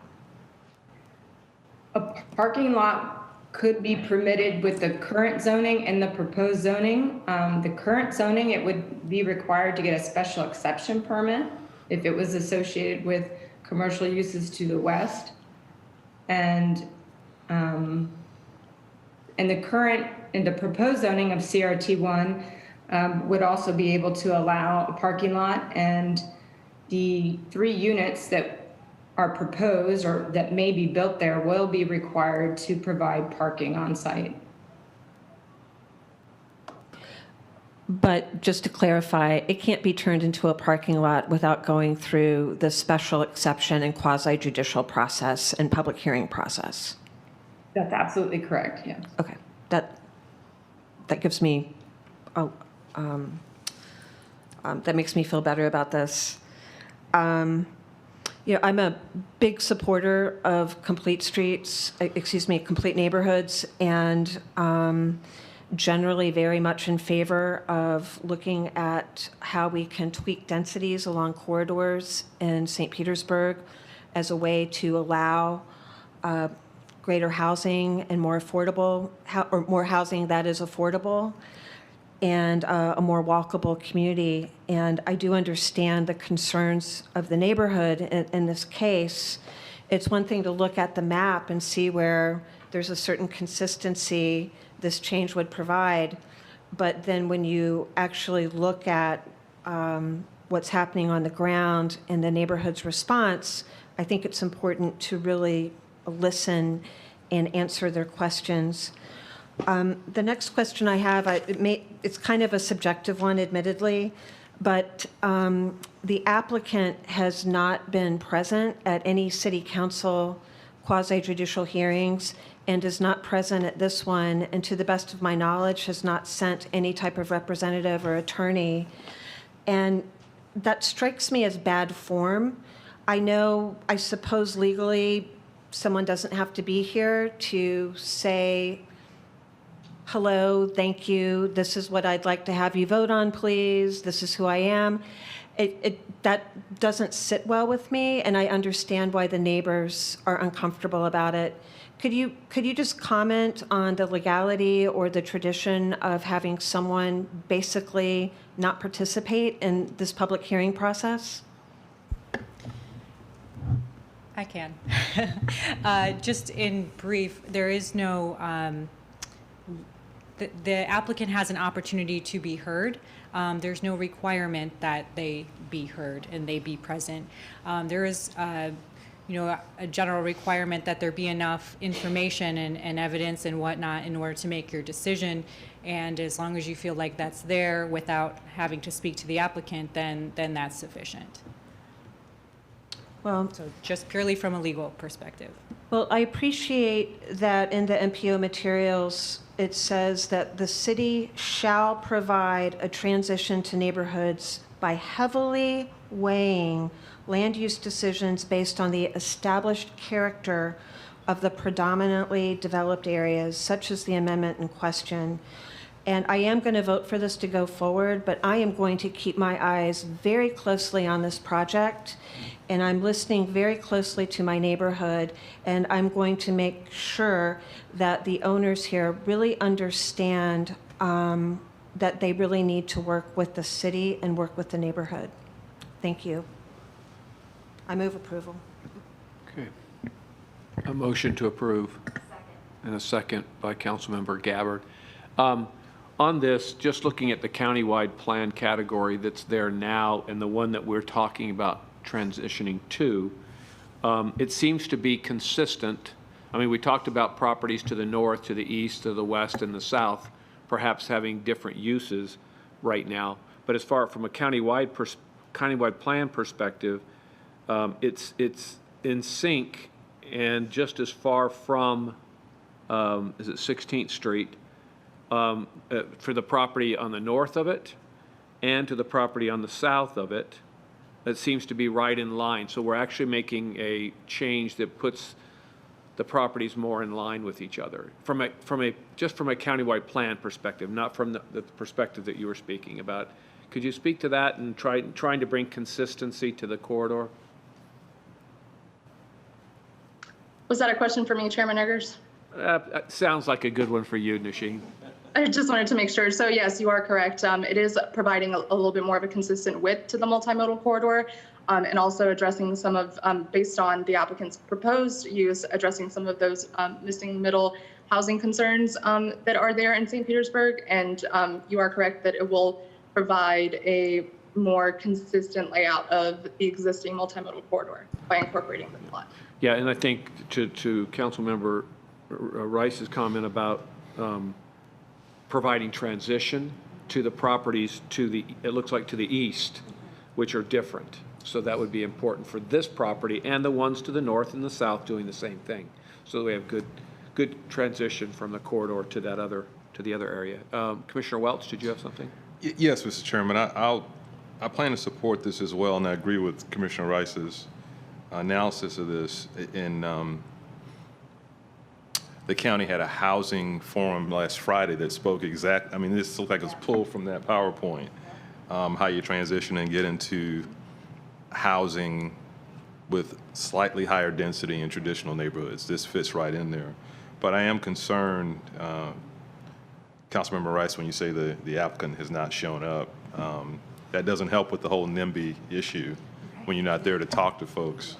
Speaker 22: A parking lot could be permitted with the current zoning and the proposed zoning. The current zoning, it would be required to get a special exception permit if it was associated with commercial uses to the west. And the proposed zoning of CRT1 would also be able to allow a parking lot, and the 3 units that are proposed or that may be built there will be required to provide parking on site.
Speaker 16: But just to clarify, it can't be turned into a parking lot without going through the special exception and quasi-judicial process and public hearing process.
Speaker 22: That's absolutely correct, yes.
Speaker 16: Okay, that gives me, that makes me feel better about this. I'm a big supporter of complete streets, complete neighborhoods, and generally very much in favor of looking at how we can tweak densities along corridors in St. Petersburg as a way to allow greater housing and more affordable, or more housing that is affordable, and a more walkable community. And I do understand the concerns of the neighborhood in this case. It's one thing to look at the map and see where there's a certain consistency this change would provide, but then when you actually look at what's happening on the ground and the neighborhood's response, I think it's important to really listen and answer their questions. The next question I have, it's kind of a subjective one, admittedly, but the applicant has not been present at any city council quasi-judicial hearings and is not present at this one, and to the best of my knowledge has not sent any type of representative or attorney. And that strikes me as bad form. I suppose legally someone doesn't have to be here to say, hello, thank you, this is what I'd like to have you vote on, please, this is who I am. That doesn't sit well with me, and I understand why the neighbors are uncomfortable about it. Could you just comment on the legality or the tradition of having someone basically not participate in this public hearing process?
Speaker 23: I can. Just in brief, there is no, the applicant has an opportunity to be heard. There's no requirement that they be heard and they be present. There is, a general requirement that there be enough information and evidence and whatnot in order to make your decision. And as long as you feel like that's there without having to speak to the applicant, then that's sufficient.
Speaker 16: Well,
Speaker 23: so just purely from a legal perspective.
Speaker 16: Well, I appreciate that in the MPO materials, it says that the city shall provide a transition to neighborhoods by heavily weighing land use decisions based on the established character of the predominantly developed areas, such as the amendment in question. And I am going to vote for this to go forward, but I am going to keep my eyes very closely on this project, and I'm listening very closely to my neighborhood, and I'm going to make sure that the owners here really understand that they really need to work with the city and work with the neighborhood. Thank you. I move approval.
Speaker 2: Okay. A motion to approve. Second. And a second by Councilmember Gabbard. On this, just looking at the countywide plan category that's there now and the one that we're talking about transitioning to, it seems to be consistent. I mean, we talked about properties to the north, to the east, to the west, and the south, perhaps having different uses right now. But as far from a countywide plan perspective, it's in sync and just as far from, is it 16th Street, for the property on the north of it and to the property on the south of it. That seems to be right in line. So we're actually making a change that puts the properties more in line with each other just from a countywide plan perspective, not from the perspective that you were speaking about. Could you speak to that and trying to bring consistency to the corridor?
Speaker 3: Was that a question for me, Chairman Eggers?
Speaker 2: Sounds like a good one for you, Nasheen.
Speaker 3: I just wanted to make sure. So yes, you are correct. It is providing a little bit more of a consistent width to the multimodal corridor, and also addressing some of, based on the applicant's proposed use, addressing some of those missing middle housing concerns that are there in St. Petersburg. And you are correct that it will provide a more consistent layout of the existing multimodal corridor by incorporating the plot.
Speaker 2: Yeah, and I think to Councilmember Rice's comment about providing transition to the properties it looks like to the east, which are different. So that would be important for this property and the ones to the north and the south doing the same thing. So that we have good transition from the corridor to the other area. Commissioner Welch, did you have something?
Speaker 8: Yes, Mr. Chairman. I plan to support this as well, and I agree with Commissioner Rice's analysis of this. The county had a housing forum last Friday that spoke I mean, this looked like it was pulled from that PowerPoint, how you transition and get into housing with slightly higher density in traditional neighborhoods. This fits right in there. But I am concerned, Councilmember Rice, when you say the applicant has not shown up. That doesn't help with the whole NIMBY issue when you're not there to talk to folks.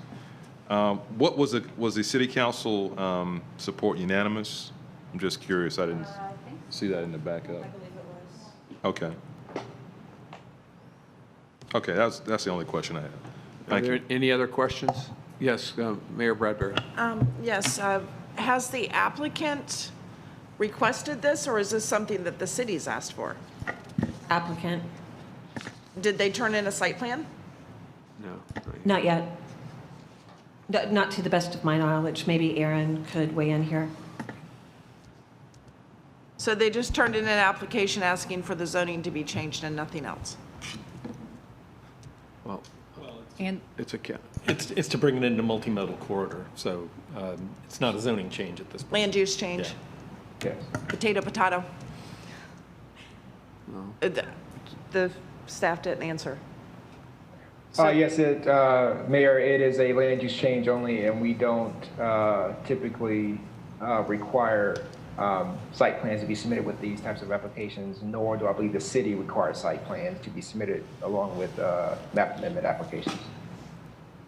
Speaker 8: Was the city council support unanimous? I'm just curious. I didn't see that in the backup. I believe it was. Okay. Okay, that's the only question I have.
Speaker 2: Are there any other questions? Yes, Mayor Bradbury.
Speaker 5: Yes, has the applicant requested this, or is this something that the city's asked for?
Speaker 16: Applicant?
Speaker 5: Did they turn in a site plan?
Speaker 2: No.
Speaker 16: Not yet. Not to the best of my knowledge. Maybe Aaron could weigh in here.
Speaker 5: So they just turned in an application asking for the zoning to be changed and nothing else?
Speaker 2: Well,
Speaker 10: and
Speaker 2: it's
Speaker 10: it's to bring it into multimodal corridor. So it's not a zoning change at this point.
Speaker 5: Land use change?
Speaker 10: Yeah.
Speaker 4: Yes.
Speaker 5: Potato, potato?
Speaker 2: No.
Speaker 5: The staff didn't answer.
Speaker 4: Yes, Mayor, it is a land use change only, and we don't typically require site plans to be submitted with these types of applications, nor do I believe the city requires site plans to be submitted along with map amendment applications.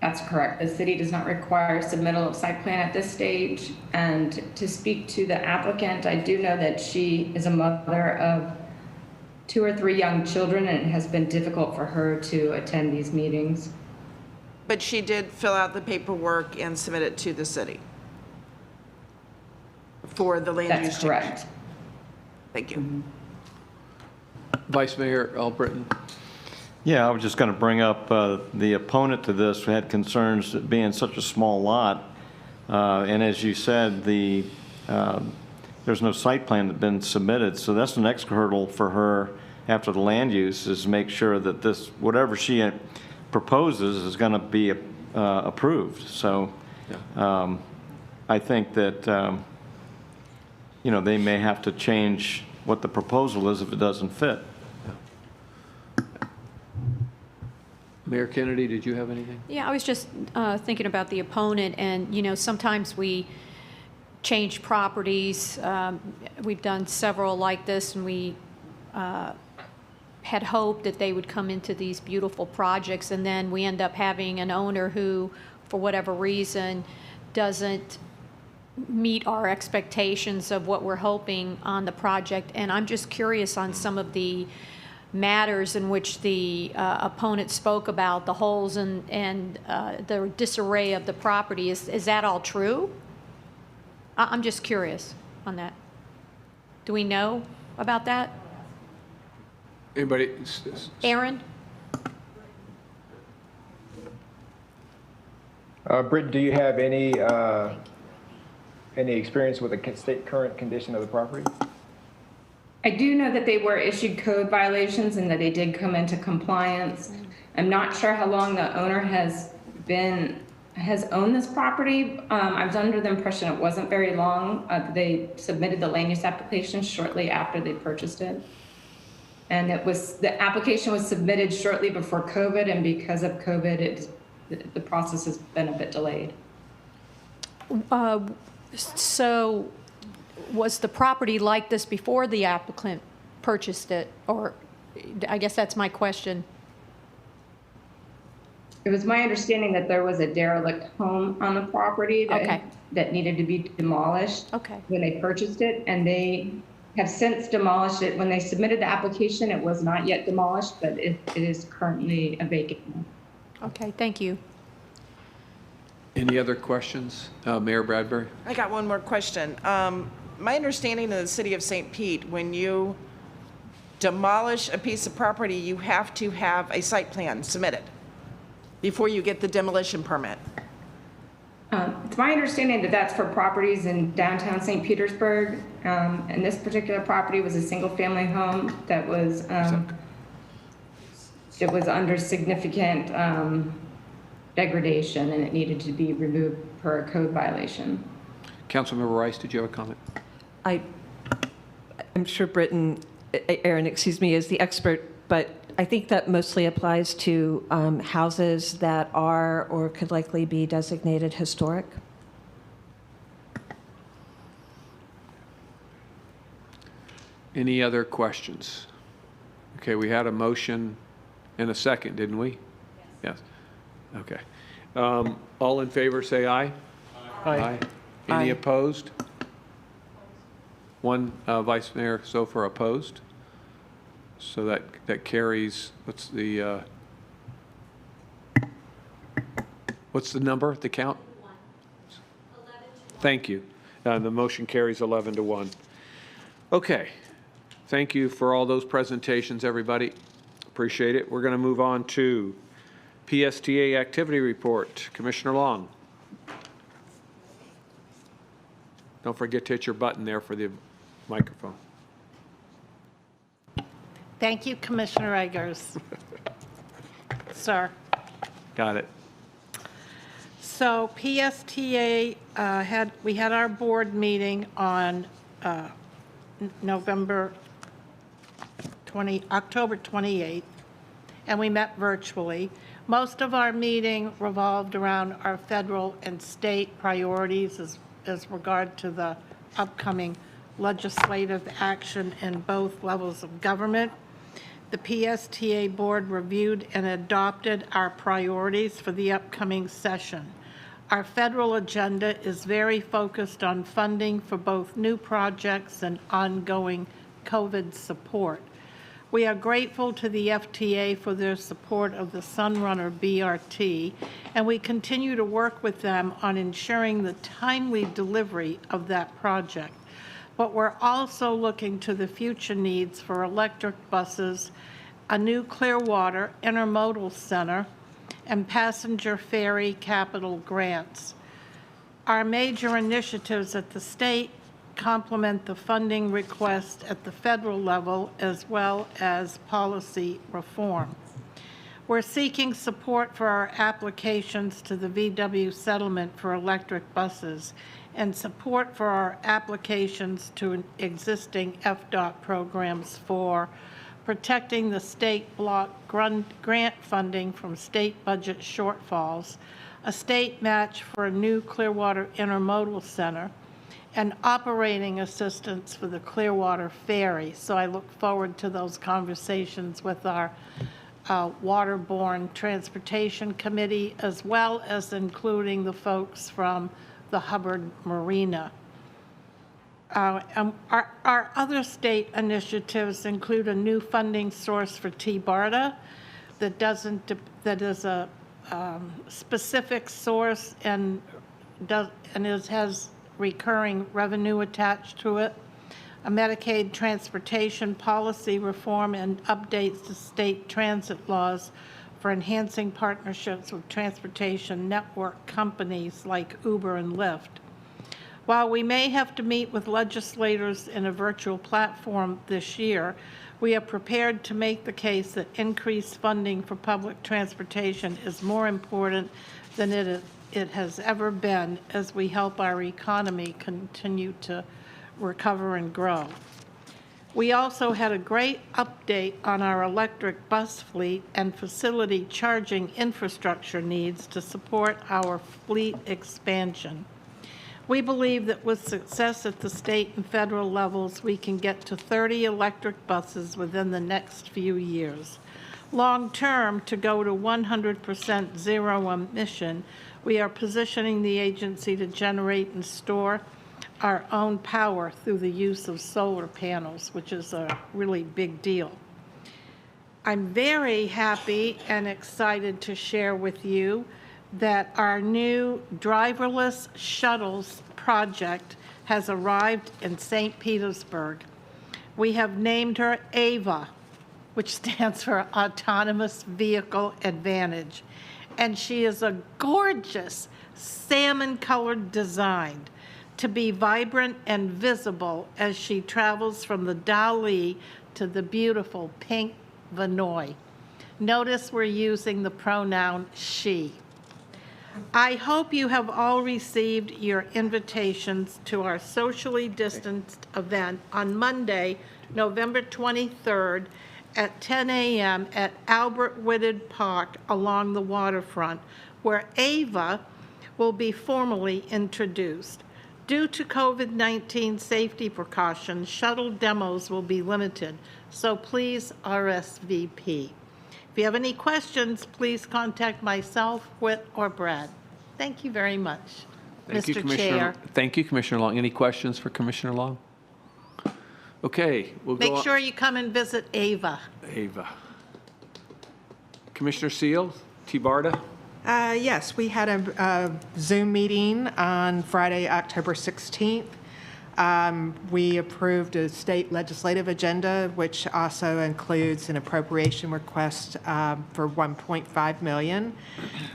Speaker 22: That's correct. The city does not require submittal of site plan at this stage. And to speak to the applicant, I do know that she is a mother of 2 or 3 young children, and it has been difficult for her to attend these meetings.
Speaker 5: But she did fill out the paperwork and submit it to the city for the land use change?
Speaker 22: That's correct.
Speaker 5: Thank you.
Speaker 2: Vice Mayor Albritton.
Speaker 14: Yeah, I was just going to bring up the opponent to this who had concerns that being such a small lot. And as you said, there's no site plan that's been submitted. So that's the next hurdle for her after the land use is make sure that this, whatever she proposes is going to be approved. So I think that, they may have to change what the proposal is if it doesn't fit.
Speaker 2: Mayor Kennedy, did you have anything?
Speaker 21: Yeah, I was just thinking about the opponent, and sometimes we change properties. We've done several like this, and we had hoped that they would come into these beautiful projects, and then we end up having an owner who, for whatever reason, doesn't meet our expectations of what we're hoping on the project. And I'm just curious on some of the matters in which the opponent spoke about, the holes and the disarray of the property. Is that all true? I'm just curious on that. Do we know about that?
Speaker 2: Anybody?
Speaker 21: Aaron?
Speaker 4: Britt, do you have any experience with the current condition of the property?
Speaker 22: I do know that they were issued code violations and that they did come into compliance. I'm not sure how long the owner has owned this property. I was under the impression it wasn't very long. They submitted the land use application shortly after they purchased it. And the application was submitted shortly before COVID, and because of COVID, the process has been a bit delayed.
Speaker 21: So was the property like this before the applicant purchased it? Or I guess that's my question.
Speaker 22: It was my understanding that there was a derelict home on the property that needed to be demolished when they purchased it, and they have since demolished it. When they submitted the application, it was not yet demolished, but it is currently a vacant.
Speaker 21: Okay, thank you.
Speaker 2: Any other questions? Mayor Bradbury?
Speaker 5: I got one more question. My understanding in the city of St. Pete, when you demolish a piece of property, you have to have a site plan submitted before you get the demolition permit.
Speaker 22: It's my understanding that that's for properties in downtown St. Petersburg. And this particular property was a single-family home that was it was under significant degradation, and it needed to be removed per a code violation.
Speaker 2: Councilmember Rice, did you have a comment?
Speaker 16: I'm sure Aaron, excuse me, is the expert, but I think that mostly applies to houses that are or could likely be designated historic.
Speaker 2: Any other questions? Okay, we had a motion and a second, didn't we? Yes. Okay. All in favor, say aye. Aye. Any opposed? One Vice Mayor Sofer opposed. So that carries, what's the number, the count? 11 to 1. Thank you. The motion carries 11 to 1. Okay. Thank you for all those presentations, everybody. Appreciate it. We're going to move on to PSTA activity report. Commissioner Long. Don't forget to hit your button there for the microphone.
Speaker 18: Thank you, Commissioner Eggers. Sir.
Speaker 2: Got it.
Speaker 18: So PSTA we had our board meeting on October 28th, and we met virtually. Most of our meeting revolved around our federal and state priorities as regard to the upcoming legislative action in both levels of government. The PSTA board reviewed and adopted our priorities for the upcoming session. Our federal agenda is very focused on funding for both new projects and ongoing COVID support. We are grateful to the FTA for their support of the Sunrunner BRT, and we continue to work with them on ensuring the timely delivery of that project. But we're also looking to the future needs for electric buses, a new Clearwater intermodal center, and passenger ferry capital grants. Our major initiatives at the state complement the funding request at the federal level as well as policy reform. We're seeking support for our applications to the VW settlement for electric buses and support for our applications to existing FDOT programs for protecting the state block grant funding from state budget shortfalls, a state match for a new Clearwater intermodal center, and operating assistance for the Clearwater Ferry. So I look forward to those conversations with our Waterborne Transportation Committee, as well as including the folks from the Hubbard Marina. Our other state initiatives include a new funding source for TBARTA that is a specific source and has recurring revenue attached to it, a Medicaid transportation policy reform, and updates to state transit laws for enhancing partnerships with transportation network companies like Uber and Lyft. While we may have to meet with legislators in a virtual platform this year, we are prepared to make the case that increased funding for public transportation is more important than it has ever been as we help our economy continue to recover and grow. We also had a great update on our electric bus fleet and facility charging infrastructure needs to support our fleet expansion. We believe that with success at the state and federal levels, we can get to 30 electric buses within the next few years. Long term, to go to 100% zero emission, we are positioning the agency to generate and store our own power through the use of solar panels, which is a really big deal. I'm very happy and excited to share with you that our new driverless shuttles project has arrived in St. Petersburg. We have named her AVA, which stands for Autonomous Vehicle Advantage, and she is a gorgeous salmon-colored design to be vibrant and visible as she travels from the Dali to the beautiful pink Vinoy. Notice we're using the pronoun she. I hope you have all received your invitations to our socially distanced event on Monday, November 23rd at 10 a.m. at Albert Whitted Park along the waterfront, where Ava will be formally introduced. Due to COVID-19 safety precautions, shuttle demos will be limited, so please RSVP. If you have any questions, please contact myself, Whit, or Brad. Thank you very much, Mr. Chair.
Speaker 2: Thank you, Commissioner Long. Any questions for Commissioner Long? Okay, we'll go
Speaker 18: Make sure you come and visit Ava.
Speaker 2: Ava. Commissioner Seal, TBARTA?
Speaker 6: Yes, we had a Zoom meeting on Friday, October 16th. We approved a state legislative agenda, which also includes an appropriation request for $1.5 million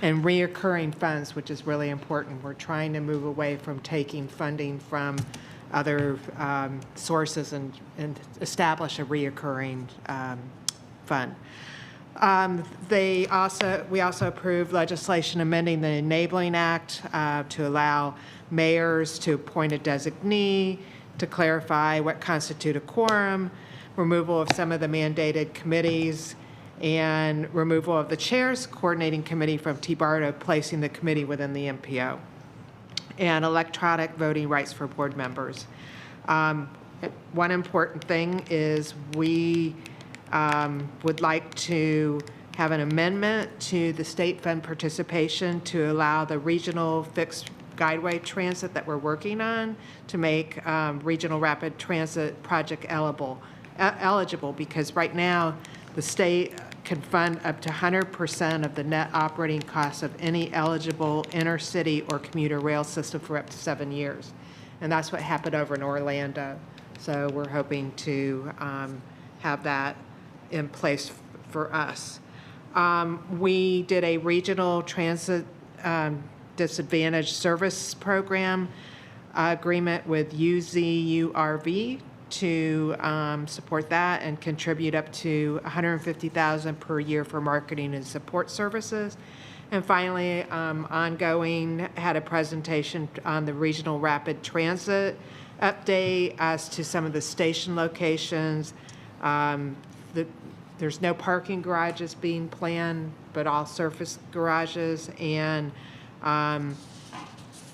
Speaker 6: and reoccurring funds, which is really important. We're trying to move away from taking funding from other sources and establish a reoccurring fund. We also approved legislation amending the Enabling Act to allow mayors to appoint a designee, to clarify what constitutes a quorum, removal of some of the mandated committees, and removal of the chair's coordinating committee from TBARTA, placing the committee within the MPO, and electronic voting rights for board members. One important thing is we would like to have an amendment to the state fund participation to allow the regional fixed guideway transit that we're working on to make regional rapid transit project eligible, because right now the state can fund up to 100% of the net operating costs of any eligible intercity or commuter rail system for up to 7 years. And that's what happened over in Orlando. So we're hoping to have that in place for us. We did a regional transit disadvantaged service program agreement with UZURV to support that and contribute up to $150,000 per year for marketing and support services. And finally, ongoing, had a presentation on the regional rapid transit update as to some of the station locations. There's no parking garages being planned, but all surface garages, and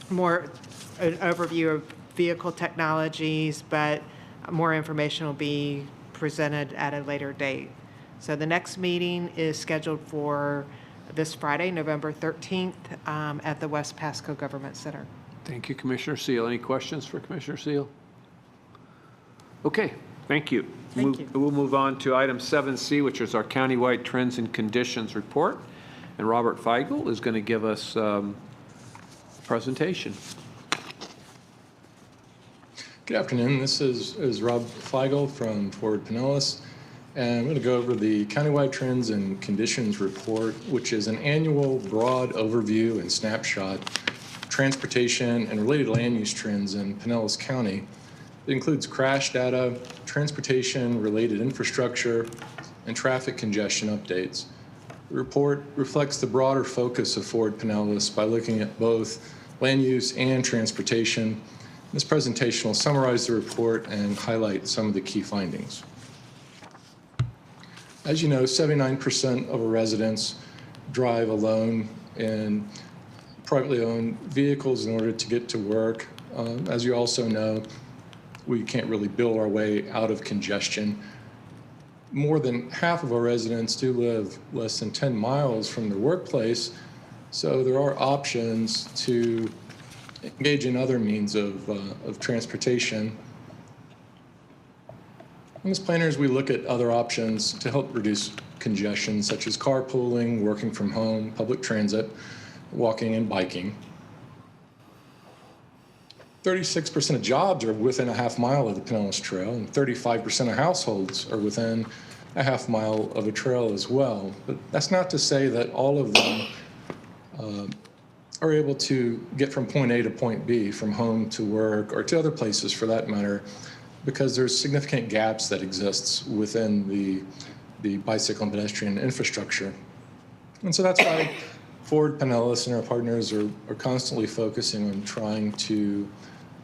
Speaker 6: more an overview of vehicle technologies, but more information will be presented at a later date. So the next meeting is scheduled for this Friday, November 13th, at the West Pasco Government Center.
Speaker 2: Thank you, Commissioner Seal. Any questions for Commissioner Seal? Okay, thank you. We'll move on to item 7C, which is our countywide trends and conditions report. And Robert Feigl is going to give us a presentation.
Speaker 7: Good afternoon. This is Rob Feigl from Forward Pinellas, and I'm going to go over the Countywide Trends and Conditions Report, which is an annual broad overview and snapshot of transportation and related land use trends in Pinellas County. It includes crash data, transportation-related infrastructure, and traffic congestion updates. The report reflects the broader focus of Forward Pinellas by looking at both land use and transportation. This presentation will summarize the report and highlight some of the key findings. As you know, 79% of our residents drive alone in privately owned vehicles in order to get to work. As you also know, we can't really bill our way out of congestion. More than half of our residents do live less than 10 miles from their workplace, so there are options to engage in other means of transportation. And as planners, we look at other options to help reduce congestion, such as carpooling, working from home, public transit, walking and biking. 36% of jobs are within a half mile of the Pinellas Trail, and 35% of households are within a half mile of a trail as well. But that's not to say that all of them are able to get from point A to point B, from home to work, or to other places for that matter, because there's significant gaps that exists within the bicycle and pedestrian infrastructure. And so that's why Forward Pinellas and our partners are constantly focusing on trying to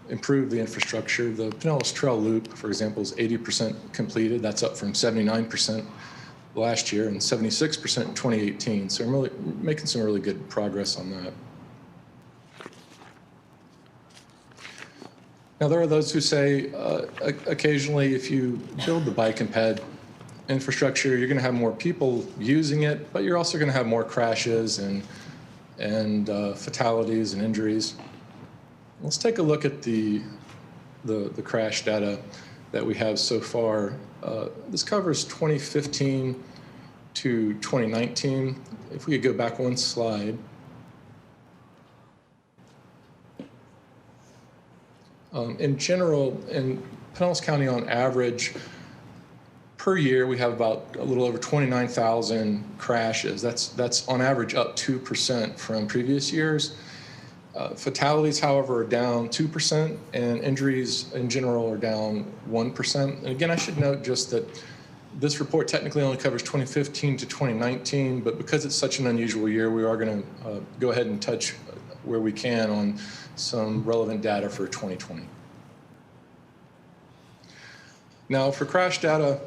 Speaker 7: improve the infrastructure. The Pinellas Trail Loop, for example, is 80% completed. That's up from 79% last year and 76% in 2018. So I'm really making some really good progress on that. Now, there are those who say occasionally if you build the bike and ped infrastructure, you're going to have more people using it, but you're also going to have more crashes and fatalities and injuries. Let's take a look at the crash data that we have so far. This covers 2015 to 2019. If we could go back one slide. In general, in Pinellas County on average, per year we have about a little over 29,000 crashes. That's on average up 2% from previous years. Fatalities, however, are down 2%, and injuries in general are down 1%. And again, I should note just that this report technically only covers 2015 to 2019, but because it's such an unusual year, we are going to go ahead and touch where we can on some relevant data for 2020. Now, for crash data,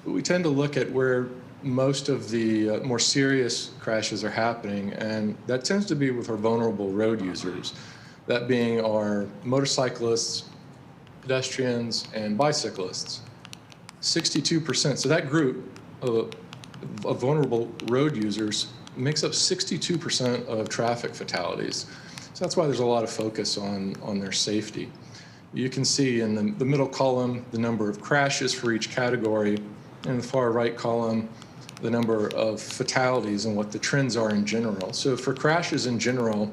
Speaker 7: we tend to look at where most of the more serious crashes are happening, and that tends to be with our vulnerable road users, that being our motorcyclists, pedestrians, and bicyclists. 62%, so that group of vulnerable road users makes up 62% of traffic fatalities. So that's why there's a lot of focus on their safety. You can see in the middle column the number of crashes for each category, and in the far right column the number of fatalities and what the trends are in general. So for crashes in general,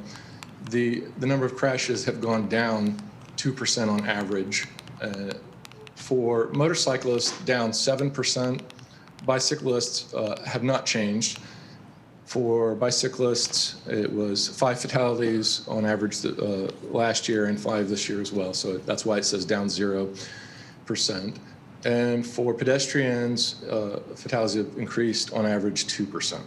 Speaker 7: the number of crashes have gone down 2% on average. For motorcyclists, down 7%. Bicyclists have not changed. For bicyclists, it was 5 fatalities on average last year and 5 this year as well. So that's why it says down 0%. And for pedestrians, fatalities have increased on average 2%.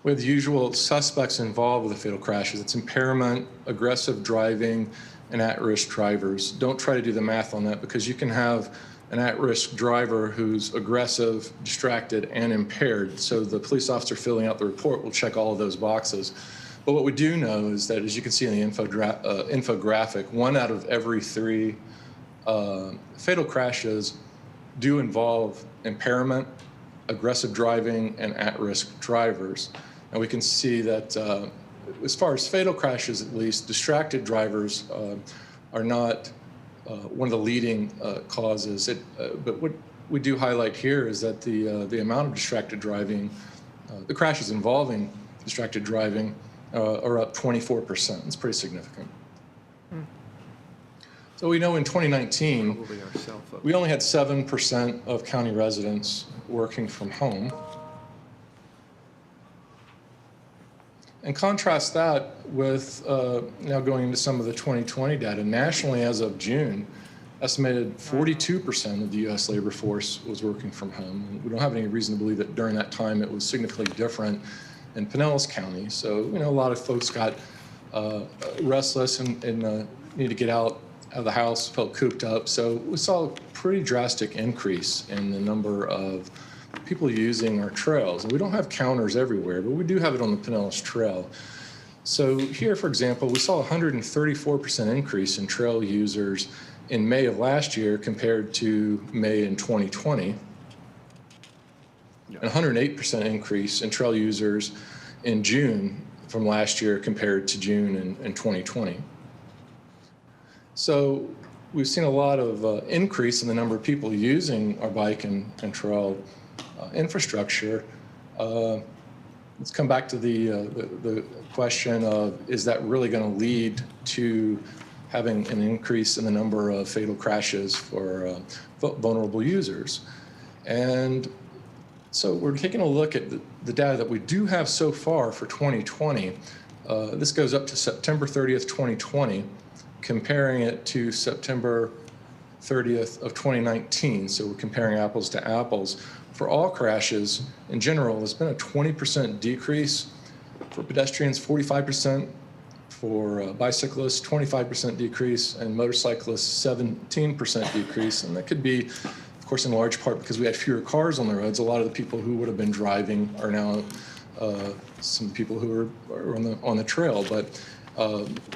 Speaker 7: We have the usual suspects involved with the fatal crashes. It's impairment, aggressive driving, and at-risk drivers. Don't try to do the math on that, because you can have an at-risk driver who's aggressive, distracted, and impaired. So the police officer filling out the report will check all of those boxes. But what we do know is that, as you can see in the infographic, 1 out of every 3 fatal crashes do involve impairment, aggressive driving, and at-risk drivers. And we can see that as far as fatal crashes, at least, distracted drivers are not one of the leading causes. But what we do highlight here is that the amount of distracted driving, the crashes involving distracted driving, are up 24%. It's pretty significant. So we know in 2019, we only had 7% of county residents working from home. And contrast that with now going into some of the 2020 data. Nationally, as of June, estimated 42% of the U.S. labor force was working from home. And we don't have any reason to believe that during that time it was significantly different in Pinellas County. So, a lot of folks got restless and needed to get out of the house, felt cooped up. So we saw a pretty drastic increase in the number of people using our trails. And we don't have counters everywhere, but we do have it on the Pinellas Trail. So here, for example, we saw a 134% increase in trail users in May of last year compared to May in 2020. An 108% increase in trail users in June from last year compared to June in 2020. So we've seen a lot of increase in the number of people using our bike and trail infrastructure. Let's come back to the question of, is that really going to lead to having an increase in the number of fatal crashes for vulnerable users? And so we're taking a look at the data that we do have so far for 2020. This goes up to September 30th, 2020, comparing it to September 30th of 2019. So we're comparing apples to apples. For all crashes in general, there's been a 20% decrease. For pedestrians, 45%. For bicyclists, 25% decrease, and motorcyclists, 17% decrease. And that could be, of course, in large part because we had fewer cars on the roads. A lot of the people who would have been driving are now some people who are on the trail. But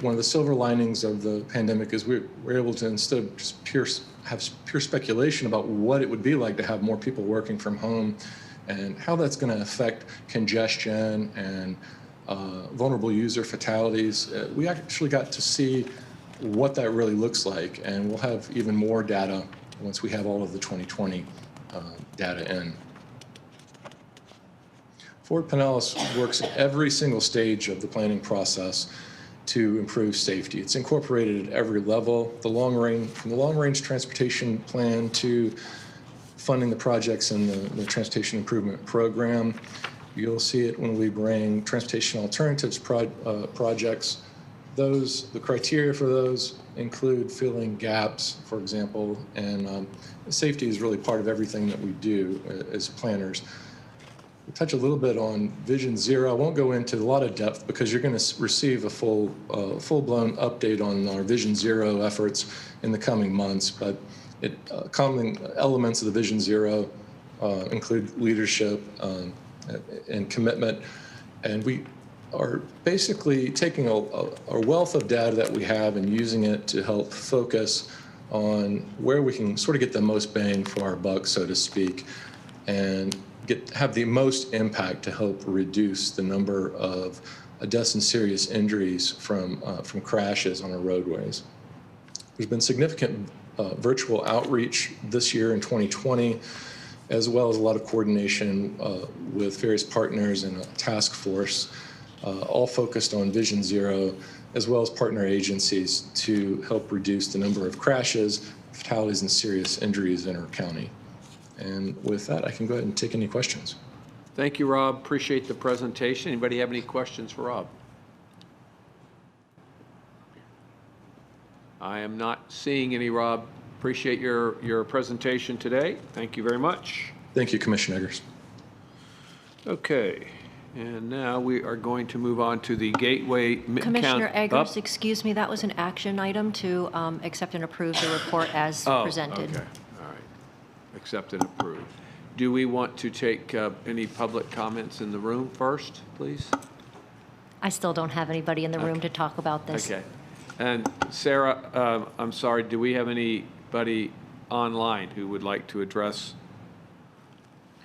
Speaker 7: one of the silver linings of the pandemic is we're able to, instead of just have pure speculation about what it would be like to have more people working from home and how that's going to affect congestion and vulnerable user fatalities, we actually got to see what that really looks like, and we'll have even more data once we have all of the 2020 data in. Fort Pinellas works at every single stage of the planning process to improve safety. It's incorporated at every level, from the long-range transportation plan to funding the projects in the Transportation Improvement Program. You'll see it when we bring transportation alternatives projects. The criteria for those include filling gaps, for example, and safety is really part of everything that we do as planners. We'll touch a little bit on Vision Zero. I won't go into a lot of depth because you're going to receive a full-blown update on our Vision Zero efforts in the coming months. But common elements of the Vision Zero include leadership and commitment. And we are basically taking a wealth of data that we have and using it to help focus on where we can sort of get the most bang for our buck, so to speak, and have the most impact to help reduce the number of deaths and serious injuries from crashes on our roadways. There's been significant virtual outreach this year in 2020, as well as a lot of coordination with various partners and a task force, all focused on Vision Zero, as well as partner agencies to help reduce the number of crashes, fatalities, and serious injuries in our county. And with that, I can go ahead and take any questions.
Speaker 2: Thank you, Rob. Appreciate the presentation. Anybody have any questions for Rob? I am not seeing any, Rob. Appreciate your presentation today. Thank you very much.
Speaker 7: Thank you, Commissioner Eggers.
Speaker 2: Okay, and now we are going to move on to the Gateway
Speaker 13: Commissioner Eggers, excuse me, that was an action item to accept and approve the report as presented.
Speaker 2: Okay. All right. Accept and approve. Do we want to take any public comments in the room first, please?
Speaker 13: I still don't have anybody in the room to talk about this.
Speaker 2: Okay. And Sarah, I'm sorry, do we have anybody online who would like to address?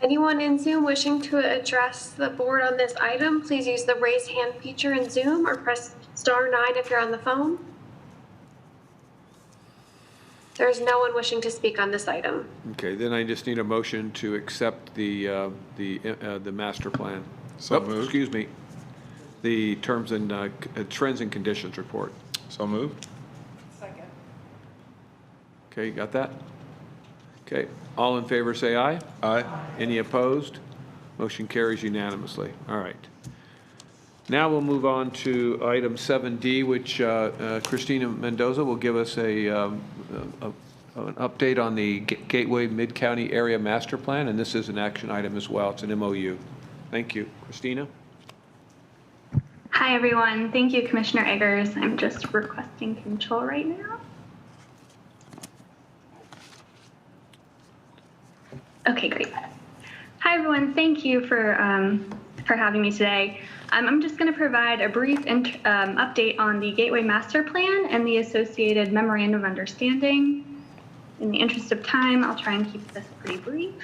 Speaker 1: Anyone in Zoom wishing to address the board on this item, please use the raise hand feature in Zoom or press *9 if you're on the phone. There's no one wishing to speak on this item.
Speaker 2: Okay, then I just need a motion to accept the master plan.
Speaker 8: So moved.
Speaker 2: Excuse me, the terms and trends and conditions report.
Speaker 8: So moved.
Speaker 5: Second.
Speaker 2: Okay, you got that? Okay, all in favor say aye.
Speaker 8: Aye.
Speaker 2: Any opposed? Motion carries unanimously. All right. Now we'll move on to item 7D, which Christina Mendoza will give us an update on the Gateway Mid-County Area Master Plan, and this is an action item as well. It's an MOU. Thank you. Christina?
Speaker 15: Hi, everyone. Thank you, Commissioner Eggers. I'm just requesting control right now. Okay, great. Hi, everyone. Thank you for having me today. I'm just going to provide a brief update on the Gateway Master Plan and the associated Memorandum of Understanding. In the interest of time, I'll try and keep this pretty brief.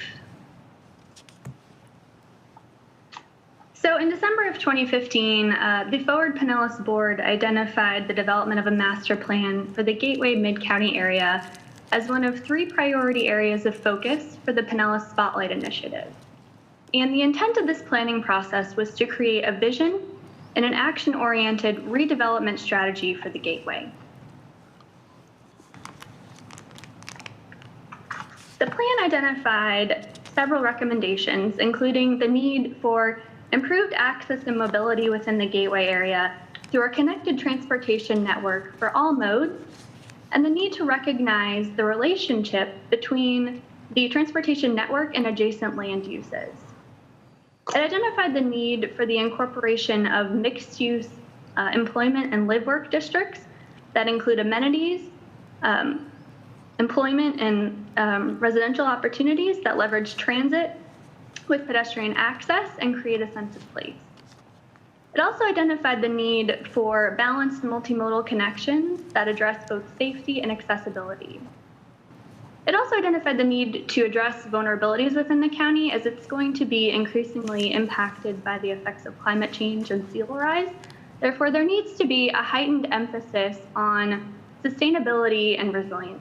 Speaker 15: So in December of 2015, the Forward Pinellas Board identified the development of a master plan for the Gateway Mid-County area as one of 3 priority areas of focus for the Pinellas Spotlight Initiative. And the intent of this planning process was to create a vision and an action-oriented redevelopment strategy for the Gateway. The plan identified several recommendations, including the need for improved access and mobility within the Gateway area through a connected transportation network for all modes, and the need to recognize the relationship between the transportation network and adjacent land uses. It identified the need for the incorporation of mixed-use employment and live-work districts that include amenities, employment, and residential opportunities that leverage transit with pedestrian access and create a sense of place. It also identified the need for balanced multimodal connections that address both safety and accessibility. It also identified the need to address vulnerabilities within the county, as it's going to be increasingly impacted by the effects of climate change and sea level rise. Therefore, there needs to be a heightened emphasis on sustainability and resiliency.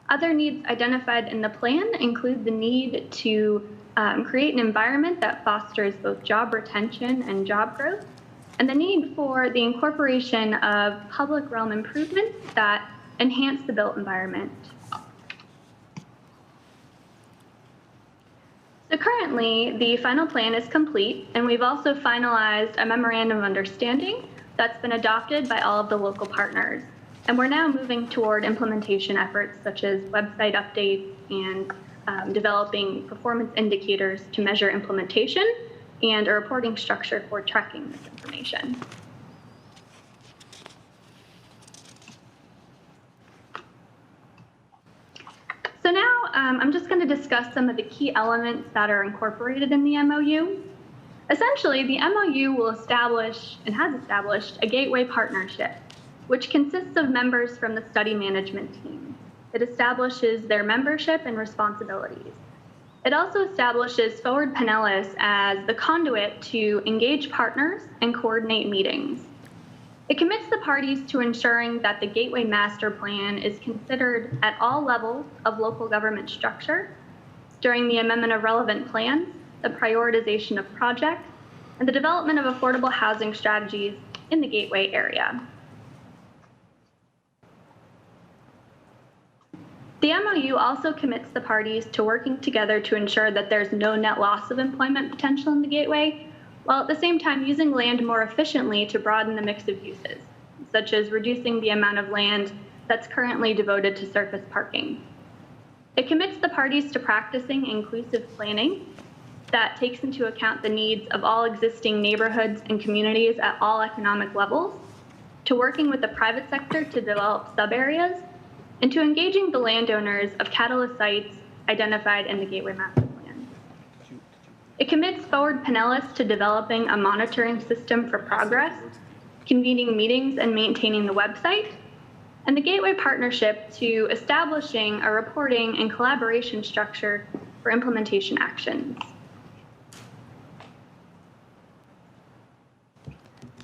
Speaker 15: Other needs identified in the plan include the need to create an environment that fosters both job retention and job growth, and the need for the incorporation of public realm improvements that enhance the built environment. So currently, the final plan is complete, and we've also finalized a memorandum of understanding that's been adopted by all of the local partners. And we're now moving toward implementation efforts such as website updates and developing performance indicators to measure implementation and a reporting structure for tracking this information. So now I'm just going to discuss some of the key elements that are incorporated in the MOU. Essentially, the MOU will establish and has established a Gateway partnership, which consists of members from the study management team. It establishes their membership and responsibilities. It also establishes Forward Pinellas as the conduit to engage partners and coordinate meetings. It commits the parties to ensuring that the Gateway Master Plan is considered at all levels of local government structure during the amendment of relevant plans, the prioritization of projects, and the development of affordable housing strategies in the Gateway area. The MOU also commits the parties to working together to ensure that there's no net loss of employment potential in the Gateway, while at the same time using land more efficiently to broaden the mix of uses, such as reducing the amount of land that's currently devoted to surface parking. It commits the parties to practicing inclusive planning that takes into account the needs of all existing neighborhoods and communities at all economic levels, to working with the private sector to develop sub-areas, and to engaging the landowners of catalyst sites identified in the Gateway Master Plan. It commits Forward Pinellas to developing a monitoring system for progress, convening meetings and maintaining the website, and the Gateway Partnership to establishing a reporting and collaboration structure for implementation actions.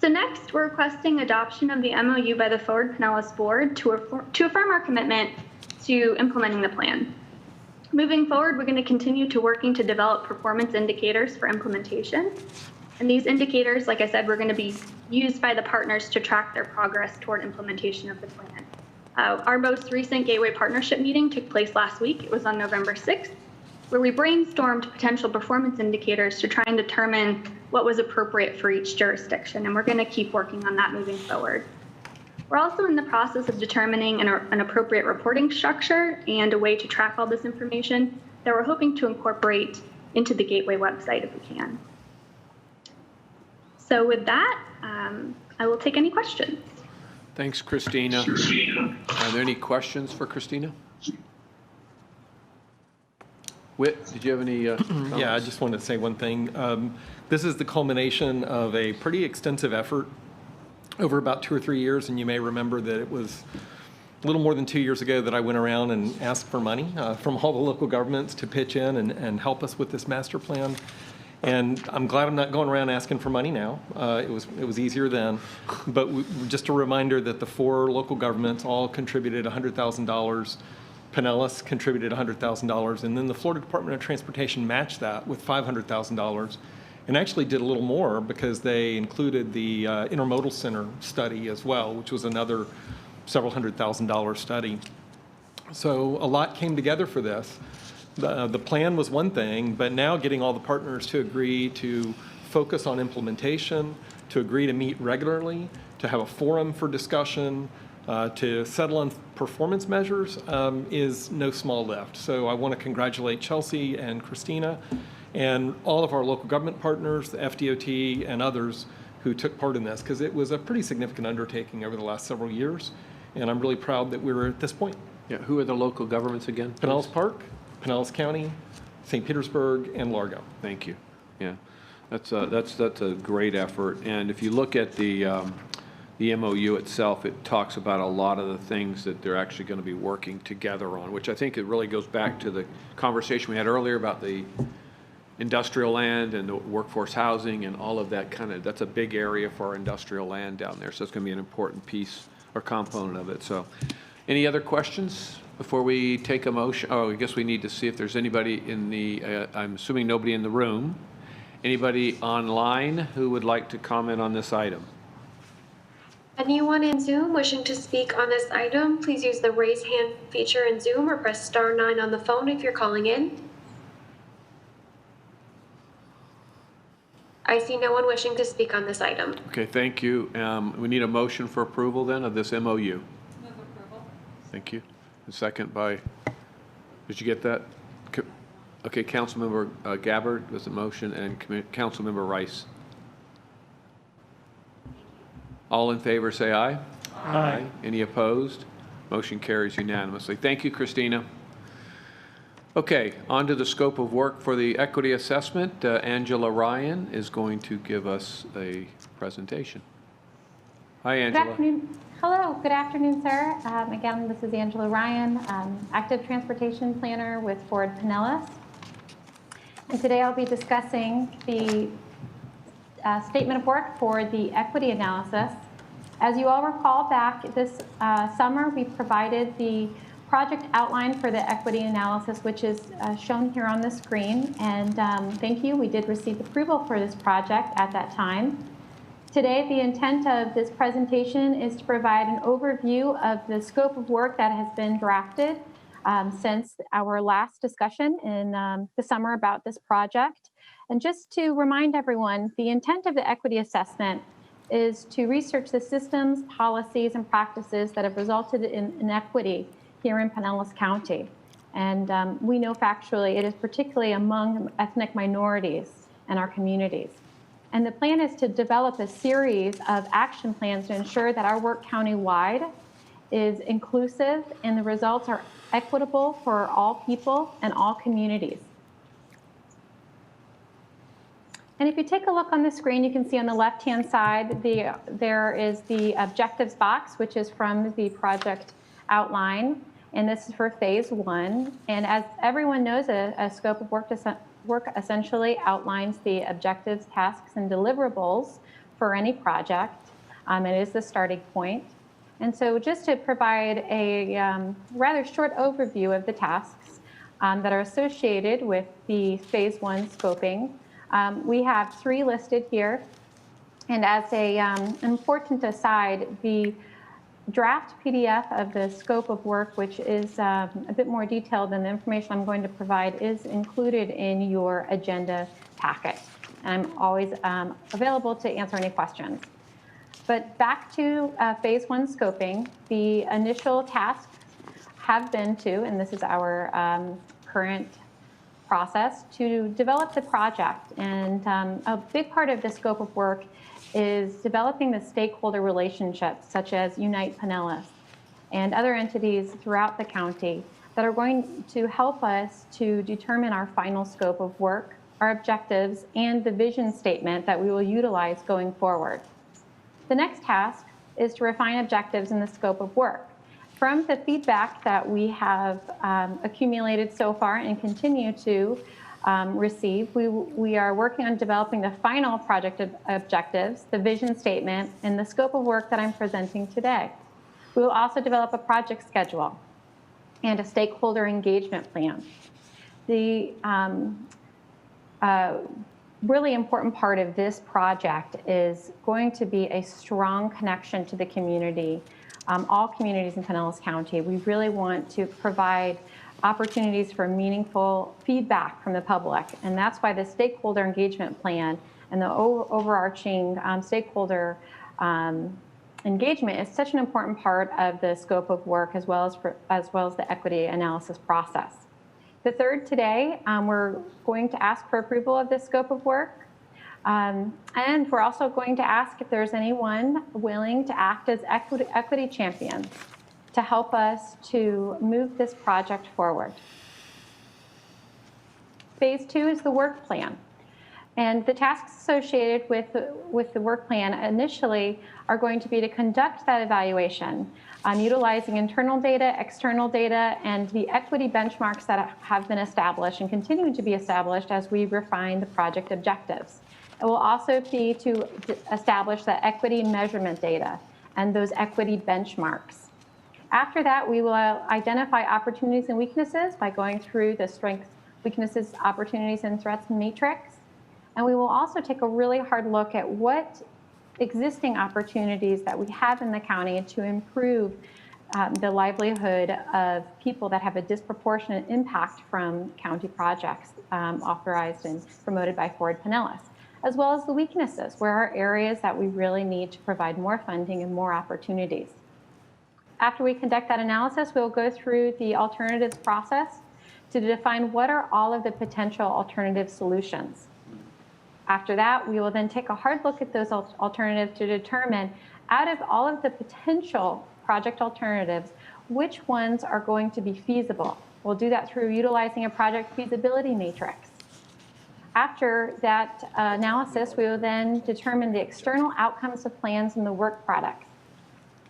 Speaker 15: So next, we're requesting adoption of the MOU by the Forward Pinellas Board to affirm our commitment to implementing the plan. Moving forward, we're going to continue to working to develop performance indicators for implementation. And these indicators, like I said, we're going to be used by the partners to track their progress toward implementation of the plan. Our most recent Gateway Partnership meeting took place last week. It was on November 6th, where we brainstormed potential performance indicators to try and determine what was appropriate for each jurisdiction. And we're going to keep working on that moving forward. We're also in the process of determining an appropriate reporting structure and a way to track all this information that we're hoping to incorporate into the Gateway website if we can. So with that, I will take any questions.
Speaker 2: Thanks, Christina. Are there any questions for Christina? Whit, did you have any comments?
Speaker 10: Yeah, I just wanted to say one thing. This is the culmination of a pretty extensive effort over about 2 or 3 years, and you may remember that it was a little more than 2 years ago that I went around and asked for money from all the local governments to pitch in and help us with this master plan. And I'm glad I'm not going around asking for money now. It was easier then. But just a reminder that the 4 local governments all contributed $100,000. Pinellas contributed $100,000, and then the Florida Department of Transportation matched that with $500,000, and actually did a little more because they included the intermodal center study as well, which was another several $100,000 study. So a lot came together for this. The plan was one thing, but now getting all the partners to agree to focus on implementation, to agree to meet regularly, to have a forum for discussion, to settle on performance measures is no small lift. So I want to congratulate Chelsea and Christina and all of our local government partners, the FDOT and others who took part in this, because it was a pretty significant undertaking over the last several years. And I'm really proud that we're at this point.
Speaker 2: Yeah, who are the local governments again?
Speaker 10: Pinellas Park, Pinellas County, St. Petersburg, and Largo.
Speaker 2: Thank you. Yeah, that's a great effort. And if you look at the MOU itself, it talks about a lot of the things that they're actually going to be working together on, which I think it really goes back to the conversation we had earlier about the industrial land and the workforce housing and all of that that's a big area for our industrial land down there. So it's going to be an important piece or component of it. So any other questions before we take a motion? Oh, I guess we need to see if there's anybody in the, I'm assuming nobody in the room. Anybody online who would like to comment on this item?
Speaker 1: Anyone in Zoom wishing to speak on this item, please use the raise hand feature in Zoom or press *9 on the phone if you're calling in. I see no one wishing to speak on this item.
Speaker 2: Okay, thank you. We need a motion for approval then of this MOU. Move approval. Thank you. A second by, did you get that? Okay, Councilmember Gabbard was the motion and Councilmember Rice. All in favor say aye. Aye. Any opposed? Motion carries unanimously. Thank you, Christina. Okay, on to the scope of work for the equity assessment. Angela Ryan is going to give us a presentation. Hi, Angela.
Speaker 11: Good afternoon. Hello, good afternoon, sir. Again, this is Angela Ryan, active transportation planner with Ford Pinellas. And today I'll be discussing the statement of work for the equity analysis. As you all recall, back this summer, we provided the project outline for the equity analysis, which is shown here on the screen. And thank you, we did receive approval for this project at that time. Today, the intent of this presentation is to provide an overview of the scope of work that has been drafted since our last discussion in the summer about this project. And just to remind everyone, the intent of the equity assessment is to research the systems, policies, and practices that have resulted in inequity here in Pinellas County. And we know factually it is particularly among ethnic minorities in our communities. And the plan is to develop a series of action plans to ensure that our work county-wide is inclusive and the results are equitable for all people and all communities. And if you take a look on the screen, you can see on the left-hand side, there is the objectives box, which is from the project outline. and this is for phase 1. And as everyone knows, a scope of work essentially outlines the objectives, tasks, and deliverables for any project. It is the starting point. And so just to provide a rather short overview of the tasks that are associated with the phase 1 scoping, we have 3 listed here. And as an important aside, the draft PDF of the scope of work, which is a bit more detailed than the information I'm going to provide, is included in your agenda packet. And I'm always available to answer any questions. But back to phase 1 scoping, the initial tasks have been to, and this is our current process, to develop the project. And a big part of the scope of work is developing the stakeholder relationships, such as Unite Pinellas and other entities throughout the county that are going to help us to determine our final scope of work, our objectives, and the vision statement that we will utilize going forward. The next task is to refine objectives in the scope of work. From the feedback that we have accumulated so far and continue to receive, we are working on developing the final project objectives, the vision statement, and the scope of work that I'm presenting today. We will also develop a project schedule and a stakeholder engagement plan. The really important part of this project is going to be a strong connection to the community, all communities in Pinellas County. We really want to provide opportunities for meaningful feedback from the public, and that's why the stakeholder engagement plan and the overarching stakeholder engagement is such an important part of the scope of work, as well as the equity analysis process. The third today, we're going to ask for approval of this scope of work. And we're also going to ask if there's anyone willing to act as equity champions to help us to move this project forward. Phase 2 is the work plan. And the tasks associated with the work plan initially are going to be to conduct that evaluation, utilizing internal data, external data, and the equity benchmarks that have been established and continue to be established as we refine the project objectives. It will also be to establish the equity measurement data and those equity benchmarks. After that, we will identify opportunities and weaknesses by going through the strengths, weaknesses, opportunities, and threats matrix. And we will also take a really hard look at what existing opportunities that we have in the county to improve the livelihood of people that have a disproportionate impact from county projects authorized and promoted by Forward Pinellas, as well as the weaknesses, where are areas that we really need to provide more funding and more opportunities. After we conduct that analysis, we'll go through the alternatives process to define what are all of the potential alternative solutions. After that, we will then take a hard look at those alternatives to determine, out of all of the potential project alternatives, which ones are going to be feasible. We'll do that through utilizing a project feasibility matrix. After that analysis, we will then determine the external outcomes of plans and the work product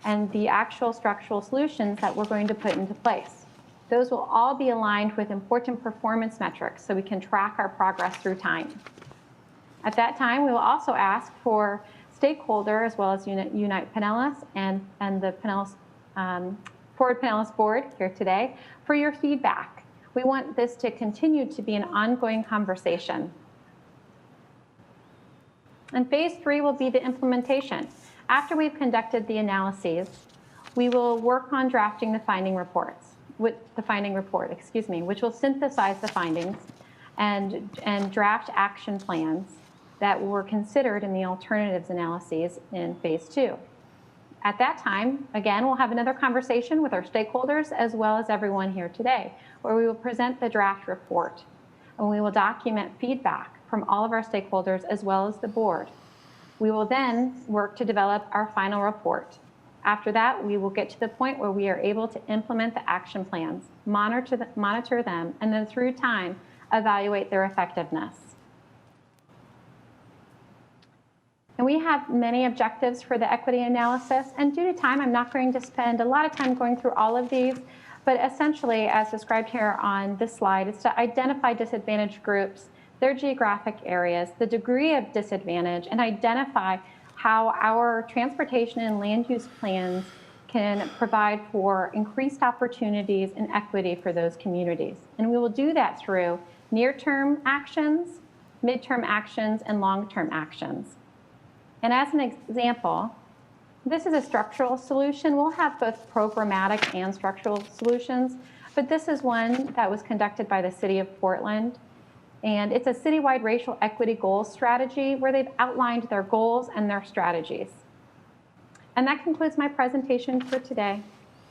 Speaker 11: and the actual structural solutions that we're going to put into place. Those will all be aligned with important performance metrics so we can track our progress through time. At that time, we will also ask for stakeholder, as well as Unite Pinellas and the Pinellas, Forward Pinellas Board here today, for your feedback. We want this to continue to be an ongoing conversation. And phase 3 will be the implementation. After we've conducted the analyses, we will work on drafting the finding reports, which will synthesize the findings and draft action plans that were considered in the alternatives analyses in phase 2. At that time, again, we'll have another conversation with our stakeholders as well as everyone here today, where we will present the draft report and we will document feedback from all of our stakeholders as well as the board. We will then work to develop our final report. After that, we will get to the point where we are able to implement the action plans, monitor them, and then through time, evaluate their effectiveness. And we have many objectives for the equity analysis, and due to time, I'm not going to spend a lot of time going through all of these, But essentially, as described here on this slide, it's to identify disadvantaged groups, their geographic areas, the degree of disadvantage, and identify how our transportation and land use plans can provide for increased opportunities and equity for those communities. And we will do that through near-term actions, midterm actions, and long-term actions. And as an example, this is a structural solution. We'll have both programmatic and structural solutions, but this is one that was conducted by the City of Portland. And it's a citywide racial equity goals strategy where they've outlined their goals and their strategies. And that concludes my presentation for today.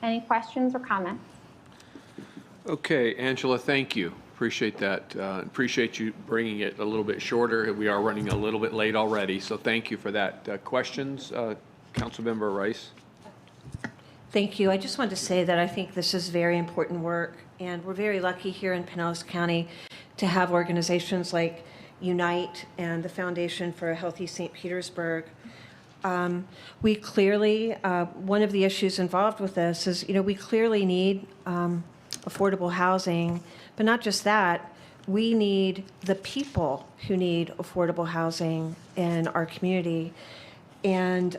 Speaker 11: Any questions or comments?
Speaker 2: Okay, Angela, thank you. Appreciate that. Appreciate you bringing it a little bit shorter. We are running a little bit late already, so thank you for that. Questions? Councilmember Rice?
Speaker 16: Thank you. I just wanted to say that I think this is very important work, and we're very lucky here in Pinellas County to have organizations like Unite and the Foundation for a Healthy St. Petersburg. We clearly, one of the issues involved with this is, we clearly need affordable housing, but not just that, we need the people who need affordable housing in our community. And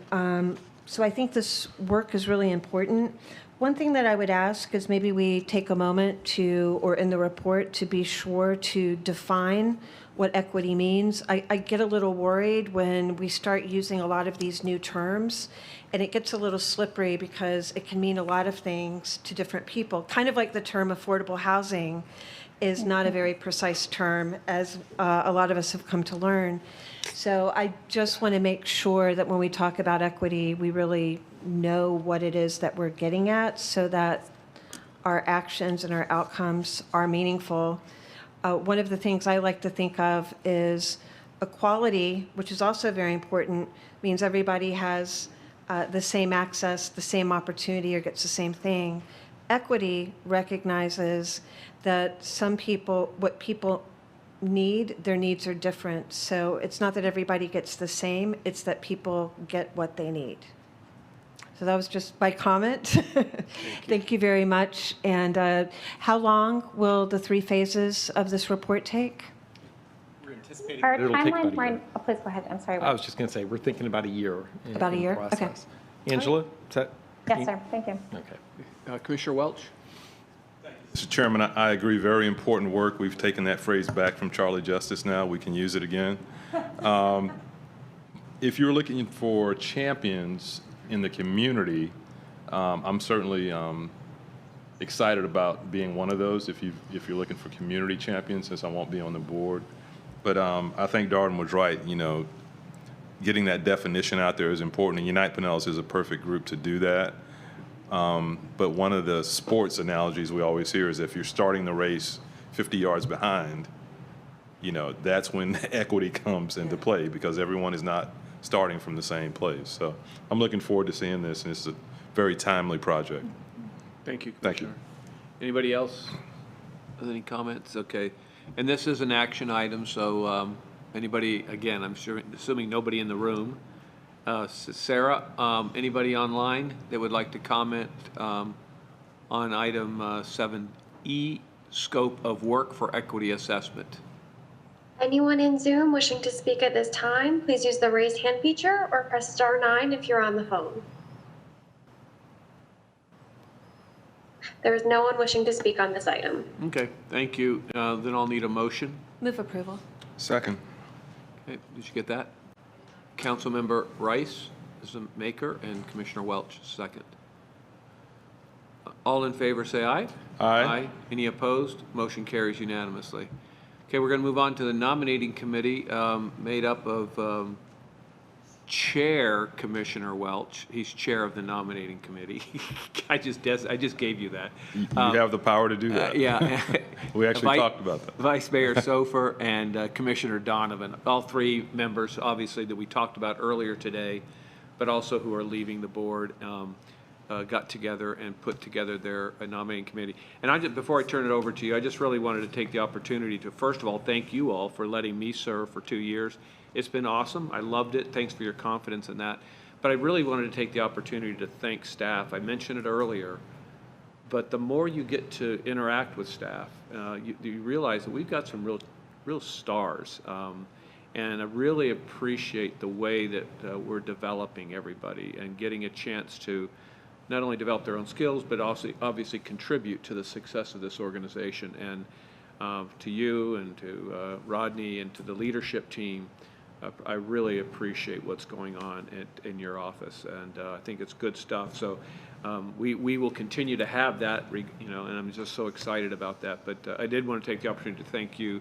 Speaker 16: so I think this work is really important. One thing that I would ask is maybe we take a moment to, or in the report, to be sure to define what equity means. I get a little worried when we start using a lot of these new terms, and it gets a little slippery because it can mean a lot of things to different people. Kind of like the term affordable housing is not a very precise term, as a lot of us have come to learn. So I just want to make sure that when we talk about equity, we really know what it is that we're getting at so that our actions and our outcomes are meaningful. One of the things I like to think of is equality, which is also very important, means everybody has the same access, the same opportunity, or gets the same thing. Equity recognizes that some people, what people need, their needs are different. So it's not that everybody gets the same, it's that people get what they need. So that was just my comment. Thank you very much. And how long will the 3 phases of this report take?
Speaker 10: We're anticipating
Speaker 11: Our
Speaker 10: it'll take about a
Speaker 11: timeline,
Speaker 10: year.
Speaker 11: oh, please go ahead. I'm sorry.
Speaker 10: I was just going to say, we're thinking about a year.
Speaker 16: About a year? Okay.
Speaker 10: Angela, is that?
Speaker 11: Yes, sir. Thank you.
Speaker 10: Okay.
Speaker 2: Commissioner Welch?
Speaker 8: Mr. Chairman, I agree. Very important work. We've taken that phrase back from Charlie Justice now. We can use it again. If you're looking for champions in the community, I'm certainly excited about being one of those if you're looking for community champions, since I won't be on the board. But I think Darden was right. Getting that definition out there is important, and Unite Pinellas is a perfect group to do that. But one of the sports analogies we always hear is if you're starting the race 50 yards behind, that's when equity comes into play, because everyone is not starting from the same place. So I'm looking forward to seeing this, and it's a very timely project.
Speaker 2: Thank you,
Speaker 8: Thank you.
Speaker 2: Commissioner. Anybody else with any comments? Okay. And this is an action item, so anybody, again, I'm assuming nobody in the room. Sarah, anybody online that would like to comment on item 7E, scope of work for equity assessment?
Speaker 1: Anyone in Zoom wishing to speak at this time, please use the raise hand feature or press *9 if you're on the phone. There is no one wishing to speak on this item.
Speaker 2: Okay, thank you. Then I'll need a motion.
Speaker 16: Move approval.
Speaker 8: Second.
Speaker 2: Okay, did you get that? Councilmember Rice is the maker and Commissioner Welch is second. All in favor say aye.
Speaker 8: Aye.
Speaker 2: Any opposed? Motion carries unanimously. Okay, we're going to move on to the nominating committee made up of Chair Commissioner Welch. He's chair of the nominating committee. I just gave you that.
Speaker 8: You have the power to do that.
Speaker 2: Yeah.
Speaker 8: We actually talked about that.
Speaker 2: Vice Mayor Sofer and Commissioner Donovan, all 3 members, obviously, that we talked about earlier today, but also who are leaving the board, got together and put together their nominating committee. And before I turn it over to you, I just really wanted to take the opportunity to, first of all, thank you all for letting me serve for 2 years. It's been awesome. I loved it. Thanks for your confidence in that. But I really wanted to take the opportunity to thank staff. I mentioned it earlier. But the more you get to interact with staff, you realize that we've got some real stars. And I really appreciate the way that we're developing everybody and getting a chance to not only develop their own skills, but also obviously contribute to the success of this organization. And to you and to Rodney and to the leadership team, I really appreciate what's going on in your office, and I think it's good stuff. So we will continue to have that, and I'm just so excited about that. But I did want to take the opportunity to thank you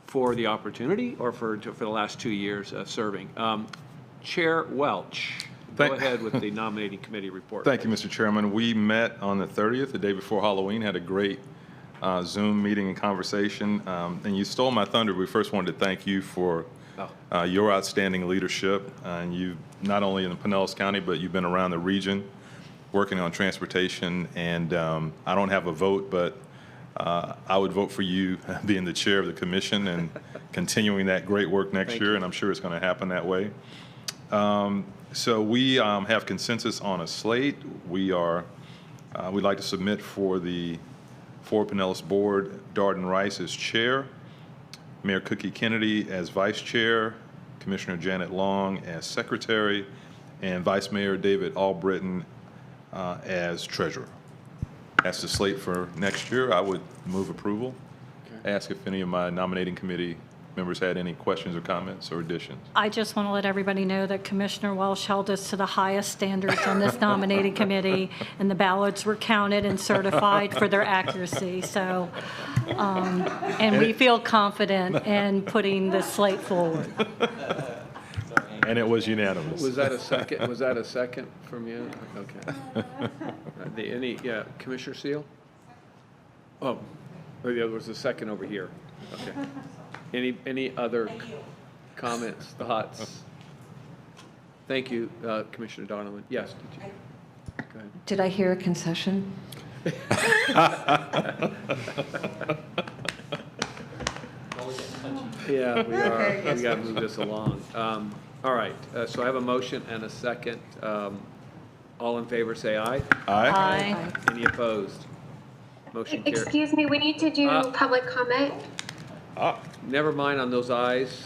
Speaker 2: for the opportunity, or for the last 2 years serving. Chair Welch, go ahead with the nominating committee report.
Speaker 8: Thank you, Mr. Chairman. We met on the 30th, the day before Halloween, had a great Zoom meeting and conversation, and you stole my thunder. We first wanted to thank you for your outstanding leadership, and you not only in Pinellas County, but you've been around the region working on transportation. And I don't have a vote, but I would vote for you being the chair of the commission and continuing that great work next year, and I'm sure it's going to happen that way. So we have consensus on a slate. We'd like to submit for the Ford Pinellas Board, Darden Rice as chair, Mayor Cookie Kennedy as vice chair, Commissioner Janet Long as secretary, and Vice Mayor David Albritton as treasurer. That's the slate for next year. I would move approval. Ask if any of my nominating committee members had any questions or comments or additions.
Speaker 21: I just want to let everybody know that Commissioner Welsh held us to the highest standards on this nominating committee, and the ballots were counted and certified for their accuracy. So, and we feel confident in putting this slate forward.
Speaker 8: And it was unanimous.
Speaker 2: Was that a second? Was that a second from you? Okay. Commissioner Seal? Oh, there was a second over here. Okay. Any other comments, thoughts? Thank you, Commissioner Donovan. Yes, did you? Go ahead.
Speaker 16: Did I hear a concession?
Speaker 2: Yeah, we are.
Speaker 16: Okay,
Speaker 2: We got to move this along. All right, so I have a motion and a second. All in favor, say aye.
Speaker 21: Aye.
Speaker 2: Any opposed? Motion carries.
Speaker 1: Excuse me, we need to do public comment.
Speaker 2: Never mind on those ayes.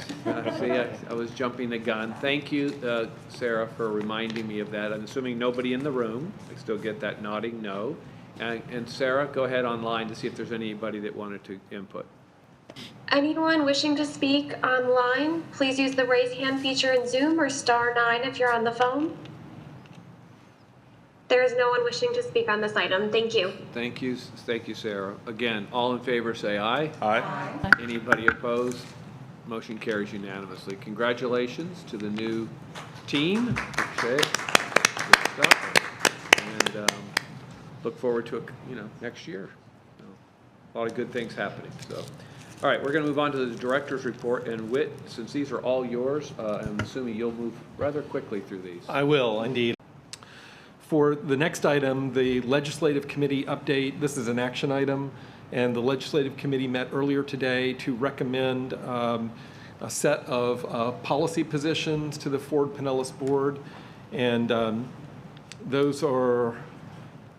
Speaker 2: See, I was jumping the gun. Thank you, Sarah, for reminding me of that. I'm assuming nobody in the room. I still get that nodding no. And Sarah, go ahead online to see if there's anybody that wanted to input.
Speaker 1: Anyone wishing to speak online, please use the raise hand feature in Zoom or *9 if you're on the phone. There is no one wishing to speak on this item. Thank you.
Speaker 2: Thank you, Sarah. Again, all in favor say aye.
Speaker 8: Aye.
Speaker 2: Anybody opposed? Motion carries unanimously. Congratulations to the new team. Okay. Good stuff. And look forward to it, next year. A lot of good things happening. So, all right, we're going to move on to the director's report. And Whit, since these are all yours, I'm assuming you'll move rather quickly through these.
Speaker 10: I will, indeed. For the next item, the legislative committee update, this is an action item, and the legislative committee met earlier today to recommend a set of policy positions to the Ford Pinellas Board, and those are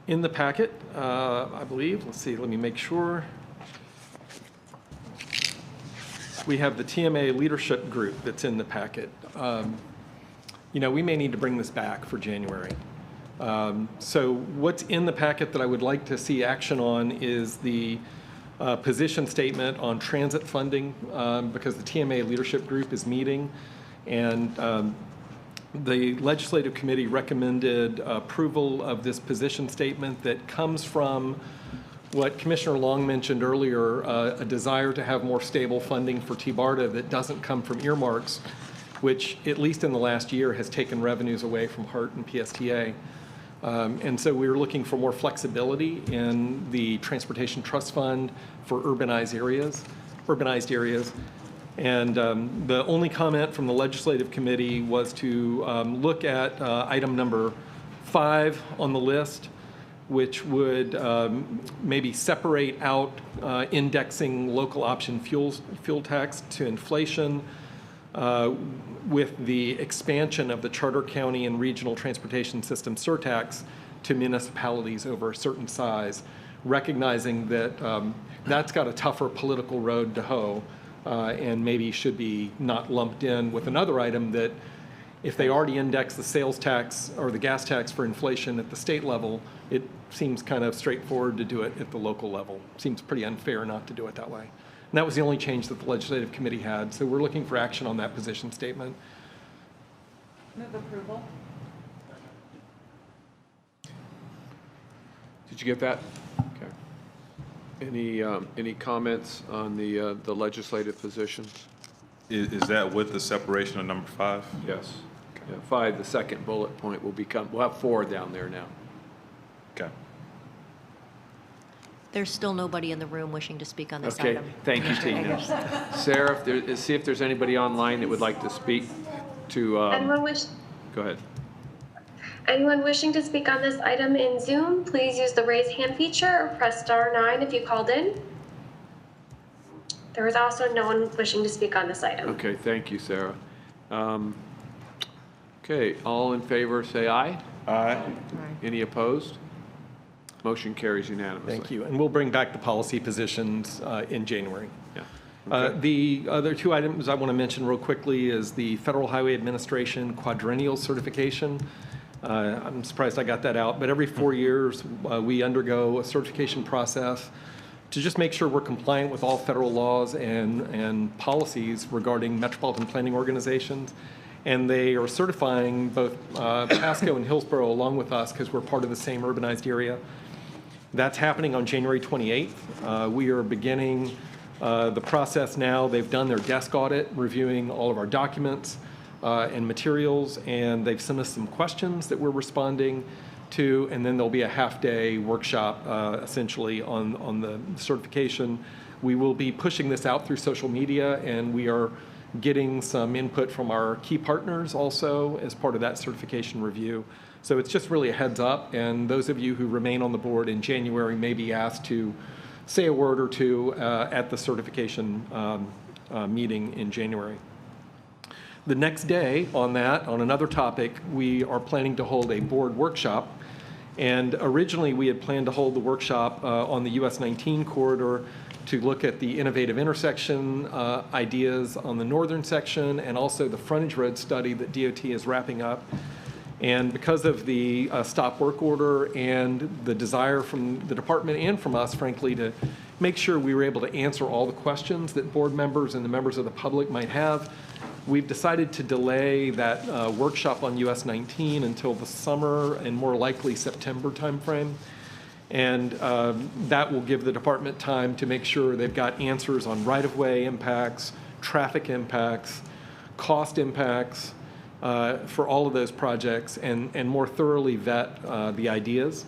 Speaker 10: in the packet, I believe. Let's see, let me make sure. We have the TMA leadership group that's in the packet. We may need to bring this back for January. So what's in the packet that I would like to see action on is the position statement on transit funding, because the TMA leadership group is meeting, and the legislative committee recommended approval of this position statement that comes from what Commissioner Long mentioned earlier, a desire to have more stable funding for TBARTA that doesn't come from earmarks, which at least in the last year has taken revenues away from HART and PSTA. And so we were looking for more flexibility in the Transportation Trust Fund for urbanized areas. And the only comment from the Legislative Committee was to look at item number 5 on the list, which would maybe separate out indexing local option fuel tax to inflation, with the expansion of the Charter County and Regional Transportation System surtax to municipalities over a certain size, recognizing that that's got a tougher political road to hoe and maybe should be not lumped in with another item that if they already index the sales tax or the gas tax for inflation at the state level, it seems kind of straightforward to do it at the local level. Seems pretty unfair not to do it that way. And that was the only change that the legislative committee had. So we're looking for action on that position statement.
Speaker 12: Move approval.
Speaker 2: Did you get that? Okay. Any comments on the legislative positions?
Speaker 8: Is that with the separation of number 5?
Speaker 2: Yes. Yeah, 5, the second bullet point will become, we'll have 4 down there now.
Speaker 8: Okay.
Speaker 13: There's still nobody in the room wishing to speak on this
Speaker 2: Okay,
Speaker 13: item.
Speaker 2: thank you, Tina. Sarah, see if there's anybody online that would like to speak to, go ahead.
Speaker 1: Anyone wishing to speak on this item in Zoom, please use the raise hand feature or press *9 if you called in. There is also no one wishing to speak on this item.
Speaker 2: Okay, thank you, Sarah. Okay, all in favor say aye.
Speaker 8: Aye.
Speaker 2: Any opposed? Motion carries unanimously.
Speaker 10: Thank you. And we'll bring back the policy positions in January.
Speaker 2: Yeah.
Speaker 10: The other 2 items I want to mention real quickly is the Federal Highway Administration quadrennial certification. I'm surprised I got that out, but every 4 years we undergo a certification process to just make sure we're compliant with all federal laws and policies regarding metropolitan planning organizations. And they are certifying both Pasco and Hillsborough along with us because we're part of the same urbanized area. That's happening on January 28th. We are beginning the process now. They've done their desk audit, reviewing all of our documents and materials, and they've sent us some questions that we're responding to, and then there'll be a half-day workshop essentially on the certification. We will be pushing this out through social media, and we are getting some input from our key partners also as part of that certification review. So it's just really a heads up, and those of you who remain on the board in January may be asked to say a word or two at the certification meeting in January. The next day on that, on another topic, we are planning to hold a board workshop. And originally we had planned to hold the workshop on the US 19 corridor to look at the innovative intersection ideas on the northern section and also the frontage road study that DOT is wrapping up. And because of the stop work order and the desire from the department and from us, frankly, to make sure we were able to answer all the questions that board members and the members of the public might have, we've decided to delay that workshop on US 19 until the summer and more likely September timeframe. And that will give the department time to make sure they've got answers on right-of-way impacts, traffic impacts, cost impacts for all of those projects and more thoroughly vet the ideas.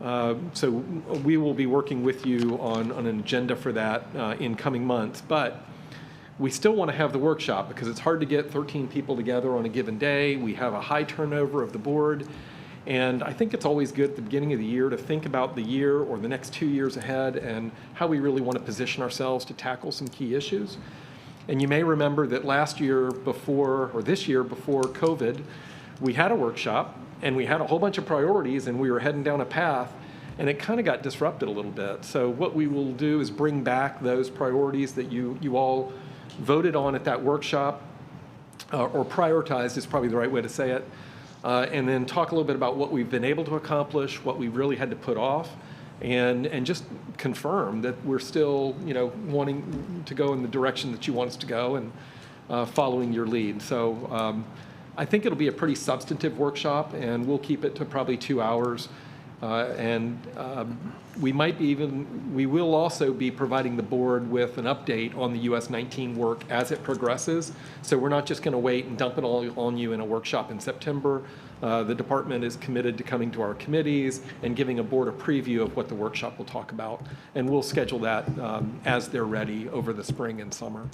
Speaker 10: So we will be working with you on an agenda for that in coming months. But we still want to have the workshop because it's hard to get 13 people together on a given day. We have a high turnover of the board. And I think it's always good at the beginning of the year to think about the year or the next 2 years ahead and how we really want to position ourselves to tackle some key issues. And you may remember that last year before, or this year before COVID, we had a workshop and we had a whole bunch of priorities and we were heading down a path and it kind of got disrupted a little bit. So what we will do is bring back those priorities that you all voted on at that workshop, or prioritized is probably the right way to say it. And then talk a little bit about what we've been able to accomplish, what we really had to put off, and just confirm that we're still, wanting to go in the direction that you want us to go and following your lead. So I think it'll be a pretty substantive workshop, and we'll keep it to probably 2 hours. We will also be providing the board with an update on the US 19 work as it progresses. So we're not just going to wait and dump it all on you in a workshop in September. The department is committed to coming to our committees and giving a board a preview of what the workshop will talk about. And we'll schedule that as they're ready over the spring and summer.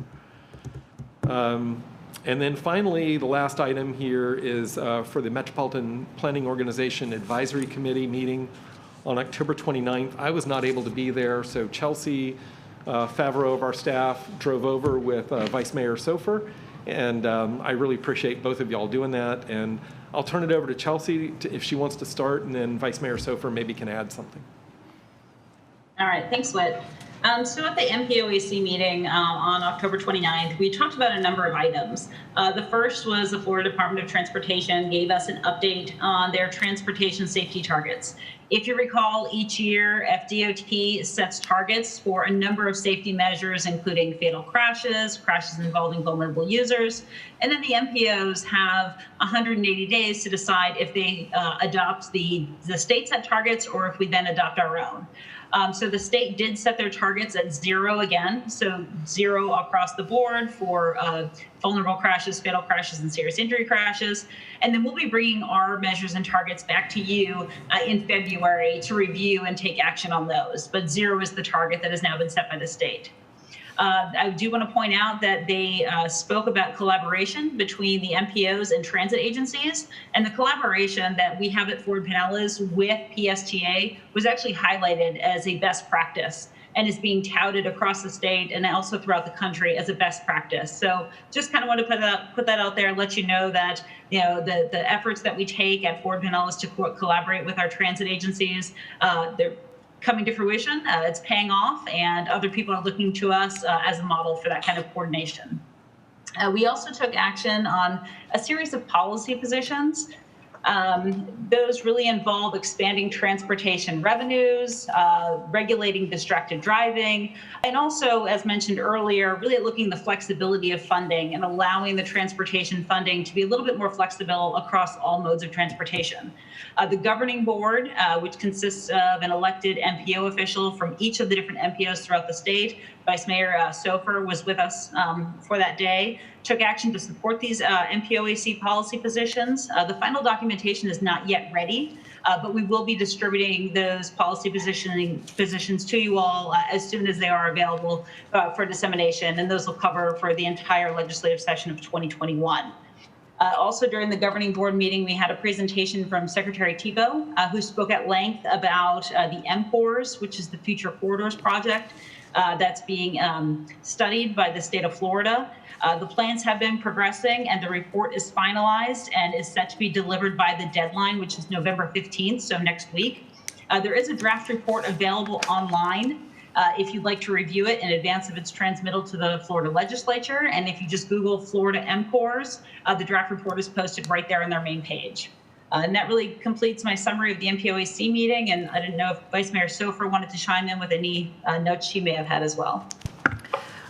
Speaker 10: And then finally, the last item here is for the Metropolitan Planning Organization Advisory Committee meeting on October 29th. I was not able to be there, so Chelsea Favreau of our staff drove over with Vice Mayor Sofer, And I really appreciate both of y'all doing that. And I'll turn it over to Chelsea if she wants to start, and then Vice Mayor Sofer maybe can add something.
Speaker 9: All right, thanks, Whit. So at the MPOAC meeting on October 29th, we talked about a number of items. The first was the Florida Department of Transportation gave us an update on their transportation safety targets. If you recall, each year FDOT sets targets for a number of safety measures, including fatal crashes, crashes involving vulnerable users, and then the MPOs have 180 days to decide if they adopt the state set targets or if we then adopt our own. So the state did set their targets at 0 again, so 0 across the board for vulnerable crashes, fatal crashes, and serious injury crashes. And then we'll be bringing our measures and targets back to you in February to review and take action on those. But 0 is the target that has now been set by the state. I do want to point out that they spoke about collaboration between the MPOs and transit agencies, and the collaboration that we have at Ford Pinellas with PSTA was actually highlighted as a best practice and is being touted across the state and also throughout the country as a best practice. So just kind of want to put that out there and let you know that the efforts that we take at Ford Pinellas to collaborate with our transit agencies, they're coming to fruition. It's paying off, and other people are looking to us as a model for that kind of coordination. We also took action on a series of policy positions. Those really involve expanding transportation revenues, regulating distracted driving, and also, as mentioned earlier, really looking at the flexibility of funding and allowing the transportation funding to be a little bit more flexible across all modes of transportation. The governing board, which consists of an elected MPO official from each of the different MPOs throughout the state, Vice Mayor Sofer was with us for that day, took action to support these MPOAC policy positions. The final documentation is not yet ready, but we will be distributing those policy positions to you all as soon as they are available for dissemination, and those will cover for the entire legislative session of 2021. Also, during the governing board meeting, we had a presentation from Secretary Tebow, who spoke at length about the MCORS, which is the Future Corridors Project that's being studied by the state of Florida. The plans have been progressing, and the report is finalized and is set to be delivered by the deadline, which is November 15th, so next week. There is a draft report available online if you'd like to review it in advance of its transmittal to the Florida legislature. And if you just Google Florida MCORS, the draft report is posted right there on their main page. And that really completes my summary of the MPOAC meeting. And I didn't know if Vice Mayor Sofer wanted to chime in with any notes she may have had as well.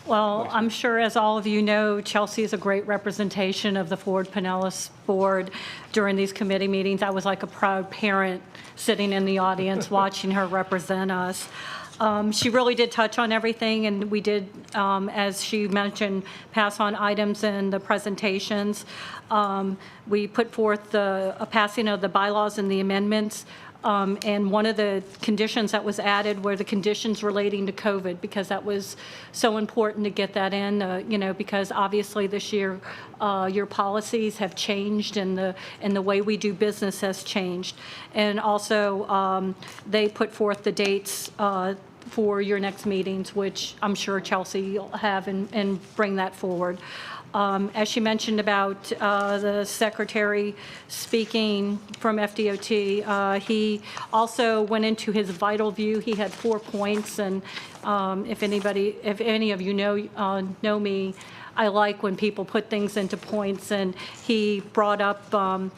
Speaker 21: Well, I'm sure, as all of you know, Chelsea is a great representation of the Ford Pinellas board during these committee meetings. I was like a proud parent sitting in the audience watching her represent us. She really did touch on everything, and we did, as she mentioned, pass on items in the presentations. We put forth a passing of the bylaws and the amendments. And one of the conditions that was added were the conditions relating to COVID, because that was so important to get that in, because obviously this year your policies have changed and the way we do business has changed. And also they put forth the dates for your next meetings, which I'm sure Chelsea will have and bring that forward. As she mentioned about the secretary speaking from FDOT, he also went into his vital view. He had 4 points, and if any of you know me, I like when people put things into points, and he brought up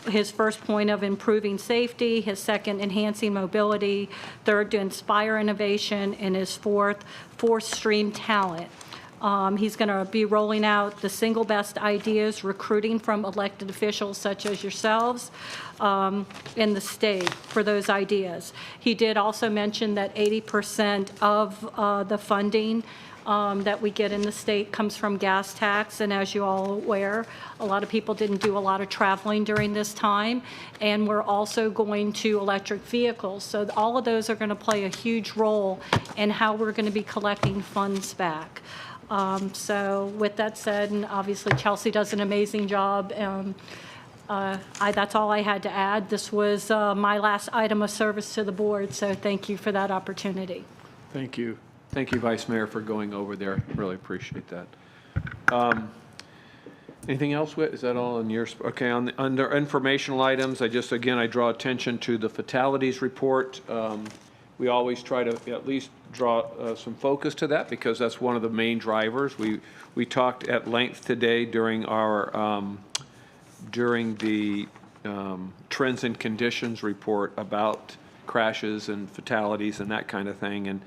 Speaker 21: his first point of improving safety, his second, enhancing mobility, third, to inspire innovation, and his fourth stream talent. He's going to be rolling out the single best ideas, recruiting from elected officials such as yourselves in the state for those ideas. He did also mention that 80% of the funding that we get in the state comes from gas tax, and as you all are aware, a lot of people didn't do a lot of traveling during this time, and we're also going to electric vehicles. So all of those are going to play a huge role in how we're going to be collecting funds back. So with that said, and obviously Chelsea does an amazing job. That's all I had to add. This was my last item of service to the board, so thank you for that opportunity.
Speaker 2: Thank you. Thank you, Vice Mayor, for going over there. Really appreciate that. Anything else, Whit? Is that all in your, okay, under informational items, I draw attention to the fatalities report. We always try to at least draw some focus to that because that's one of the main drivers. We talked at length today during our, during the trends and conditions report about crashes and fatalities and that kind of thing. And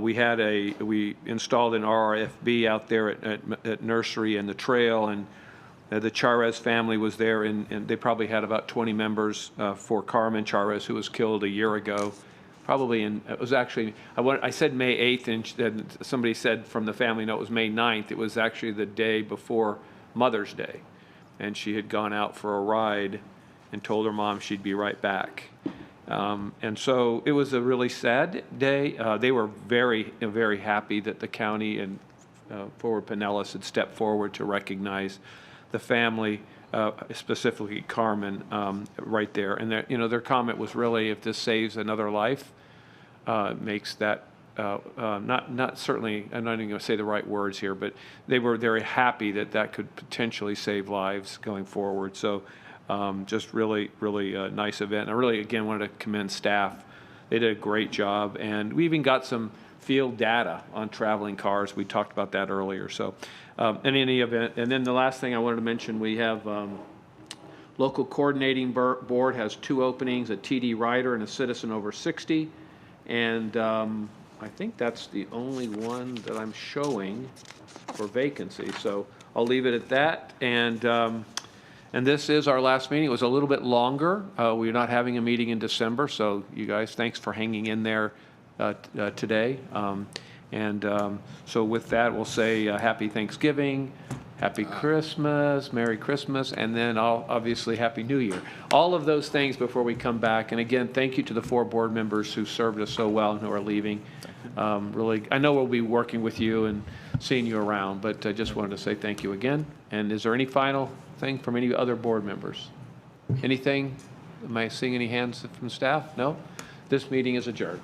Speaker 2: we installed an RRFB out there at Nursery and the Trail, and the Charez family was there, and they probably had about 20 members for Carmen Charez, who was killed a year ago. Probably it was actually, I said May 8th, and somebody said from the family, no, it was May 9th. It was actually the day before Mother's Day. And she had gone out for a ride and told her mom she'd be right back. And so it was a really sad day. They were very, very happy that the county and Forward Pinellas had stepped forward to recognize the family, specifically Carmen, right there. And their comment was really, if this saves another life, makes that not certainly, I'm not even going to say the right words here, but they were very happy that that could potentially save lives going forward. So just really, really nice event. And I really, again, wanted to commend staff. They did a great job. And we even got some field data on traveling cars. We talked about that earlier. So in any event, and then the last thing I wanted to mention, we have local coordinating board has 2 openings, a TD rider and a citizen over 60. And I think that's the only one that I'm showing for vacancy. So I'll leave it at that. And this is our last meeting. It was a little bit longer. We're not having a meeting in December, so you guys, thanks for hanging in there today. So with that, we'll say Happy Thanksgiving, Happy Christmas, Merry Christmas, and then obviously Happy New Year. All of those things before we come back. And again, thank you to the 4 board members who served us so well and who are leaving. Really, I know we'll be working with you and seeing you around, but I just wanted to say thank you again. And is there any final thing from any other board members? Anything? Am I seeing any hands from staff? No? This meeting is adjourned.